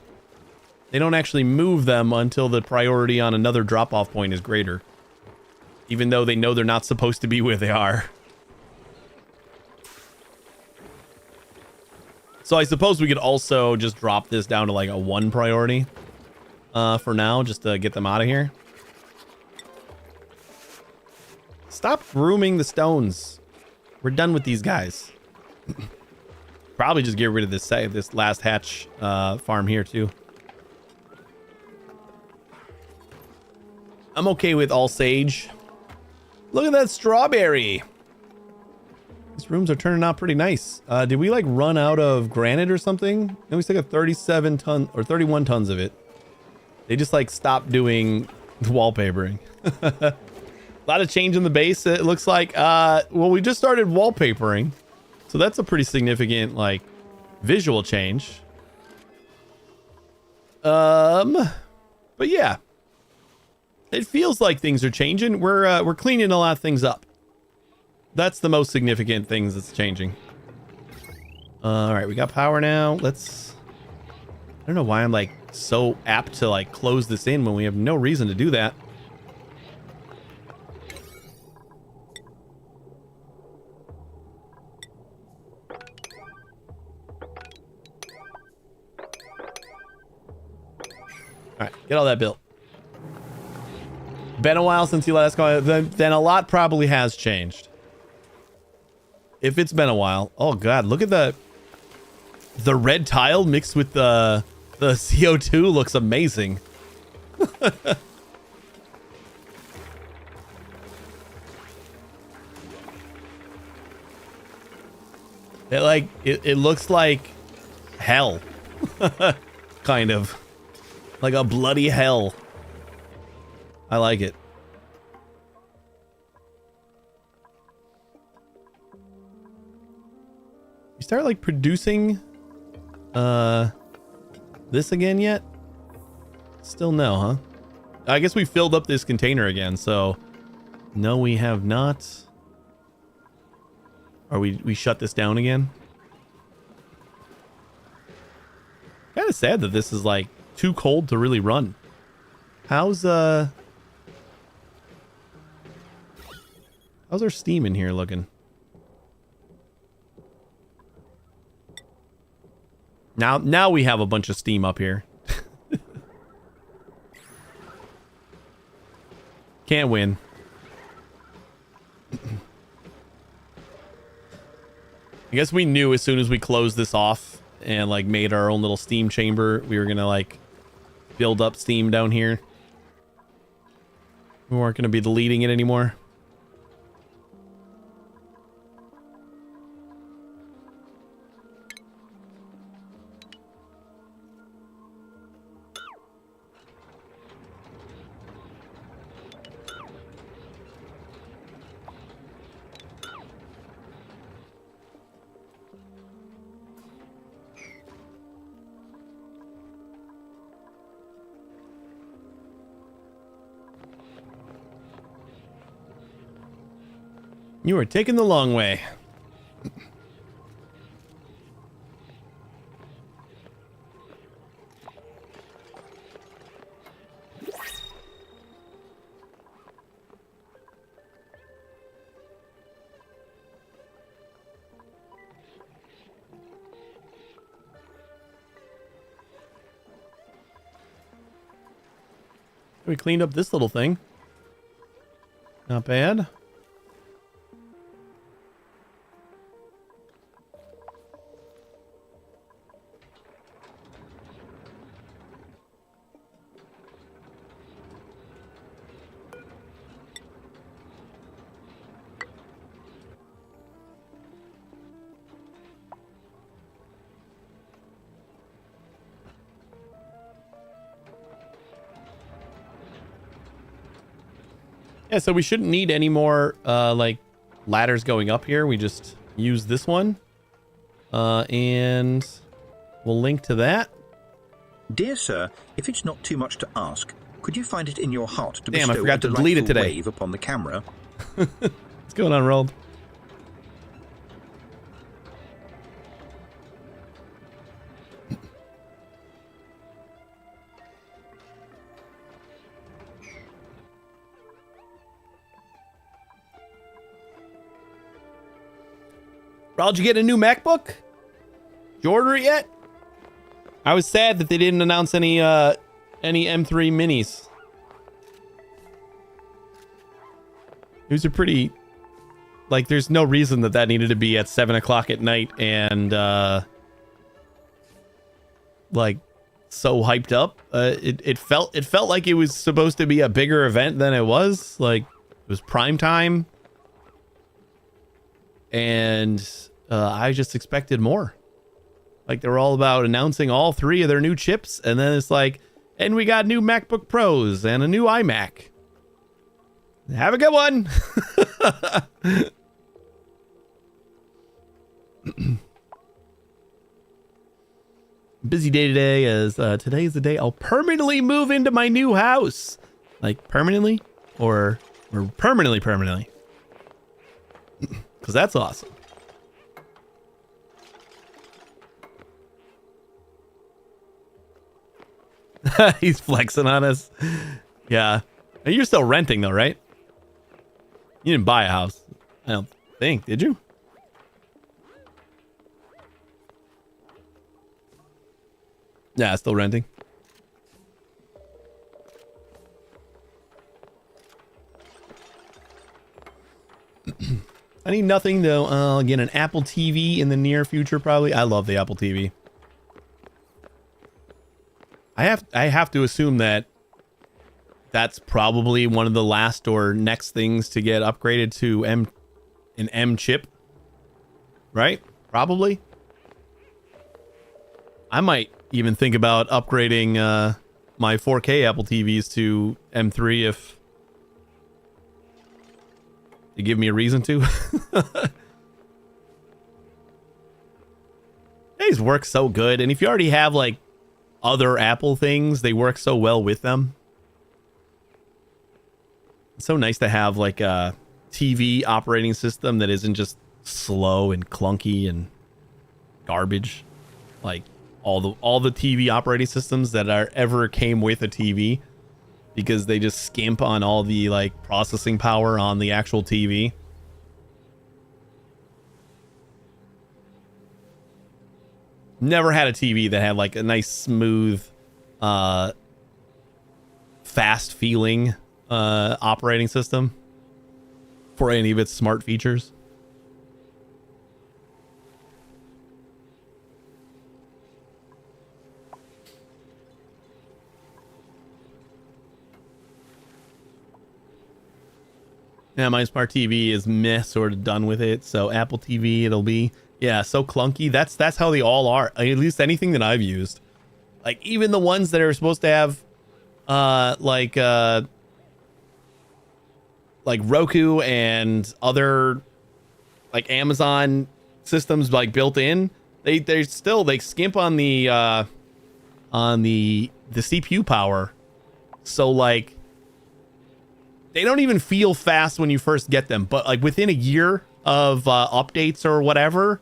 actually move them until the priority on another drop-off point is greater. Even though they know they're not supposed to be where they are. So I suppose we could also just drop this down to like a 1 priority for now, just to get them out of here. Stop grooming the stones. We're done with these guys. Probably just get rid of this last hatch farm here too. I'm okay with all sage. Look at that strawberry. These rooms are turning out pretty nice. Did we like run out of granite or something? Then we still got 37 ton or 31 tons of it. They just like stopped doing the wallpapering. A lot of change in the base. It looks like, well, we just started wallpapering. So that's a pretty significant like visual change. But yeah, it feels like things are changing. We're cleaning a lot of things up. That's the most significant things that's changing. All right, we got power now. Let's... I don't know why I'm like so apt to like close this in when we have no reason to do that. All right, get all that built. Been a while since you last called. Then a lot probably has changed. If it's been a while. Oh god, look at the red tile mixed with the CO2 looks amazing. It looks like hell. Kind of. Like a bloody hell. I like it. You start like producing this again yet? Still no, huh? I guess we filled up this container again, so no, we have not. Or we shut this down again. Kind of sad that this is like too cold to really run. How's our steam in here looking? Now we have a bunch of steam up here. Can't win. I guess we knew as soon as we closed this off and like made our own little steam chamber, we were gonna like build up steam down here. We weren't gonna be deleting it anymore. You are taking the long way. We cleaned up this little thing. Not bad. Yeah, so we shouldn't need any more like ladders going up here. We just use this one. And we'll link to that. Dear sir, if it's not too much to ask, could you find it in your heart to Damn, I bestow forgot a to delete it delightful today. wave upon the camera? What's going on, Rold? Rold, you get a new MacBook? Did you order it yet? I was sad that they didn't announce any M3 minis. These are pretty, like, there's no reason that that needed to be at 7 o'clock at night and like so hyped up. It felt like it was supposed to be a bigger event than it was. Like, it was prime time, and I just expected more. Like, they were all about announcing all 3 of their new chips, and then it's like, and we got new MacBook Pros and a new iMac. Have a good one. Busy day today, as today is the day I'll permanently move into my new house. Like, permanently? Or permanently? Because that's awesome. He's flexing on us. Yeah. And you're still renting though, right? You didn't buy a house. I don't think, did you? Yeah, still renting. I need nothing though. I'll get an Apple TV in the near future probably. I love the Apple TV. I have to assume that that's probably one of the last or next things to get upgraded to an M chip. Right? Probably. I might even think about upgrading my 4K Apple TVs to M3 if they give me a reason to. These work so good, and if you already have like other Apple things, they work so well with them. It's so nice to have like a TV operating system that isn't just slow and clunky and garbage. Like all the TV operating systems that ever came with a TV, because they just skimp on all the like processing power on the actual TV. Never had a TV that had like a nice smooth fast feeling operating system for any of its smart features. Yeah, my smart TV is meh, sort of done with it. So Apple TV, it'll be, yeah, so clunky. That's how they all are. At least anything that I've used. Like even the ones that are supposed to have like Roku and other like Amazon systems like built in, they skimp on the CPU power. So like they don't even feel fast when you first get them, but like within a year of updates or whatever,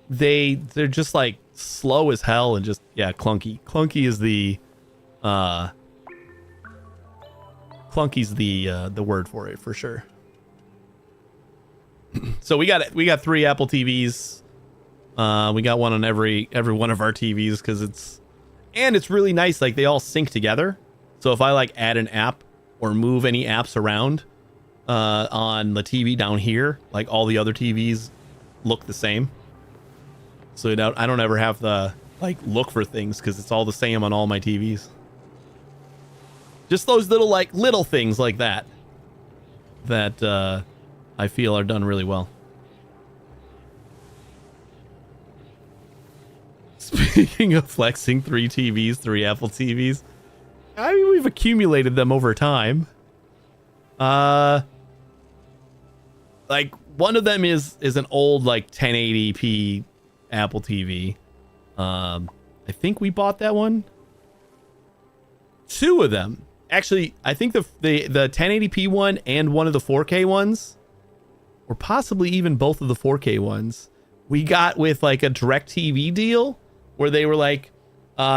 they're just like slow as hell and just clunky. Clunky's the word for it for sure. So we got 3 Apple TVs. We got one on every one of our TVs because it's really nice. Like they all sync together. So if I like add an app or move any apps around on the TV down here, like all the other TVs look the same. So I don't ever have to like look for things because it's all the same on all my TVs. Just those little things like that I feel are done really well. Speaking of flexing 3 TVs, 3 Apple TVs, I mean, we've accumulated them over time. Like one of them is an old like 1080p Apple TV. I think we bought that one. 2 of them. Actually, I think the 1080p one and one of the 4K ones, or possibly even both of the 4K ones, we got with like a DirecTV deal where they were like,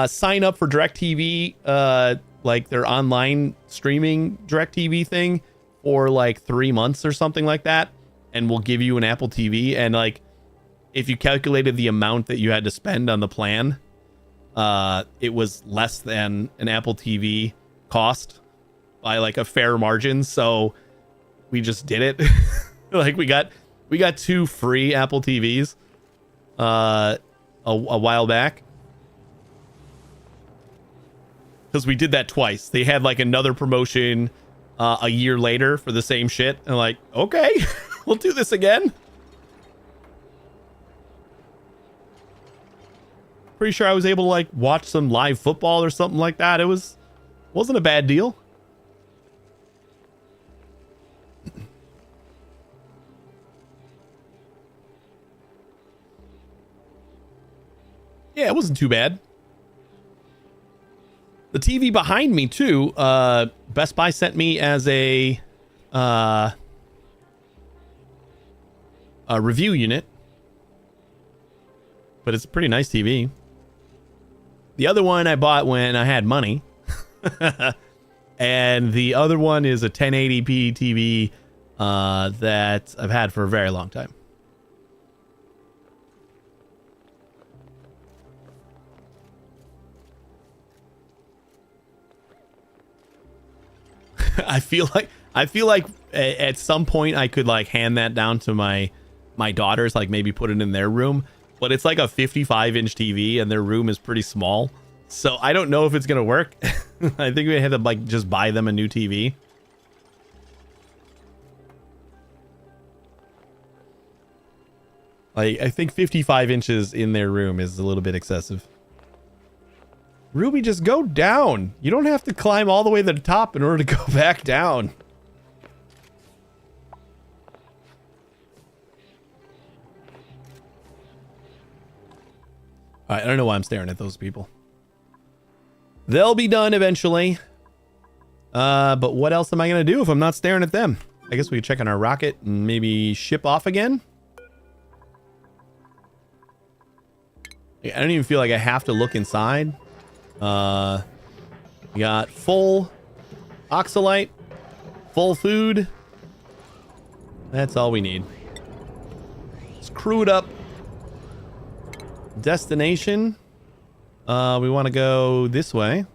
sign up for DirecTV, like their online streaming DirecTV thing for like 3 months or something like that, and we'll give you an Apple TV. And like, if you calculated the amount that you had to spend on the plan, it was less than an Apple TV cost by like a fair margin. So we just did it. Like we got 2 free Apple TVs a while back, because we did that twice. They had like another promotion a year later for the same shit, and like, okay, we'll do this again. Pretty sure I was able to like watch some live football or something like that. It wasn't a bad deal. Yeah, it wasn't too bad. The TV behind me too, Best Buy sent me as a review unit, but it's a pretty nice TV. The other one I bought when I had money. And the other one is a 1080p TV that I've had for a very long time. I feel like at some point I could like hand that down to my daughters, like maybe put it in their room, but it's like a 55-inch TV and their room is pretty small. So I don't know if it's going to work. I think we had to like just buy them a new TV. I think 55 inches in their room is a little bit excessive. Ruby, just go down. You don't have to climb all the way to the top in order to go back down. All right, I don't know why I'm staring at those people. They'll be done eventually. But what else am I going to do if I'm not staring at them? I guess we could check on our rocket and maybe ship off again. I don't even feel like I have to look inside. We got full oxalite, full food. That's all we need. Let's crew it up. Destination. We want to go this way.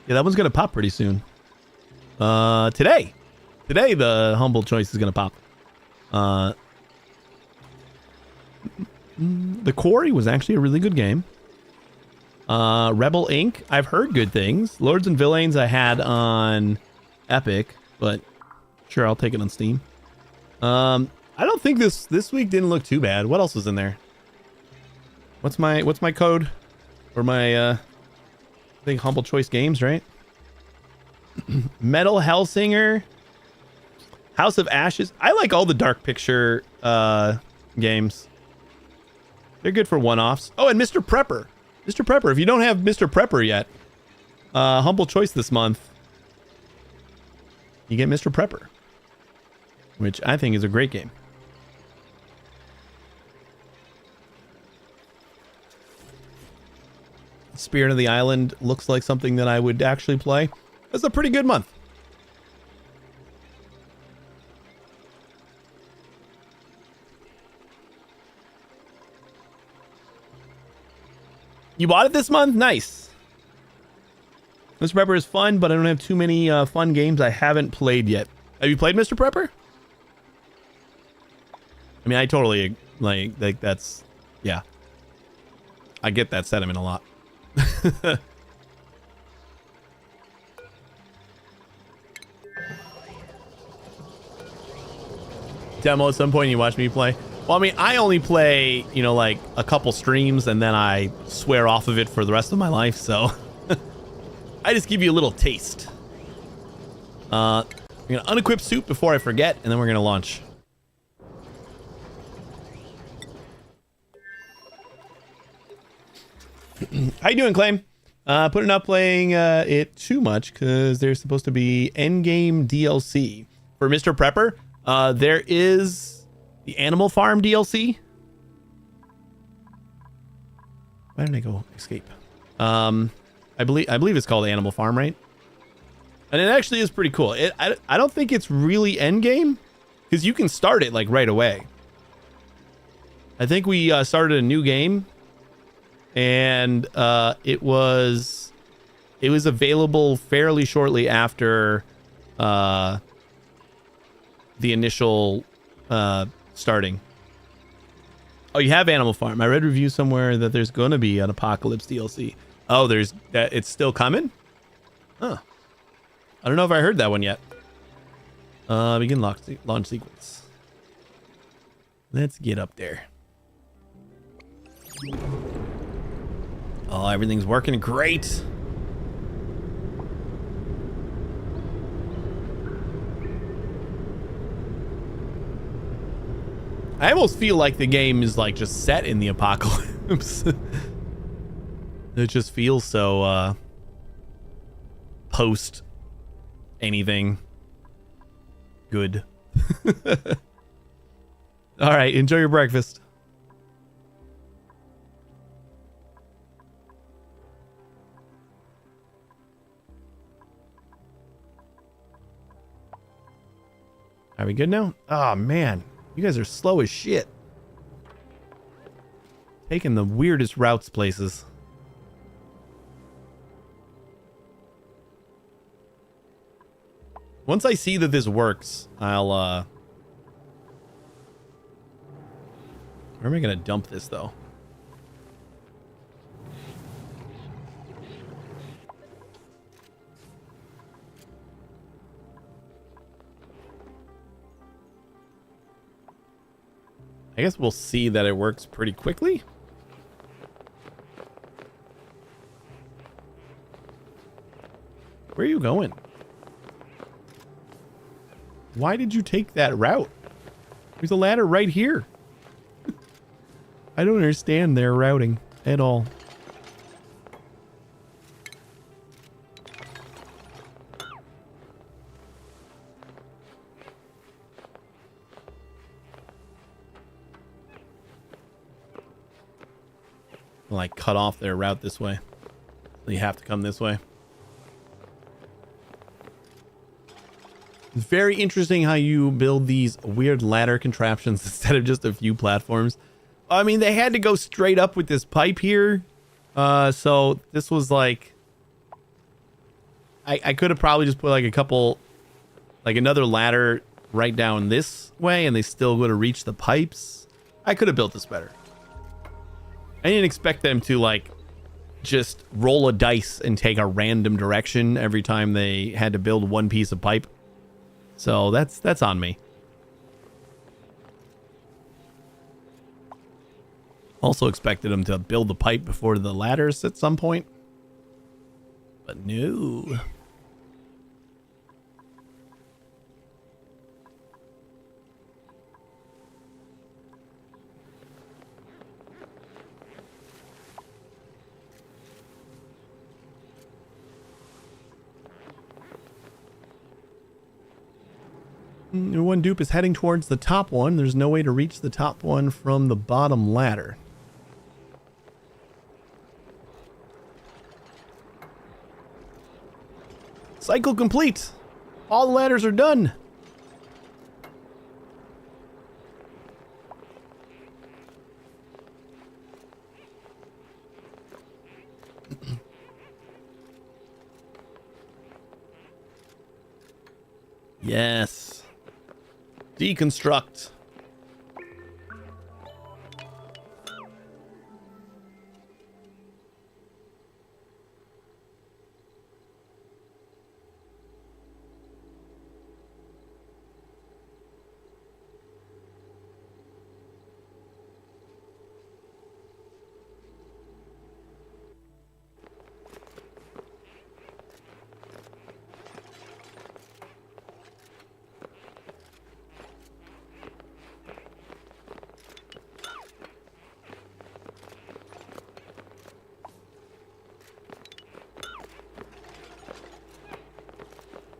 Yeah, that one's gonna pop pretty soon. Today the humble choice is gonna pop. The Quarry was actually a really good game. Rebel Inc. I've heard good things. Lords and Villains I had on Epic, but sure, I'll take it on Steam. I don't think this week didn't look too bad. What else was in there? What's my code? Or my I think Humble Choice Games, right? Metal Hellsinger, House of Ashes. I like all the Dark Picture games. They're good for one-offs. Oh, and Mr. Prepper. Mr. Prepper. If you don't have Mr. Prepper yet, humble choice this month. You get Mr. Prepper, which I think is a great game. Spirit of the Island looks like something that I would actually play. It's a pretty good month. You bought it this month? Nice. Mr. Prepper is fun, but I don't have too many fun games I haven't played yet. Have you played Mr. Prepper? I mean, I totally like that's, yeah. I get that sentiment a lot. Demo at some point, you watch me play. Well, I mean, I only play, you know, like a couple streams and then I swear off of it for the rest of my life. So I just give you a little taste. I'm gonna unequip soup before I forget, and then we're gonna launch. How you doing, Claim? Putting up playing it too much because there's supposed to be endgame DLC for Mr. Prepper. There is the Animal Farm DLC. Why didn't I go escape? I believe it's called Animal Farm, right? And it actually is pretty cool. I don't think it's really endgame because you can start it like right away. I think we started a new game, and it was available fairly shortly after the initial starting. Oh, you have Animal Farm. I read reviews somewhere that there's going to be an Apocalypse DLC. Oh, there's that. It's still coming? Huh. I don't know if I heard that one yet. Begin launch sequence. Let's get up there. Oh, everything's working great. I almost feel like the game is like just set in the apocalypse. It just feels so post anything good. All right, enjoy your breakfast. Are we good now? Oh man, you guys are slow as shit. Taking the weirdest routes places. Once I see that this works, I'll where am I gonna dump this though? I guess we'll see that it works pretty quickly. Where are you going? Why did you take that route? There's a ladder right here. I don't understand their routing at all. Like cut off their route this way. So you have to come this way. It's very interesting how you build these weird ladder contraptions instead of just a few platforms. I mean, they had to go straight up with this pipe here. So this was like... I could have probably just put like a couple... Like another ladder right down this way and they still would have reached the pipes. I could have built this better. I didn't expect them to like just roll a dice and take a random direction every time they had to build one piece of pipe. So that's on me. Also expected them to build the pipe before the ladders at some point. But no. One dupe is heading towards the top one. There's no way to reach the top one from the bottom ladder. Cycle complete. All the ladders are done. Yes. Deconstruct.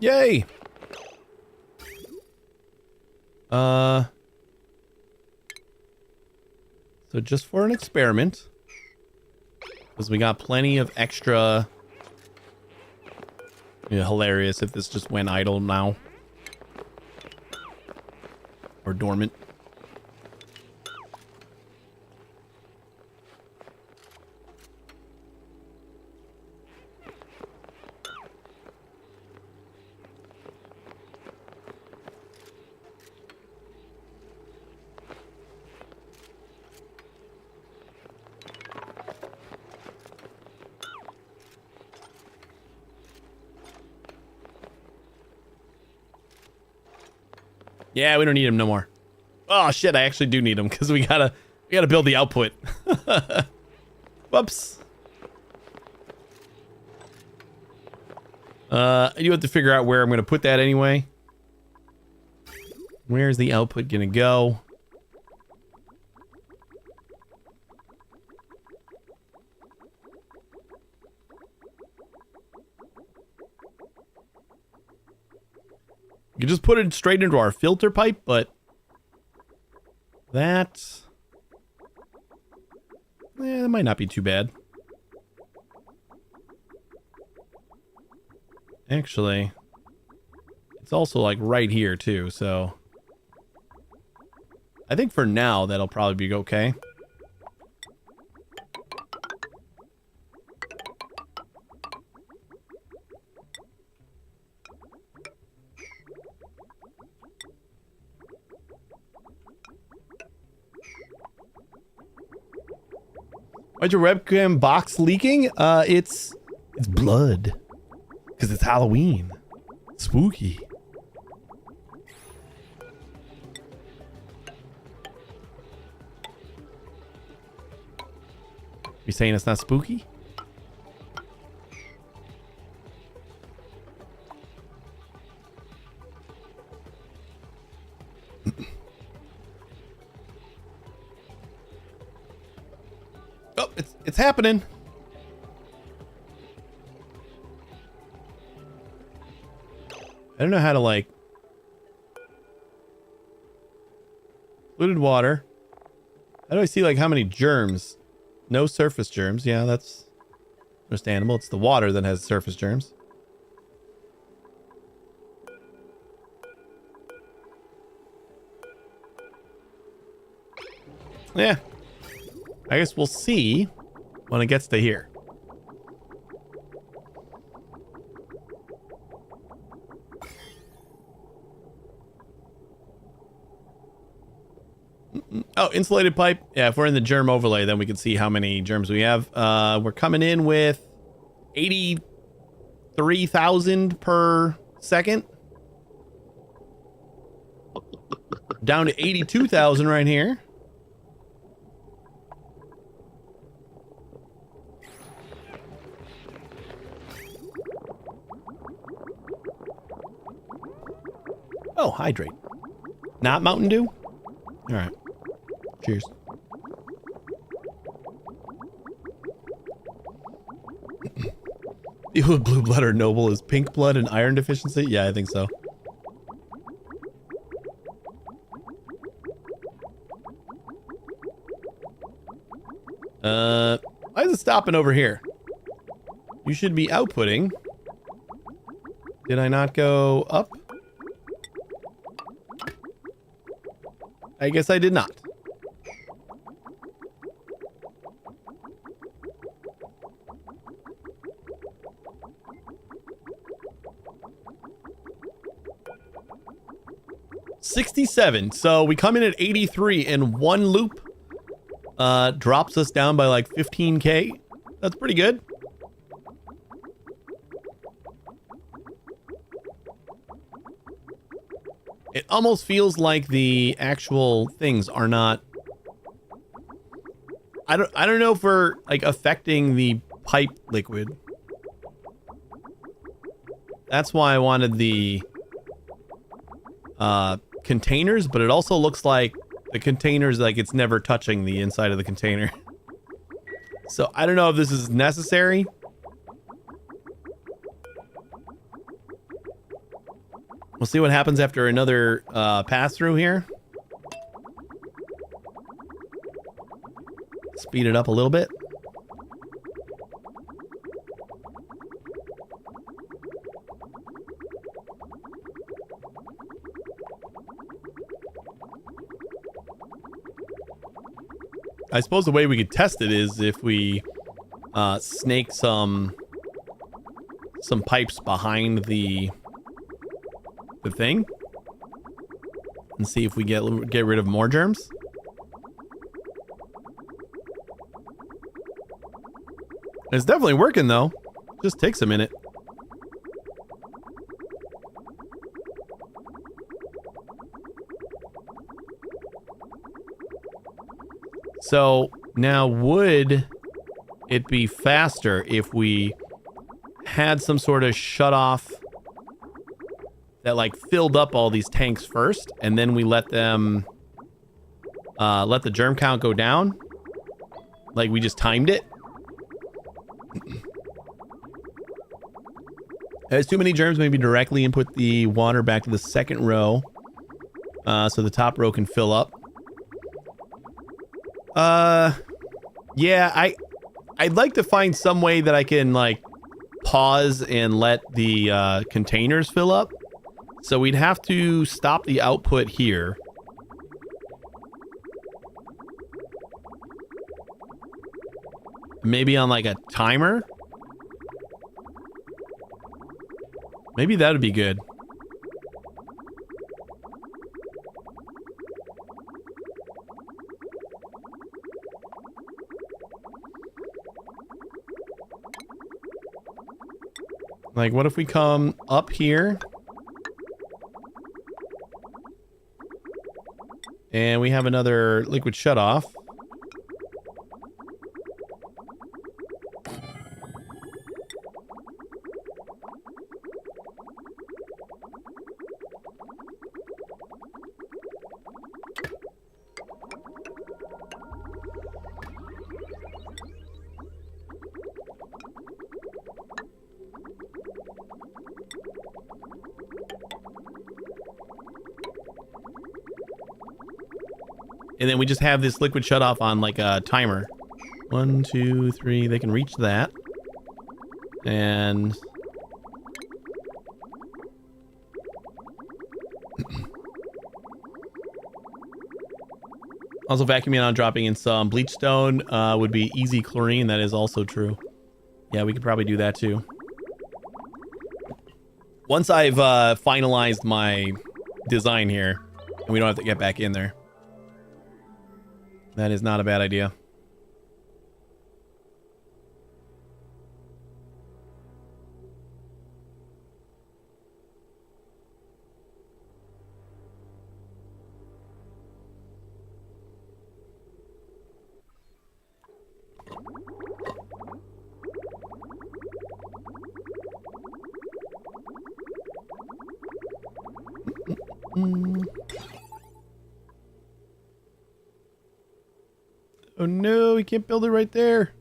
Yay! So just for an experiment, because we got plenty of extra. Yeah, hilarious if this just went idle now. Or dormant. Yeah, we don't need him no more. Oh shit, I actually do need him because we gotta build the output. Whoops. I do have to figure out where I'm gonna put that anyway. Where's the output gonna go? You can just put it straight into our filter pipe, but that might not be too bad. Actually, it's also like right here too, so I think for now that'll probably be okay. Why's your webcam box leaking? It's blood. Because it's Halloween. Spooky. You saying it's not spooky? Oh, it's happening. I don't know how to like polluted water. How do I see like how many germs? No surface germs. Yeah, that's understandable. It's the water that has surface germs. Yeah. I guess we'll see when it gets to here. Oh, insulated pipe. Yeah, if we're in the germ overlay, then we can see how many germs we have. We're coming in with 83,000 per second. Down to 82,000 right here. Oh, hydrate. Not Mountain Dew? All right. Cheers. People with blue blood are noble. Is pink blood an iron deficiency? Yeah, I think so. Why is it stopping over here? You should be outputting. Did I not go up? I guess I did not. $67. So we come in at 83 and one loop drops us down by like 15K. That's pretty good. It almost feels like the actual things are not. I don't know if we're like affecting the pipe liquid. That's why I wanted the containers, but it also looks like the containers, like it's never touching the inside of the container. So I don't know if this is necessary. We'll see what happens after another pass through here. Speed it up a little bit. I suppose the way we could test it is if we snake some pipes behind the thing and see if we get rid of more germs. It's definitely working though. Just takes a minute. So now would it be faster if we had some sort of shut off that like filled up all these tanks first and then we let them let the germ count go down? Like we just timed it? There's too many germs, maybe directly input the water back to the second row so the top row can fill up. Yeah, I'd like to find some way that I can like pause and let the containers fill up. So we'd have to stop the output here. Maybe on like a timer. Maybe that would be good. Like, what if we come up here? And we have another liquid shutoff. And then we just have this liquid shut off on like a timer. 1, 2, 3. They can reach that. And also vacuuming on dropping in some bleach stone would be easy chlorine. That is also true. Yeah, we could probably do that too. Once I've finalized my design here, and we don't have to get back in there. That is not a bad idea. Oh no, we can't build it right there.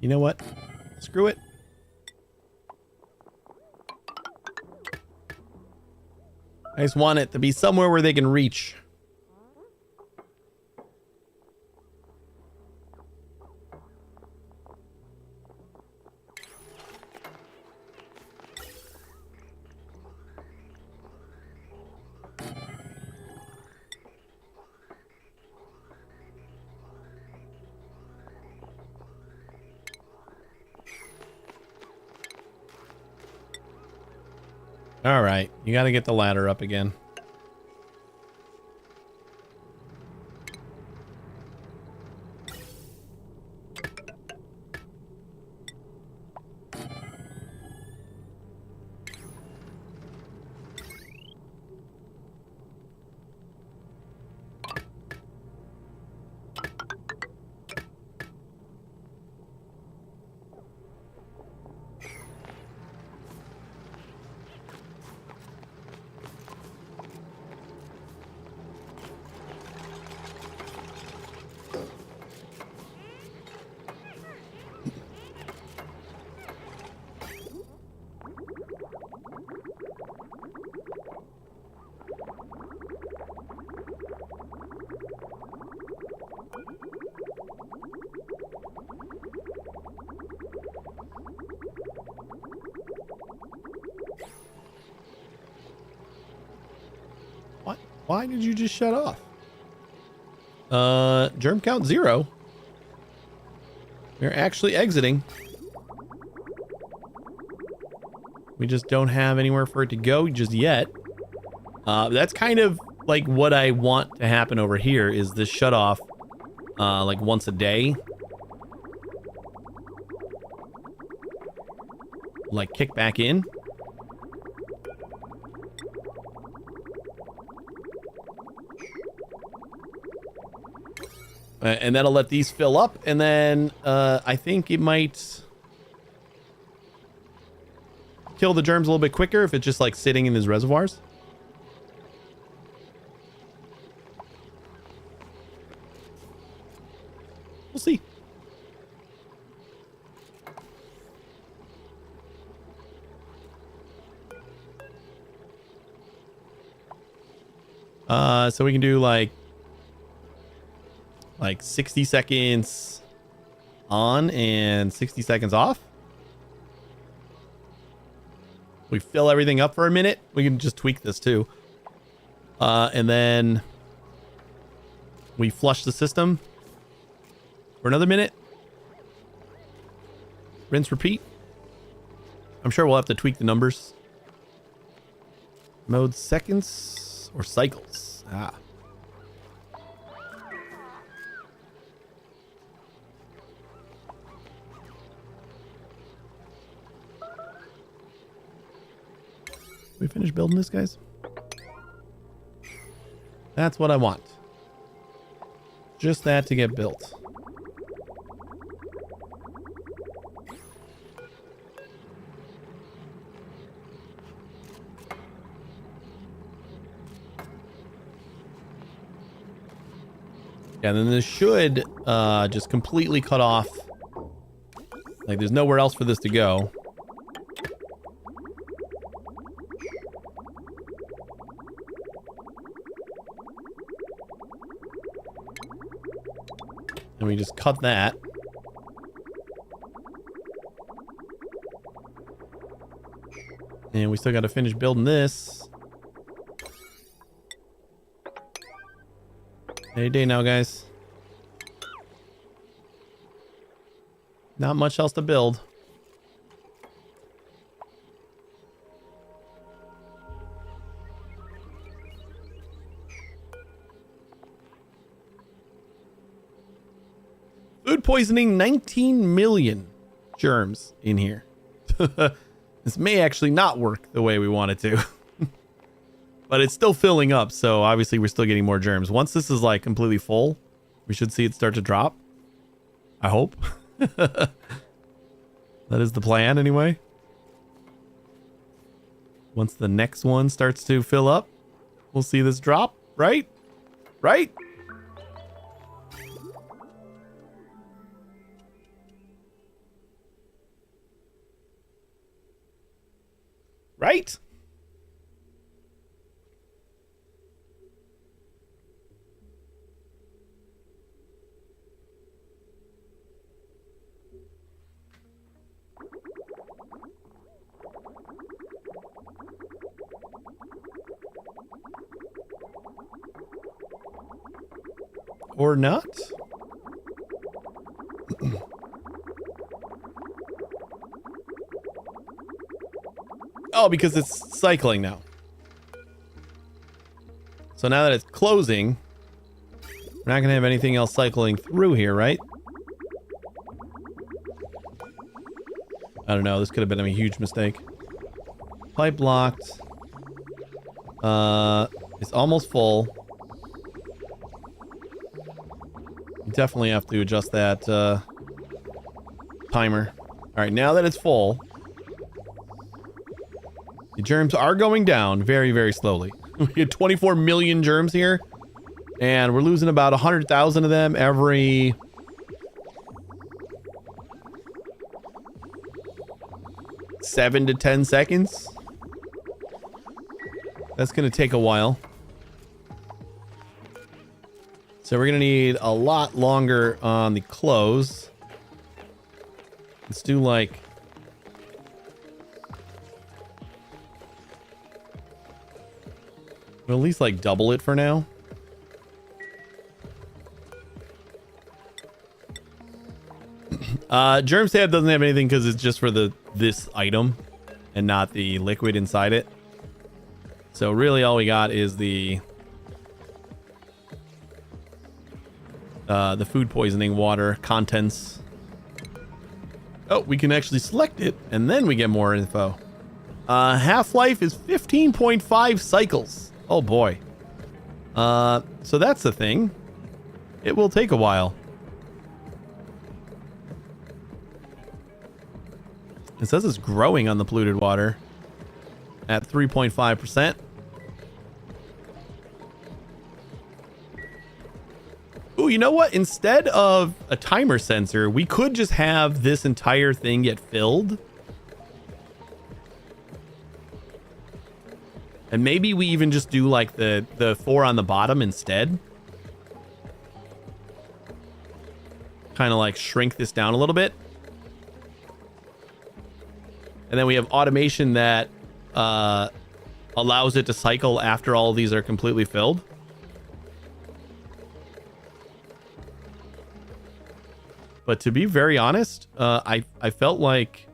You know what? Screw it. I just want it to be somewhere where they can reach. All right, you got to get the ladder up again. What? Why did you just shut off? Germ count 0. We're actually exiting. We just don't have anywhere for it to go just yet. That's kind of like what I want to happen over here is this shut off like once a day. Like kick back in. And that'll let these fill up. And then I think it might kill the germs a little bit quicker if it's just like sitting in these reservoirs. We'll see. So we can do like 60 seconds on and 60 seconds off. We fill everything up for a minute. We can just tweak this too. And then we flush the system for another minute. Rinse, repeat. I'm sure we'll have to tweak the numbers. Mode seconds or cycles. Ah. We finished building this, guys? That's what I want. Just that to get built. Yeah, then this should just completely cut off. Like there's nowhere else for this to go. And we just cut that. And we still got to finish building this. Any day now, guys. Not much else to build. Food poisoning, 19 million germs in here. This may actually not work the way we want it to. But it's still filling up, so obviously we're still getting more germs. Once this is like completely full, we should see it start to drop. I hope. That is the plan anyway. Once the next one starts to fill up, we'll see this drop, right? Right? Right? Or not? Oh, because it's cycling now. So now that it's closing, we're not going to have anything else cycling through here, right? I don't know. This could have been a huge mistake. Pipe blocked. It's almost full. You definitely have to adjust that timer. All right, now that it's full, the germs are going down very, very slowly. We get 24 million germs here, and we're losing about 100,000 of them every... seven to 10 seconds. That's going to take a while. So we're going to need a lot longer on the close. Let's do like... we'll at least like double it for now. Germ stab doesn't have anything because it's just for this item and not the liquid inside it. So really all we got is the food poisoning water contents. Oh, we can actually select it and then we get more info. Half-life is 15.5 cycles. Oh boy. So that's the thing. It will take a while. It says it's growing on the polluted water at 3.5%. Ooh, you know what? Instead of a timer sensor, we could just have this entire thing get filled. And maybe we even just do like the 4 on the bottom instead. Kind of like shrink this down a little bit. And then we have automation that allows it to cycle after all of these are completely filled. But to be very honest, I felt like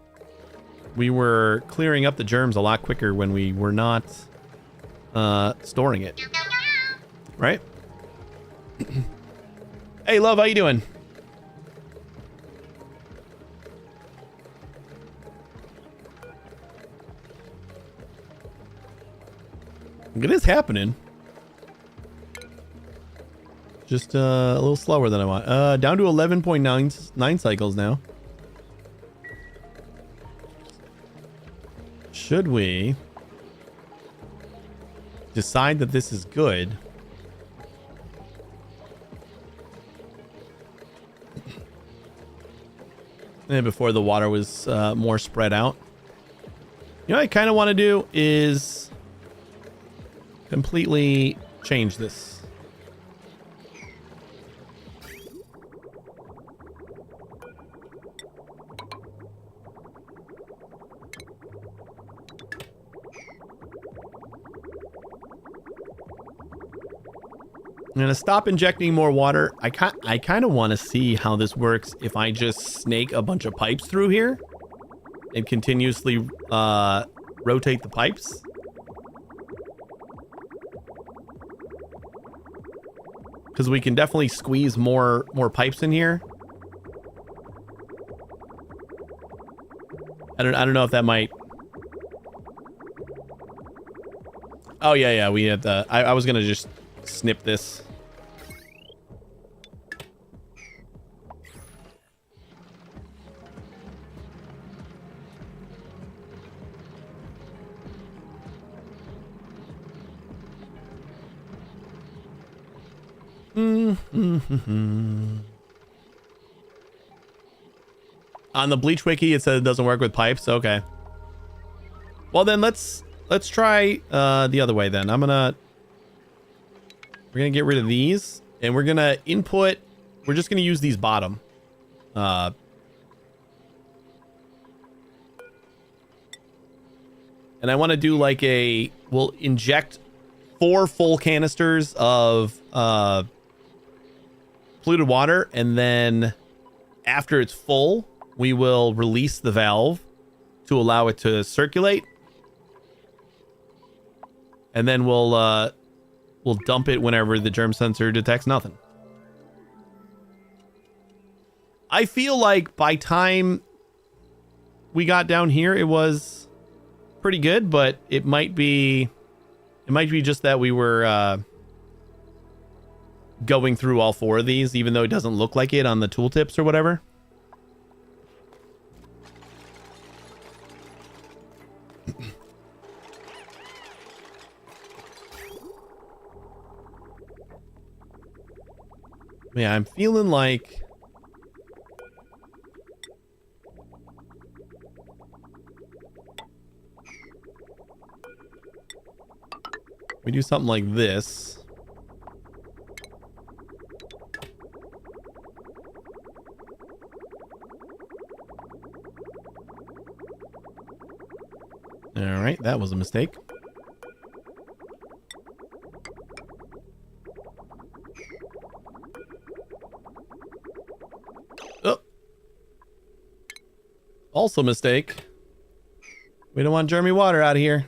we were clearing up the germs a lot quicker when we were not storing it. Right? Hey, love, how you doing? It is happening. Just a little slower than I want. Down to 11.9 cycles now. Should we decide that this is good? And before the water was more spread out. You know what I kind of want to do is completely change this. I'm gonna stop injecting more water. I kind of want to see how this works if I just snake a bunch of pipes through here and continuously rotate the pipes. Because we can definitely squeeze more pipes in here. I don't know if that might. Oh yeah, we had the. I was gonna just snip this. On the Bleach wiki, it says it doesn't work with pipes. Okay. Well, then let's try the other way. Then we're gonna get rid of these, and we're gonna input. We're just gonna use these bottom. And I want to do like we'll inject 4 full canisters of polluted water, and then after it's full, we will release the valve to allow it to circulate. And then we'll dump it whenever the germ sensor detects nothing. I feel like by time we got down here, it was pretty good, but it might be just that we were going through all 4 of these, even though it doesn't look like it on the tooltips or whatever. Yeah, I'm feeling like we do something like this. All right, that was a mistake. Oh. Also a mistake. We don't want germy water out of here.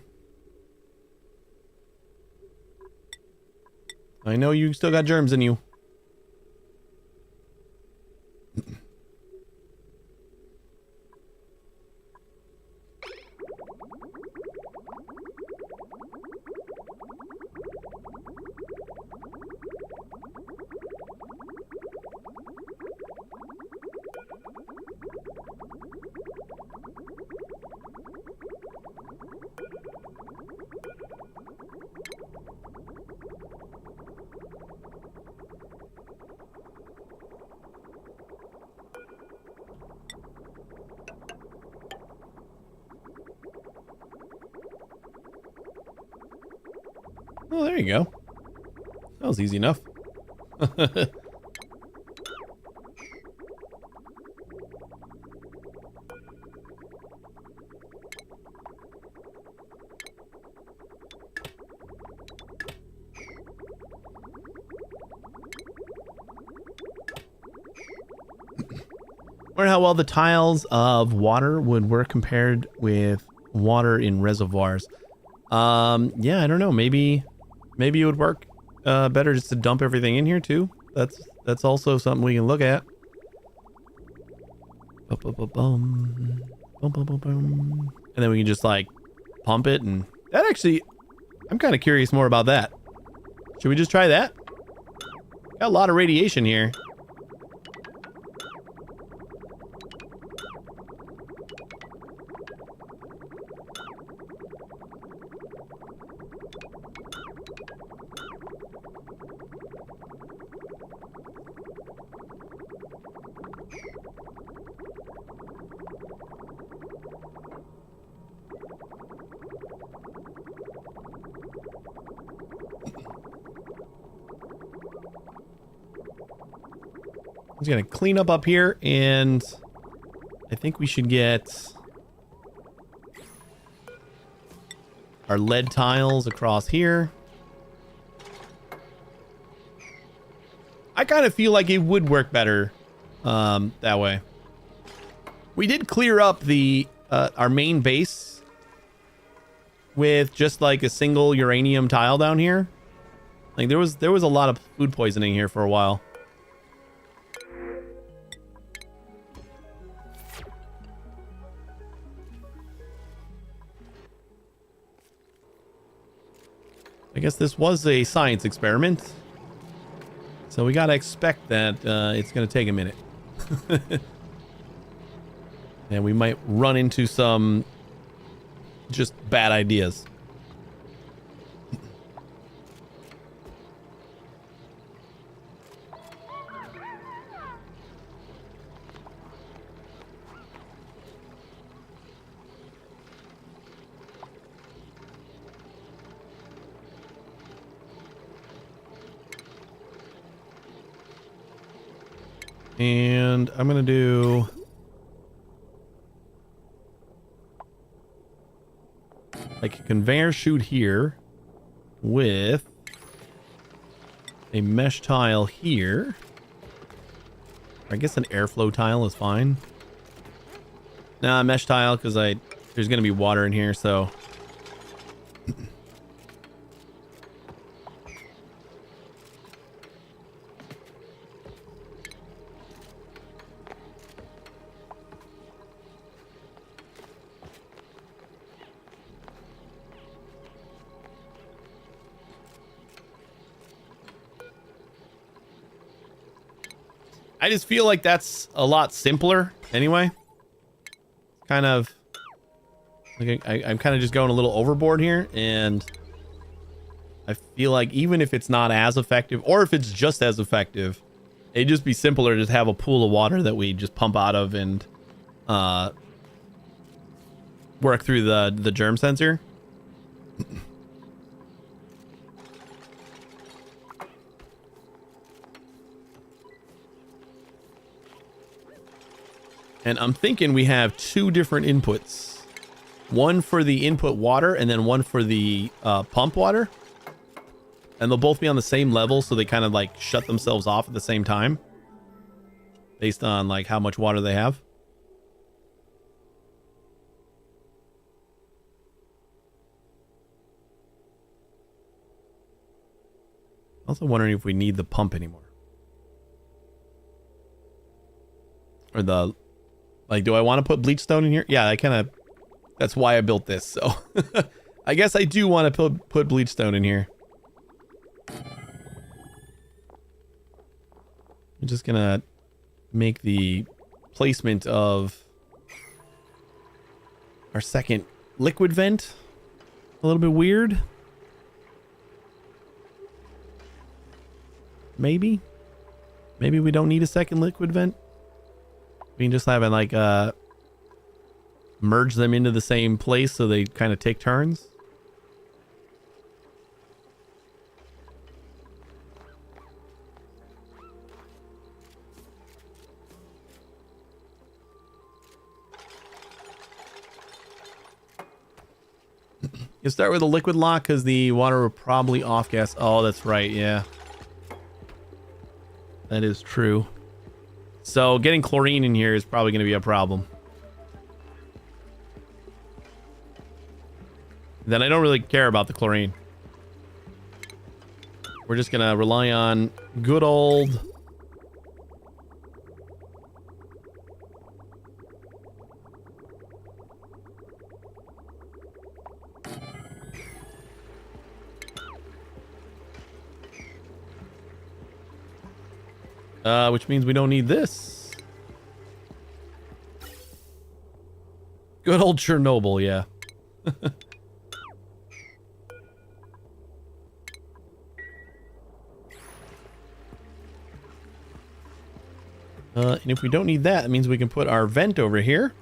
I know you still got germs in you. Oh, there you go. That was easy enough. Wonder how well the tiles of water would work compared with water in reservoirs. Yeah, I don't know. Maybe it would work better just to dump everything in here too. That's also something we can look at. And then we can just like pump it, and that actually, I'm kind of curious more about that. Should we just try that? Got a lot of radiation here. I'm just gonna clean up here, and I think we should get our lead tiles across here. I kind of feel like it would work better that way. We did clear up the our main base with just like a single uranium tile down here. Like there was a lot of food poisoning here for a while. I guess this was a science experiment, so we gotta expect that it's gonna take a minute. And we might run into some just bad ideas. And I'm gonna do like a conveyor chute here with a mesh tile here. I guess an airflow tile is fine. Nah, mesh tile, because there's going to be water in here, so... I just feel like that's a lot simpler anyway. Kind of like I'm kind of just going a little overboard here, and I feel like even if it's not as effective, or if it's just as effective, it'd just be simpler to just have a pool of water that we just pump out of and work through the germ sensor. And I'm thinking we have two different inputs. One for the input water and then one for the pump water. And they'll both be on the same level, so they kind of like shut themselves off at the same time. Based on like how much water they have. Also wondering if we need the pump anymore. Or the... Like, do I want to put bleach stone in here? Yeah, that's why I built this. So I guess I do want to put bleach stone in here. I'm just gonna make the placement of our second liquid vent a little bit weird. Maybe we don't need a second liquid vent. We can just have it like merge them into the same place so they kind of take turns. You start with a liquid lock because the water will probably off gas. Oh, that's right. Yeah. That is true. So getting chlorine in here is probably going to be a problem. Then I don't really care about the chlorine. We're just going to rely on good old... which means we don't need this. Good old Chernobyl, yeah. And if we don't need that, it means we can put our vent over here.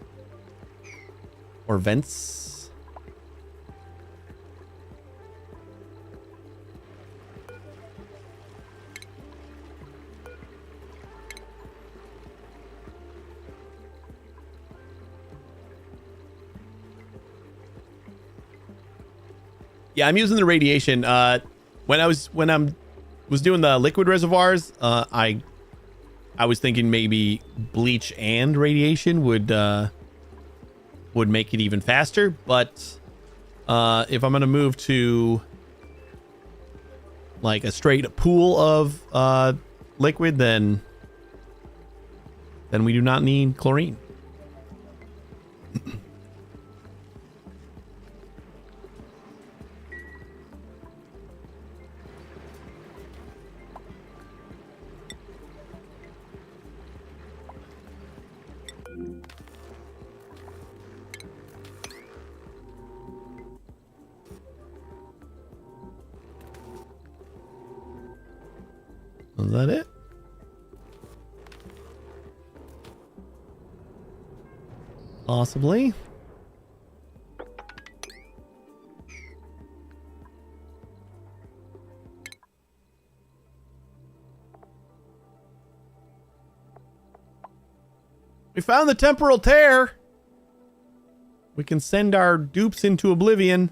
Or vents. Yeah, I'm using the radiation. When I was doing the liquid reservoirs, I was thinking maybe bleach and radiation would make it even faster. But if I'm gonna move to like a straight pool of liquid, then we do not need chlorine. Is that it? Possibly. We found the temporal tear. We can send our dupes into oblivion.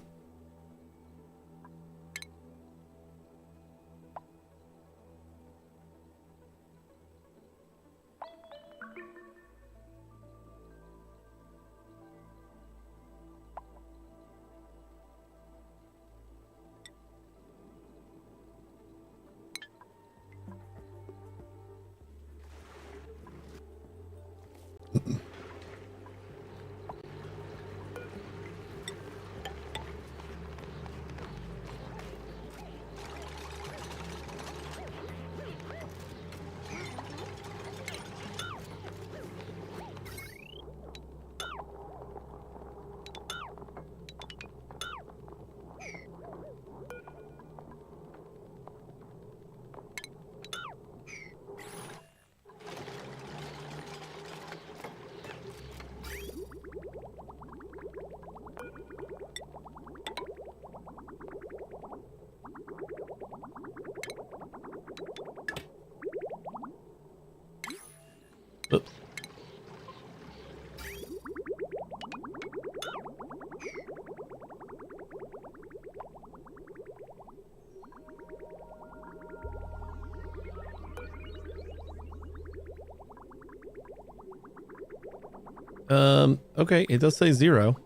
Okay, it does say 0.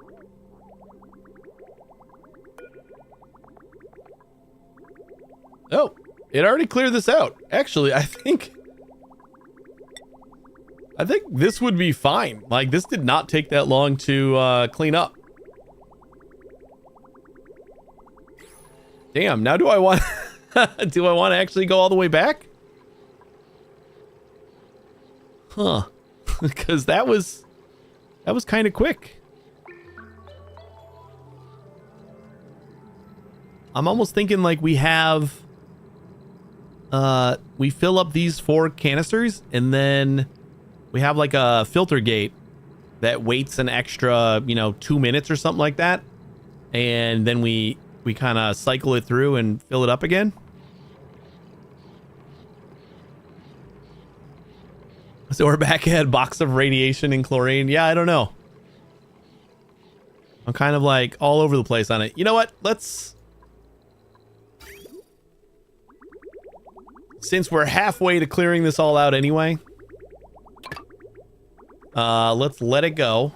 Oh, it already cleared this out. Actually, I think this would be fine. Like, this did not take that long to clean up. Damn, now do I want do I want to actually go all the way back? Huh. Because that was kind of quick. I'm almost thinking like we have we fill up these 4 canisters and then we have like a filter gate that waits an extra, 2 minutes or something like that. And then we kind of cycle it through and fill it up again. So we're back at box of radiation and chlorine. Yeah, I don't know. I'm kind of like all over the place on it. You know what? Since we're halfway to clearing this all out anyway, let's let it go.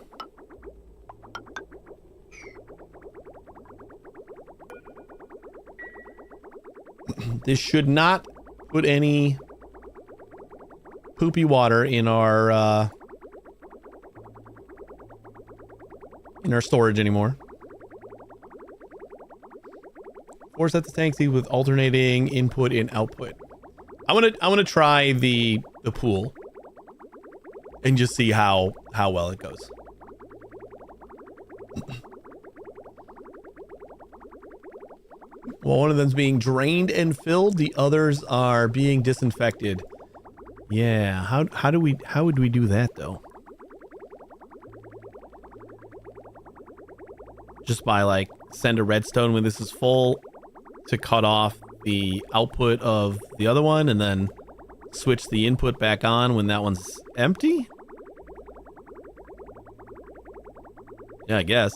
This should not put any poopy water in our storage anymore. 4 sets of tanks with alternating input and output. I want to try the pool and just see how well it goes. Well, one of them's being drained and filled. The others are being disinfected. Yeah, how would we do that though? Just by like send a redstone when this is full to cut off the output of the other one and then switch the input back on when that one's empty? Yeah, I guess.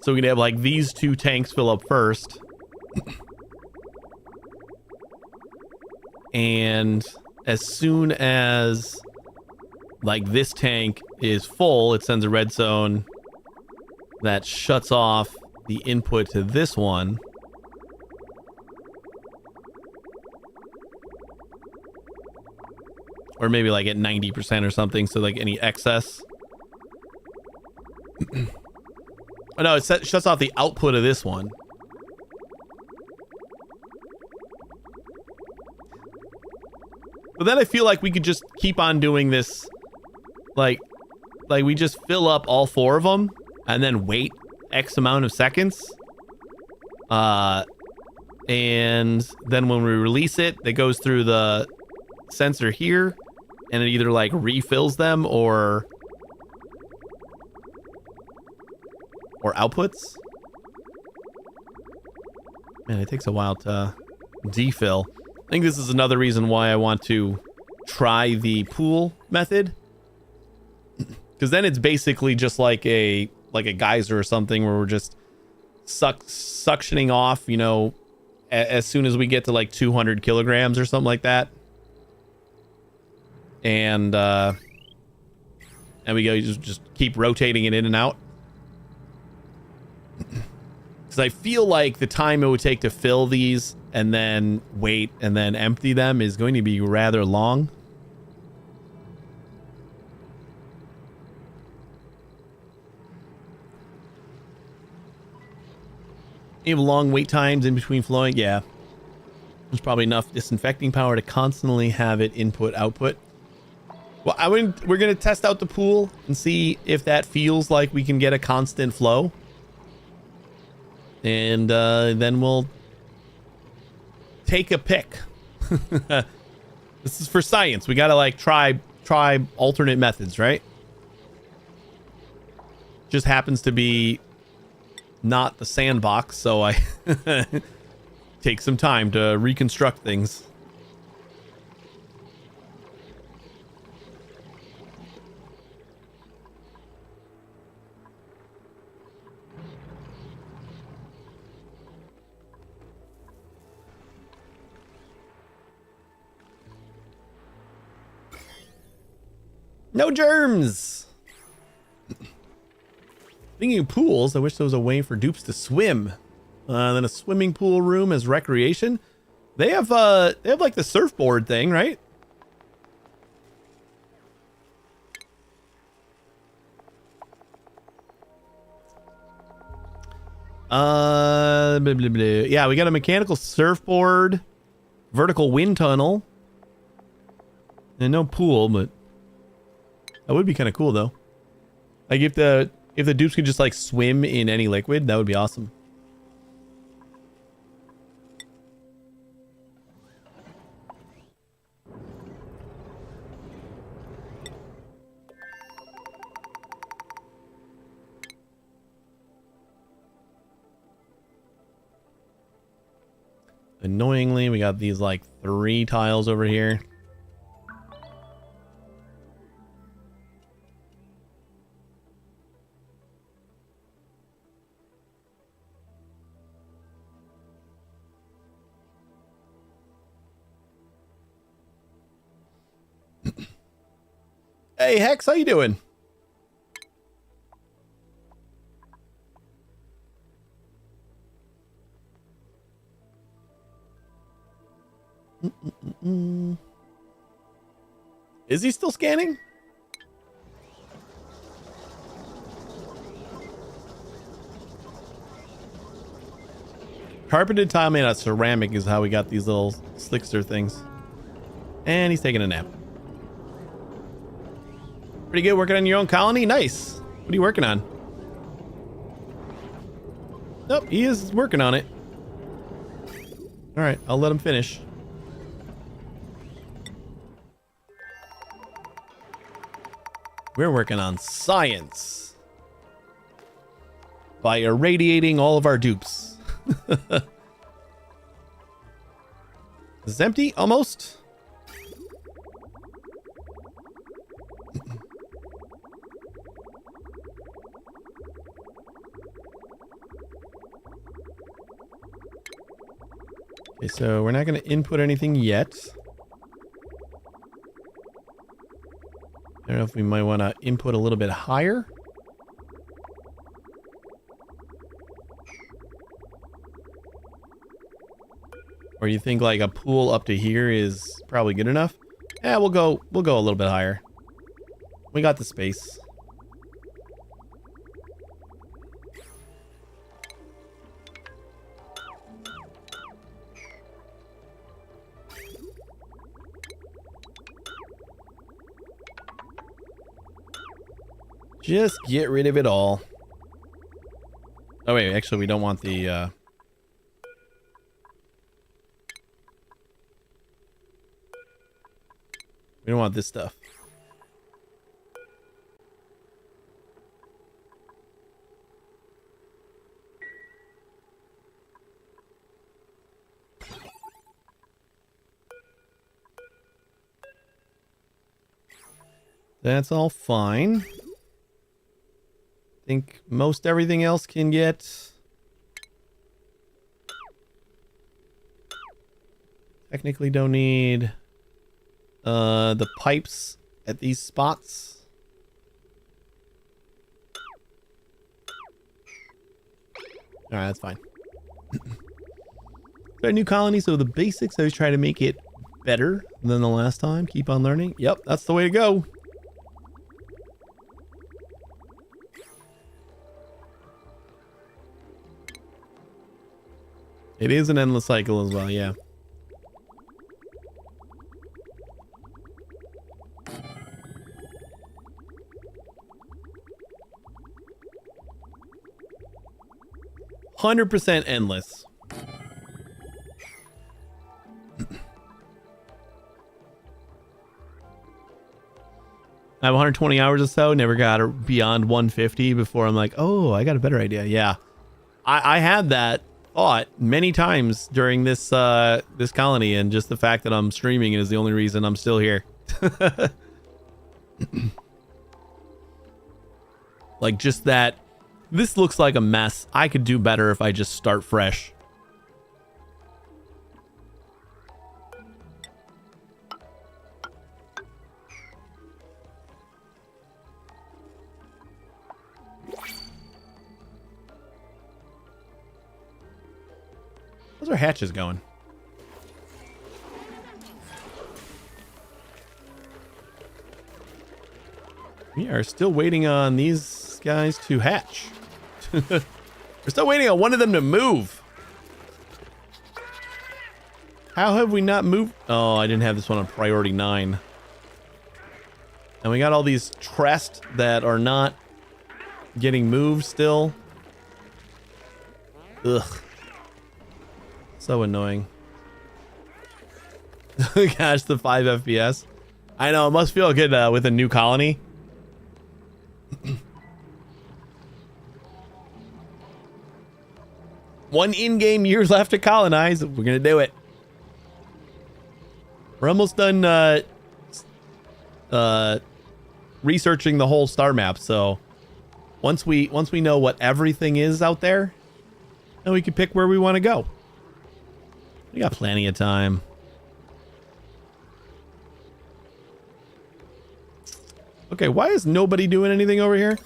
So we can have like these 2 tanks fill up first. And as soon as like this tank is full, it sends a red zone that shuts off the input to this one. Or maybe like at 90% or something, so like any excess. Oh no, it shuts off the output of this one. But then I feel like we could just keep on doing this. Like we just fill up all 4 of them and then wait X amount of seconds. And then when we release it, it goes through the sensor here and it either like refills them or outputs. Man, it takes a while to defill. I think this is another reason why I want to try the pool method. Because then it's basically just like a geyser or something where we're just suctioning off, as soon as we get to like 200 kilograms or something like that. And we go just keep rotating it in and out. Because I feel like the time it would take to fill these and then wait and then empty them is going to be rather long. You have long wait times in between flowing. Yeah. There's probably enough disinfecting power to constantly have it input output. Well, we're going to test out the pool and see if that feels like we can get a constant flow. And then we'll take a pick. This is for science. We got to like try alternate methods, right? Just happens to be not the sandbox, so I take some time to reconstruct things. No germs. Speaking of pools, I wish there was a way for dupes to swim. Then a swimming pool room as recreation. They have like the surfboard thing, right? Blah, blah, blah. Yeah, we got a mechanical surfboard, vertical wind tunnel, and no pool, but that would be kind of cool though. Like if the dupes could just like swim in any liquid, that would be awesome. Annoyingly, we got these like 3 tiles over here. Hey Hex, how you doing? Is he still scanning? Carpeted tile made out of ceramic is how we got these little slickster things. And he's taking a nap. Pretty good working on your own colony? Nice. What are you working on? Nope, he is working on it. All right, I'll let him finish. We're working on science by irradiating all of our dupes. This is empty, almost. Okay, so we're not going to input anything yet. I don't know if we might want to input a little bit higher. Or you think like a pool up to here is probably good enough? Yeah, we'll go a little bit higher. We got the space. Just get rid of it all. Oh wait, actually we don't want the we don't want this stuff. That's all fine. I think most everything else can get technically don't need the pipes at these spots. All right, that's fine. Got a new colony, so the basics, I always try to make it better than the last time. Keep on learning. Yep, that's the way to go. It is an endless cycle as well, yeah. %100% endless. I have 120 hours or so, never got beyond 150 before I'm like, oh, I got a better idea. Yeah. I had that thought many times during this this colony, and just the fact that I'm streaming is the only reason I'm still here. Like just that this looks like a mess. I could do better if I just start fresh. How's our hatches going? We are still waiting on these guys to hatch. We're still waiting on one of them to move. How have we not moved? Oh, I didn't have this one on priority 9. And we got all these trest that are not getting moved still. Ugh. So annoying. Gosh, the 5 FPS. I know, it must feel good with a new colony. One in-game year left to colonize. We're gonna do it. We're almost done researching the whole star map, so once we know what everything is out there, then we can pick where we want to go. We got plenty of time. Okay, why is nobody doing anything over here?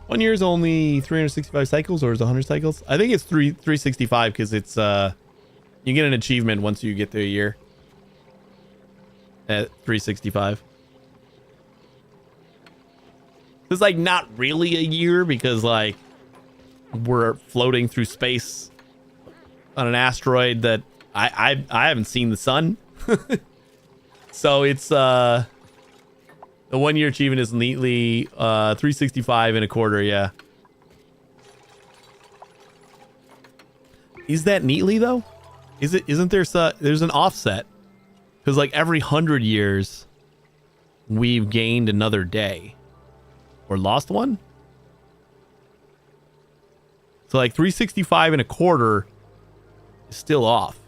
1 year is only 365 cycles, or is it 100 cycles? I think it's 365 because it's you get an achievement once you get to a year at 365. It's like not really a year because like we're floating through space on an asteroid that I haven't seen the sun. So it's the 1 year achievement is neatly 365 and a quarter, yeah. Is that neatly though? Isn't there there's an offset? Because like every 100 years we've gained another day. Or lost one? So like 365 and a quarter is still off.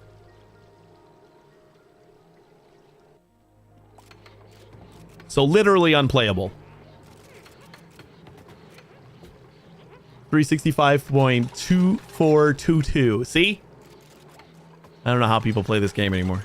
So literally unplayable. 365.2422. See? I don't know how people play this game anymore.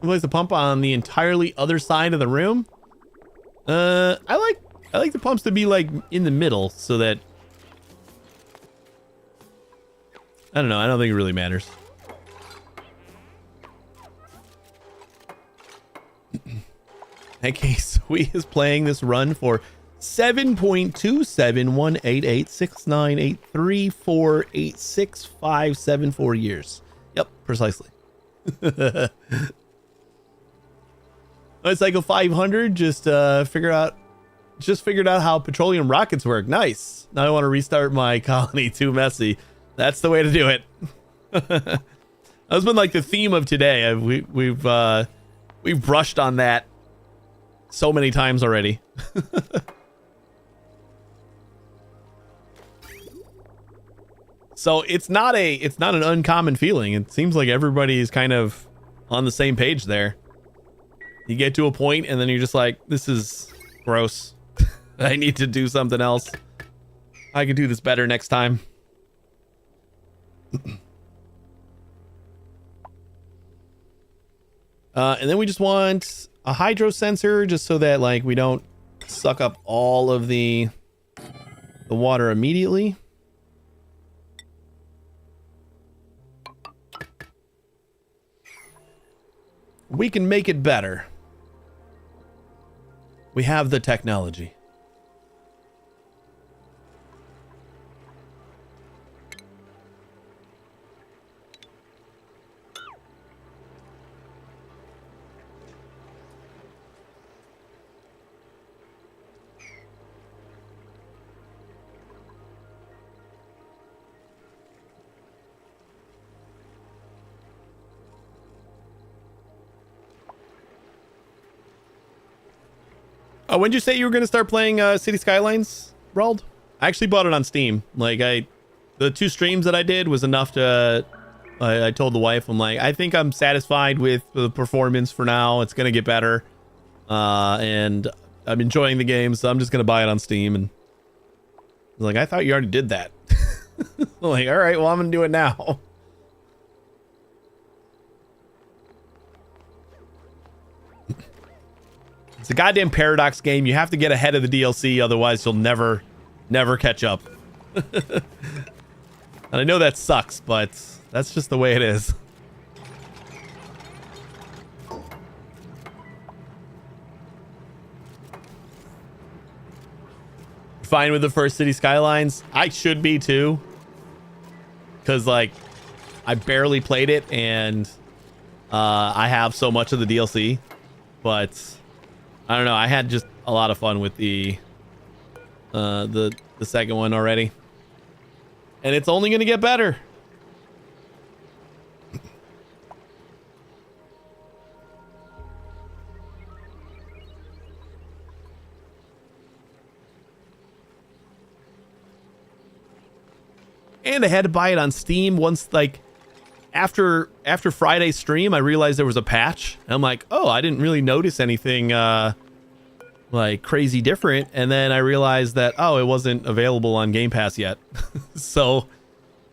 Place the pump on the entirely other side of the room. I like the pumps to be like in the middle so that I don't know. I don't think it really matters. Okay, Sweet is playing this run for 7.271886983486574 years. Yep, precisely. Cycle 500 just figured out how petroleum rockets work. Nice. Now I want to restart my colony. Too messy. That's the way to do it. That's been like the theme of today. We've brushed on that so many times already. So it's not an uncommon feeling. It seems like everybody's kind of on the same page there. You get to a point and then you're just like, this is gross. I need to do something else. I can do this better next time. And then we just want a hydro sensor just so that like we don't suck up all of the water immediately. We can make it better. We have the technology. Oh, when did you say you were going to start playing City Skylines, Rald? I actually bought it on Steam. Like, the 2 streams that I did was enough to... I told the wife, I'm like, I think I'm satisfied with the performance for now. It's going to get better. And I'm enjoying the game, so I'm just going to buy it on Steam. And I was like, I thought you already did that. I'm like, all right, well, I'm going to do it now. It's a goddamn Paradox game. You have to get ahead of the DLC, otherwise you'll never catch up. And I know that sucks, but that's just the way it is. Fine with the first City Skylines? I should be too. Because, like, I barely played it, and I have so much of the DLC. But... I don't know. I had just a lot of fun with the second one already, and it's only going to get better. And I had to buy it on Steam once, like after Friday's stream, I realized there was a patch. And I'm like, oh, I didn't really notice anything like crazy different. And then I realized that, oh, it wasn't available on Game Pass yet. So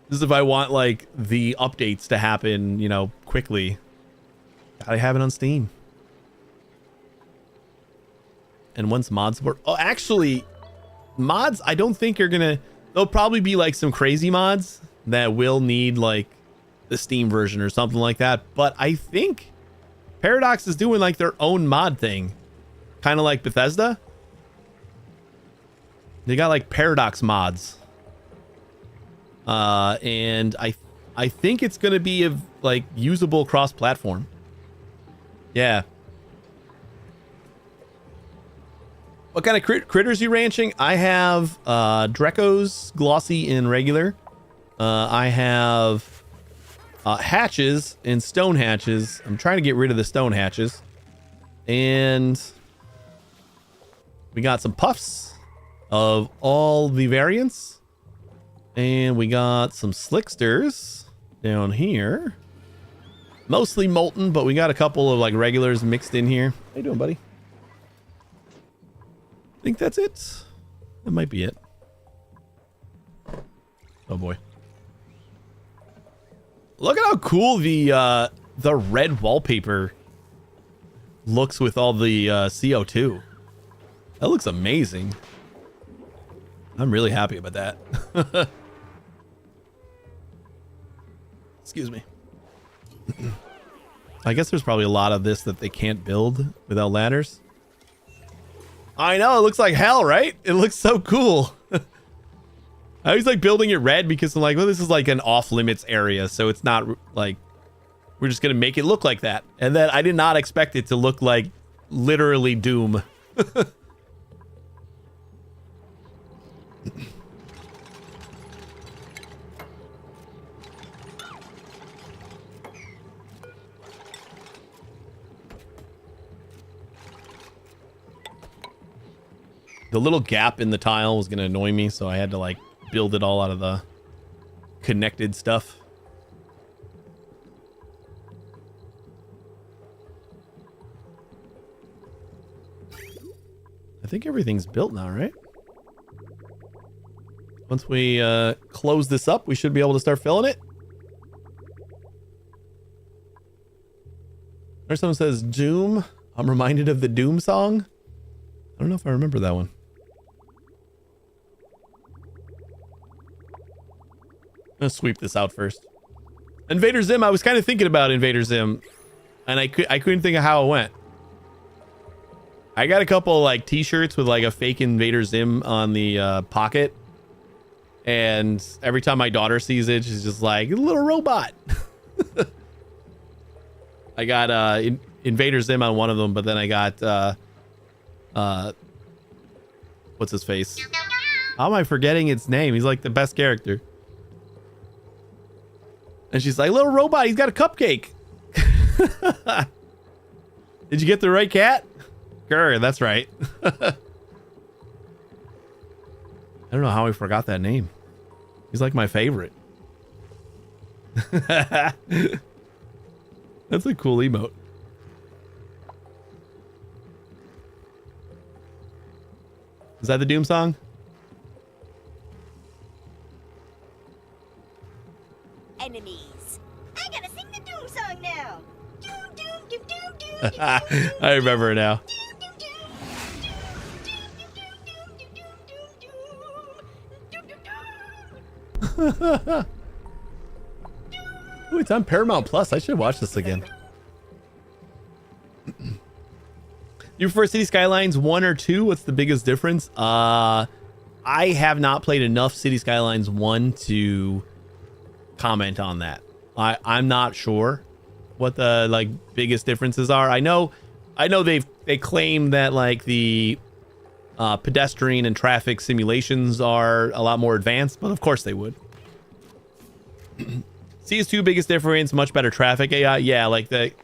this is if I want like the updates to happen, you know, quickly. Gotta have it on Steam. And once mods support, oh, actually, mods, I don't think you're gonna. There'll probably be like some crazy mods that will need like the Steam version or something like that. But I think Paradox is doing like their own mod thing. Kind of like Bethesda. They got like Paradox mods. And I think it's going to be like usable cross-platform. Yeah. What kind of critters you ranching? I have Drecos, Glossy, and Regular. I have hatches and stone hatches. I'm trying to get rid of the stone hatches. And we got some puffs of all the variants. And we got some slicksters down here. Mostly molten, but we got a couple of like regulars mixed in here. How you doing, buddy? I think that's it. That might be it. Oh boy. Look at how cool the red wallpaper looks with all the CO2. That looks amazing. I'm really happy about that. Excuse me. I guess there's probably a lot of this that they can't build without ladders. I know, it looks like hell, right? It looks so cool. I was like building it red because I'm like, well, this is like an off limits area, so it's not like we're just gonna make it look like that. And then I did not expect it to look like literally Doom. The little gap in the tile was going to annoy me, so I had to like build it all out of the connected stuff. I think everything's built now, right? Once we close this up, we should be able to start filling it. Or someone says Doom. I'm reminded of the Doom song. I don't know if I remember that one. I'm gonna sweep this out first. Invader Zim, I was kind of thinking about Invader Zim, and I couldn't think of how it went. I got a couple like t-shirts with like a fake Invader Zim on the pocket, and every time my daughter sees it, she's just like, little robot. I got Invader Zim on one of them, but then I got what's his face? How am I forgetting its name? He's like the best character. And she's like, little robot, he's got a cupcake. Did you get the right cat? Grr, that's right. I don't know how I forgot that name. He's like my favorite. That's a cool emote. Is that the Doom song? Enemies. I gotta sing the Doom song now. Doom, doom, doom, doom, doom, doom, I remember now. Ooh, it's on Paramount Plus. I should watch this again. You prefer City Skylines 1 or 2? What's the biggest difference? I have not played enough City Skylines 1 to comment on that. I'm not sure what the like biggest differences are. I know they claim that like the pedestrian and traffic simulations are a lot more advanced, but of course they would. CS2 biggest difference, much better traffic AI. Yeah, like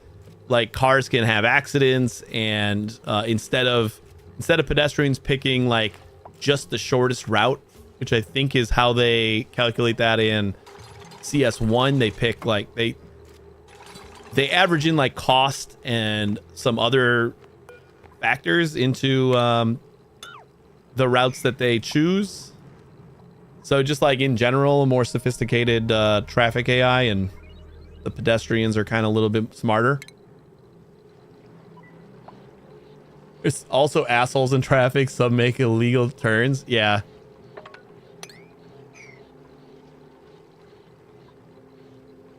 cars can have accidents, and instead of pedestrians picking like just the shortest route, which I think is how they calculate that in CS1, they pick like they average in like cost and some other factors into the routes that they choose. So just like in general, more sophisticated traffic AI, and the pedestrians are kind of a little bit smarter. There's also assholes in traffic. Some make illegal turns. Yeah.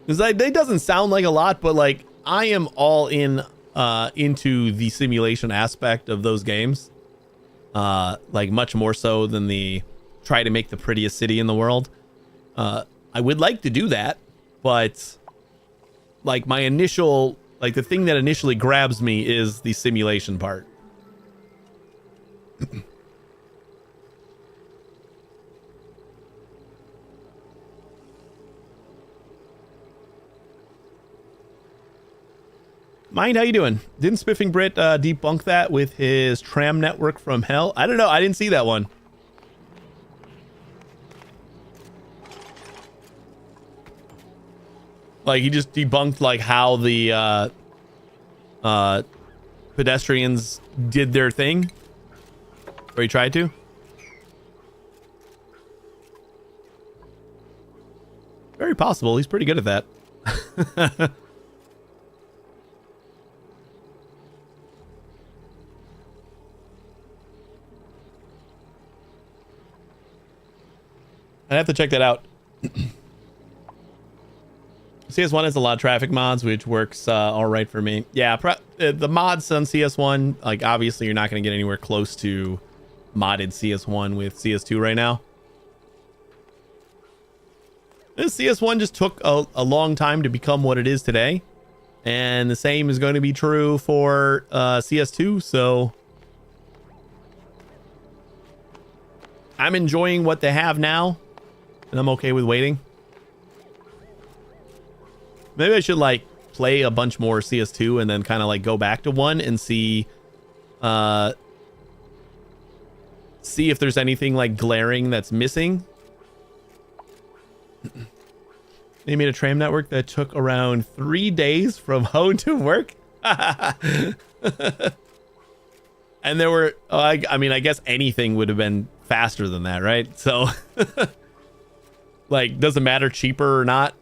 Because it doesn't sound like a lot, but like I am all in into the simulation aspect of those games. Like much more so than the try to make the prettiest city in the world. I would like to do that, but like my initial, like the thing that initially grabs me is the simulation part. Mind, how you doing? Didn't Spiffing Brit debunk that with his tram network from hell? I don't know. I didn't see that one. Like he just debunked like how the pedestrians did their thing, or he tried to. Very possible. He's pretty good at that. I'd have to check that out. CS1 has a lot of traffic mods, which works all right for me. Yeah, the mods on CS1, like obviously you're not going to get anywhere close to modded CS1 with CS2 right now. This CS1 just took a long time to become what it is today, and the same is going to be true for CS2. So I'm enjoying what they have now, and I'm okay with waiting. Maybe I should like play a bunch more CS2 and then kind of like go back to 1 and see if there's anything like glaring that's missing. They made a tram network that took around 3 days from home to work. And there were, I mean, I guess anything would have been faster than that, right? So like, doesn't matter cheaper or not.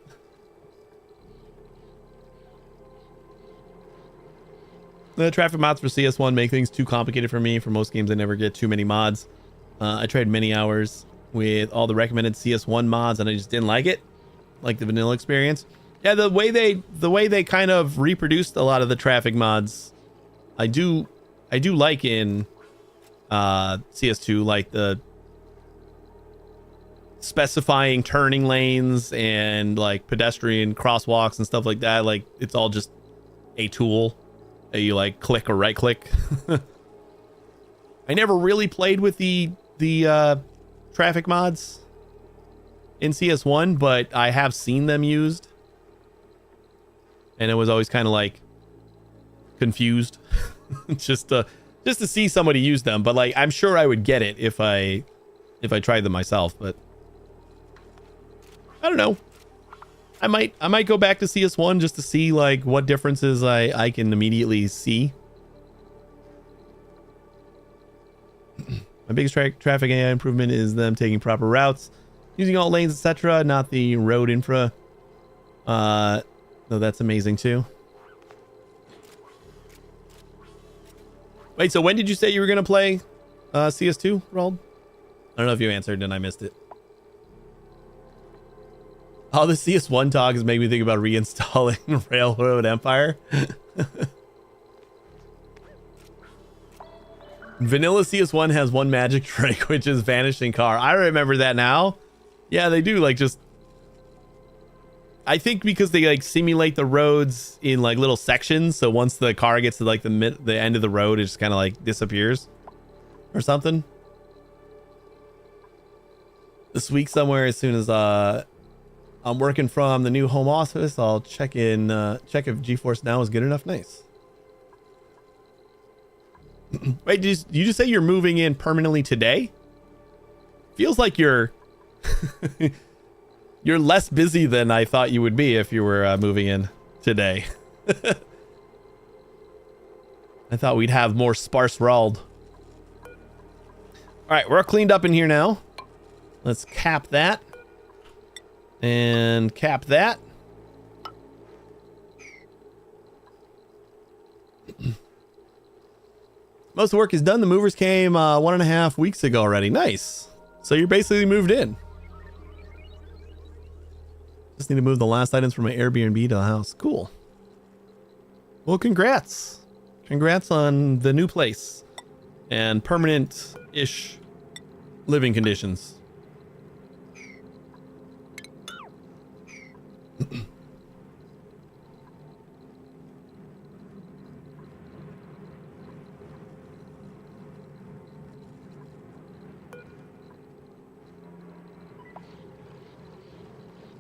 The traffic mods for CS1 make things too complicated for me. For most games, I never get too many mods. I tried many hours with all the recommended CS1 mods, and I just didn't like it, like the vanilla experience. Yeah, the way they kind of reproduced a lot of the traffic mods, I do like in CS2, like the specifying turning lanes and like pedestrian crosswalks and stuff like that. Like it's all just a tool that you like click or right click. I never really played with the traffic mods in CS1, but I have seen them used, and it was always kind of like confused just to see somebody use them. But like I'm sure I would get it if I tried them myself, but I don't know. I might go back to CS1 just to see like what differences I can immediately see. My biggest traffic AI improvement is them taking proper routes, using all lanes, etc., not the road infra. No, that's amazing too. Wait, so when did you say you were gonna play CS2, Rold? I don't know if you answered and I missed it. Oh, the CS1 talk has made me think about reinstalling Railroad Empire. Vanilla CS1 has one magic trick, which is vanishing car. I remember that now. Yeah, they do, like, just... I think because they, like, simulate the roads in, like, little sections, so once the car gets to, like, the end of the road, it just kind of, like, disappears. Or something. This week somewhere, as soon as, I'm working from the new home office, I'll check if GeForce Now is good enough. Nice. Wait, did you just say you're moving in permanently today? Feels like you're you're less busy than I thought you would be if you were moving in today. I thought we'd have more sparse Rald. All right, we're cleaned up in here now. Let's cap that. And cap that. Most of the work is done. The movers came 1.5 weeks ago already. Nice. So you're basically moved in. Just need to move the last items from my Airbnb to the house. Cool. Well, congrats. Congrats on the new place and permanent-ish living conditions.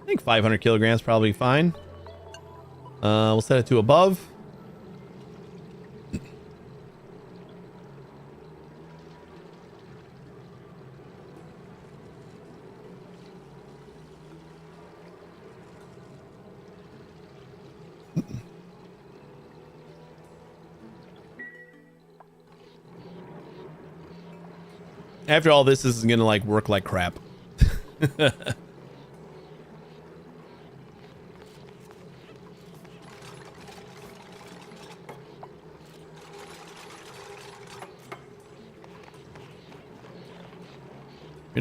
I think 500 kilograms probably fine. We'll set it to above. After all this is gonna like work like crap. We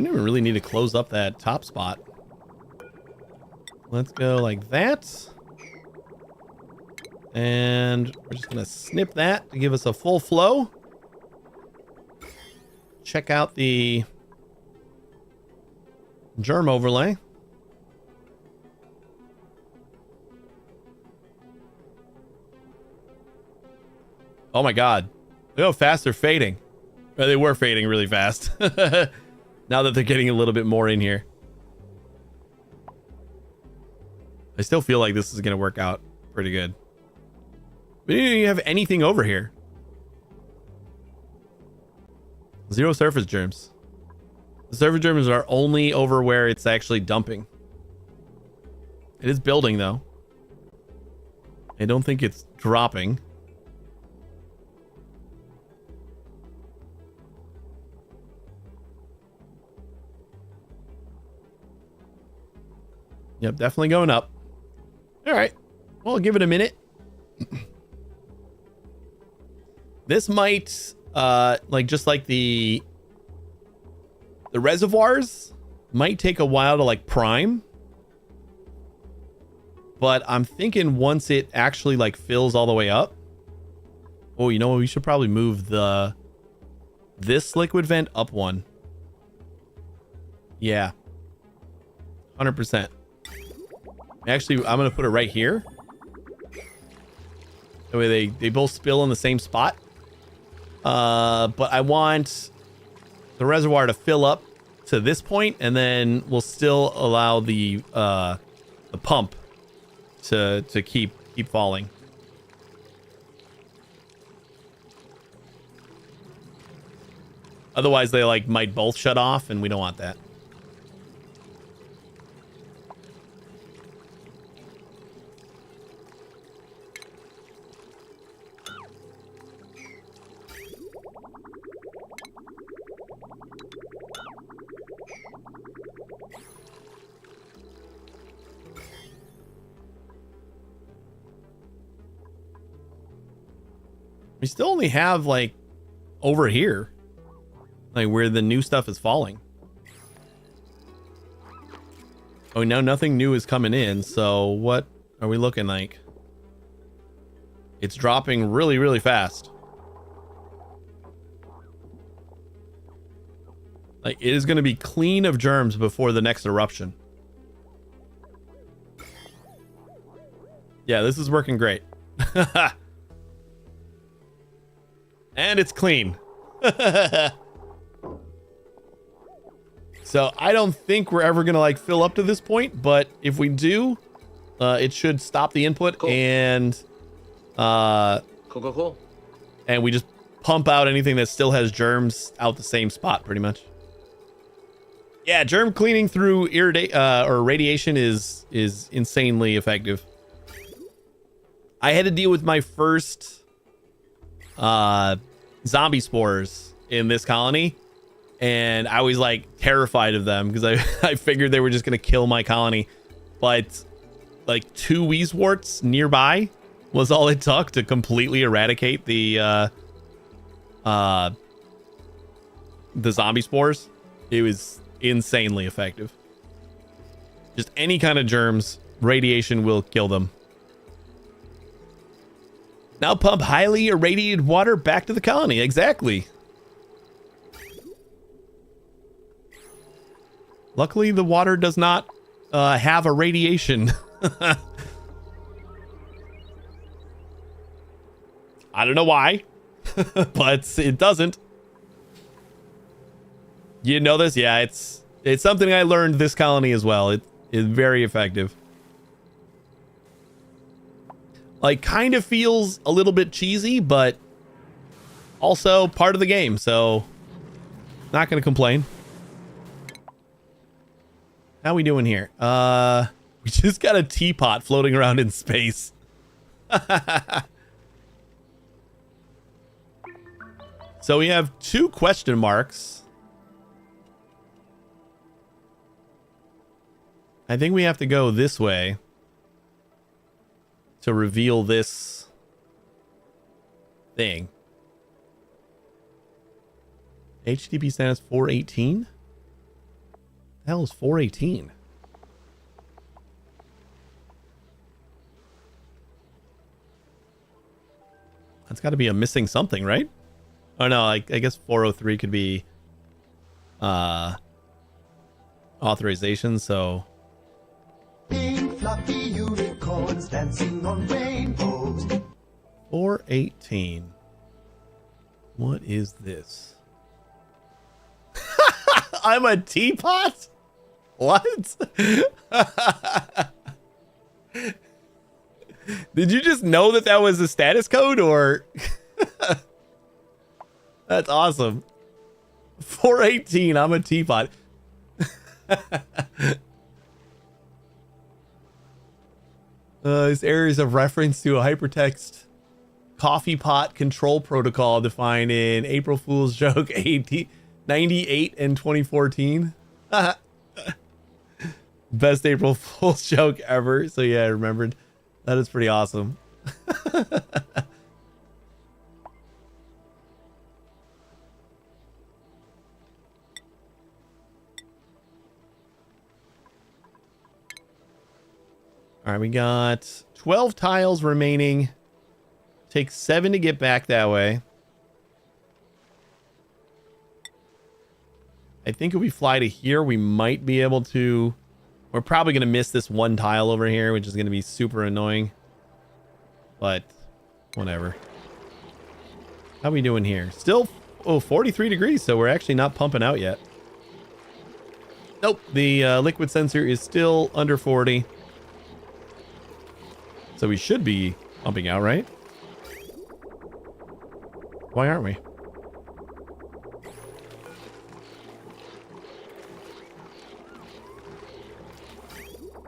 didn't even really need to close up that top spot. Let's go like that. And we're just gonna snip that to give us a full flow. Check out the germ overlay. Oh my god. Look how fast they're fading. Well, they were fading really fast. Now that they're getting a little bit more in here. I still feel like this is going to work out pretty good. We didn't even have anything over here. 0 surface germs. The surface germs are only over where it's actually dumping. It is building though. I don't think it's dropping. Yep, definitely going up. All right. Well, I'll give it a minute. This might, like just like the reservoirs might take a while to like prime. But I'm thinking once it actually like fills all the way up. Oh, you know what? We should probably move this liquid vent up one. Yeah. 100%. Actually, I'm going to put it right here. That way they both spill in the same spot. But I want the reservoir to fill up to this point, and then we'll still allow the pump to keep falling. Otherwise, they like might both shut off, and we don't want that. We still only have like over here, like where the new stuff is falling. Oh, now nothing new is coming in. So what are we looking like? It's dropping really, really fast. Like it is going to be clean of germs before the next eruption. Yeah, this is working great. And it's clean. So I don't think we're ever gonna like fill up to this point, but if we do, it should stop the input. Cool. And Cool. And we just pump out anything that still has germs out the same spot, pretty much. Yeah, germ cleaning through or radiation is insanely effective. I had to deal with my first zombie spores in this colony, and I was like terrified of them because I figured they were just gonna kill my colony, but like 2 Wheezeworts nearby was all it took to completely eradicate the zombie spores. It was insanely effective. Just any kind of germs, radiation will kill them. Now pump highly irradiated water back to the colony. Exactly. Luckily, the water does not have a radiation. I don't know why, but it doesn't. You know this? Yeah, it's something I learned this colony as well. It is very effective. Like, kind of feels a little bit cheesy, but also part of the game, so not gonna complain. How we doing here? We just got a teapot floating around in space. So we have 2 question marks. I think we have to go this way to reveal this thing. HTTP status 418? The hell is 418? That's got to be a missing something, right? Oh no, I guess 403 could be authorization, so Pink fluffy unicorns dancing on rainbows. 418. What is this? I'm a teapot? What? Did you just know that was a status code, or? That's awesome. 418, I'm a teapot. This area is a reference to a hypertext coffee pot control protocol defined in April Fool's joke 98 and 2014. Best April Fool's joke ever. So yeah, I remembered. That is pretty awesome. All right, we got 12 tiles remaining. Takes 7 to get back that way. I think if we fly to here, we might be able to... We're probably going to miss this one tile over here, which is going to be super annoying. But, whatever. How are we doing here? Still, 43 degrees, so we're actually not pumping out yet. Nope, the liquid sensor is still under 40. So we should be pumping out, right? Why aren't we?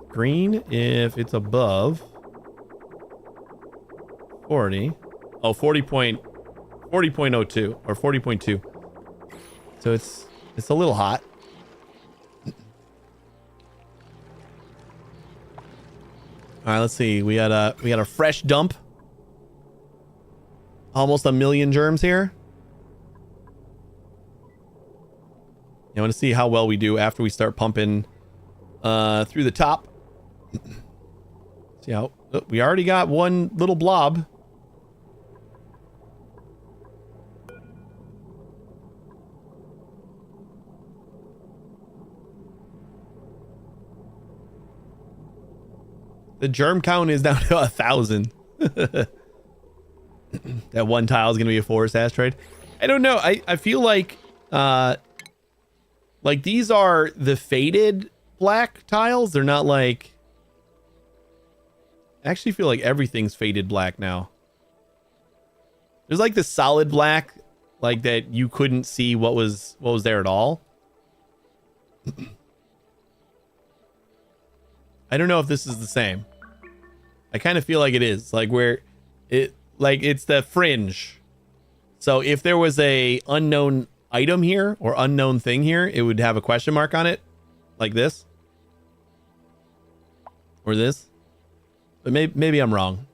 Green if it's above 40. Oh, 40.02 or 40.2. So it's a little hot. All right, let's see. We got a fresh dump. Almost 1 million germs here. I want to see how well we do after we start pumping through the top. See how we already got one little blob. The germ count is down to 1,000. That one tile is going to be a forest asteroid. I don't know. I feel like these are the faded black tiles. They're not like... I actually feel like everything's faded black now. There's like the solid black, like that you couldn't see what was there at all. I don't know if this is the same. I kind of feel like it is, like where it's the fringe. So if there was a unknown item here or unknown thing here, it would have a question mark on it, like this or this. But maybe I'm wrong.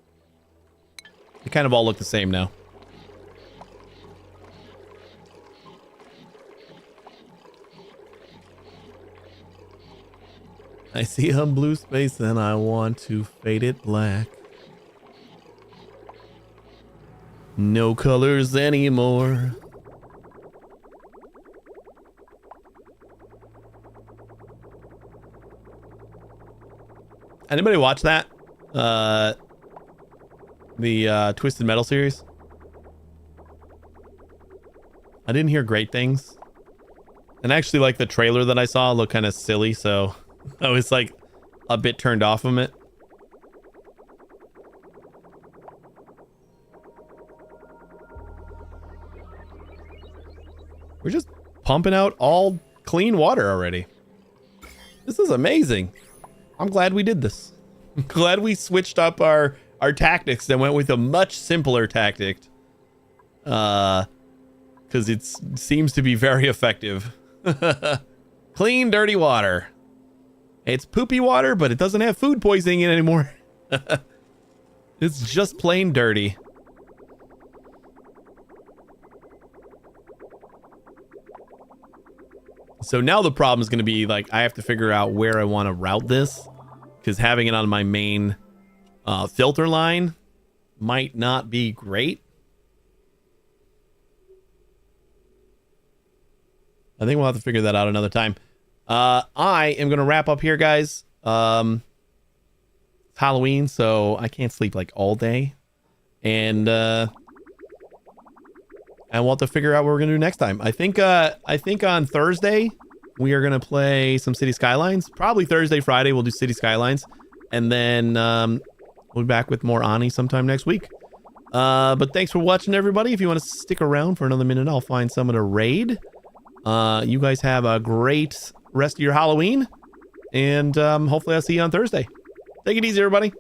They kind of all look the same now. I see a blue space and I want to fade it black. No colors anymore. Anybody watch that? The Twisted Metal series? I didn't hear great things. And actually, like, the trailer that I saw looked kind of silly, so I was like a bit turned off from it. We're just pumping out all clean water already. This is amazing. I'm glad we did this. I'm glad we switched up our tactics and went with a much simpler tactic. Because it seems to be very effective. Clean, dirty water. It's poopy water, but it doesn't have food poisoning in it anymore. It's just plain dirty. So now the problem is going to be, like, I have to figure out where I want to route this, because having it on my main filter line might not be great. I think we'll have to figure that out another time. I am going to wrap up here, guys. It's Halloween, so I can't sleep like all day. And we'll have to figure out what we're going to do next time. I think on Thursday, we are going to play some City Skylines. Probably Thursday, Friday, we'll do City Skylines. And then we'll be back with more Ani sometime next week. But thanks for watching, everybody. If you want to stick around for another minute, I'll find someone to raid. You guys have a great rest of your Halloween. And hopefully I'll see you on Thursday. Take it easy, everybody.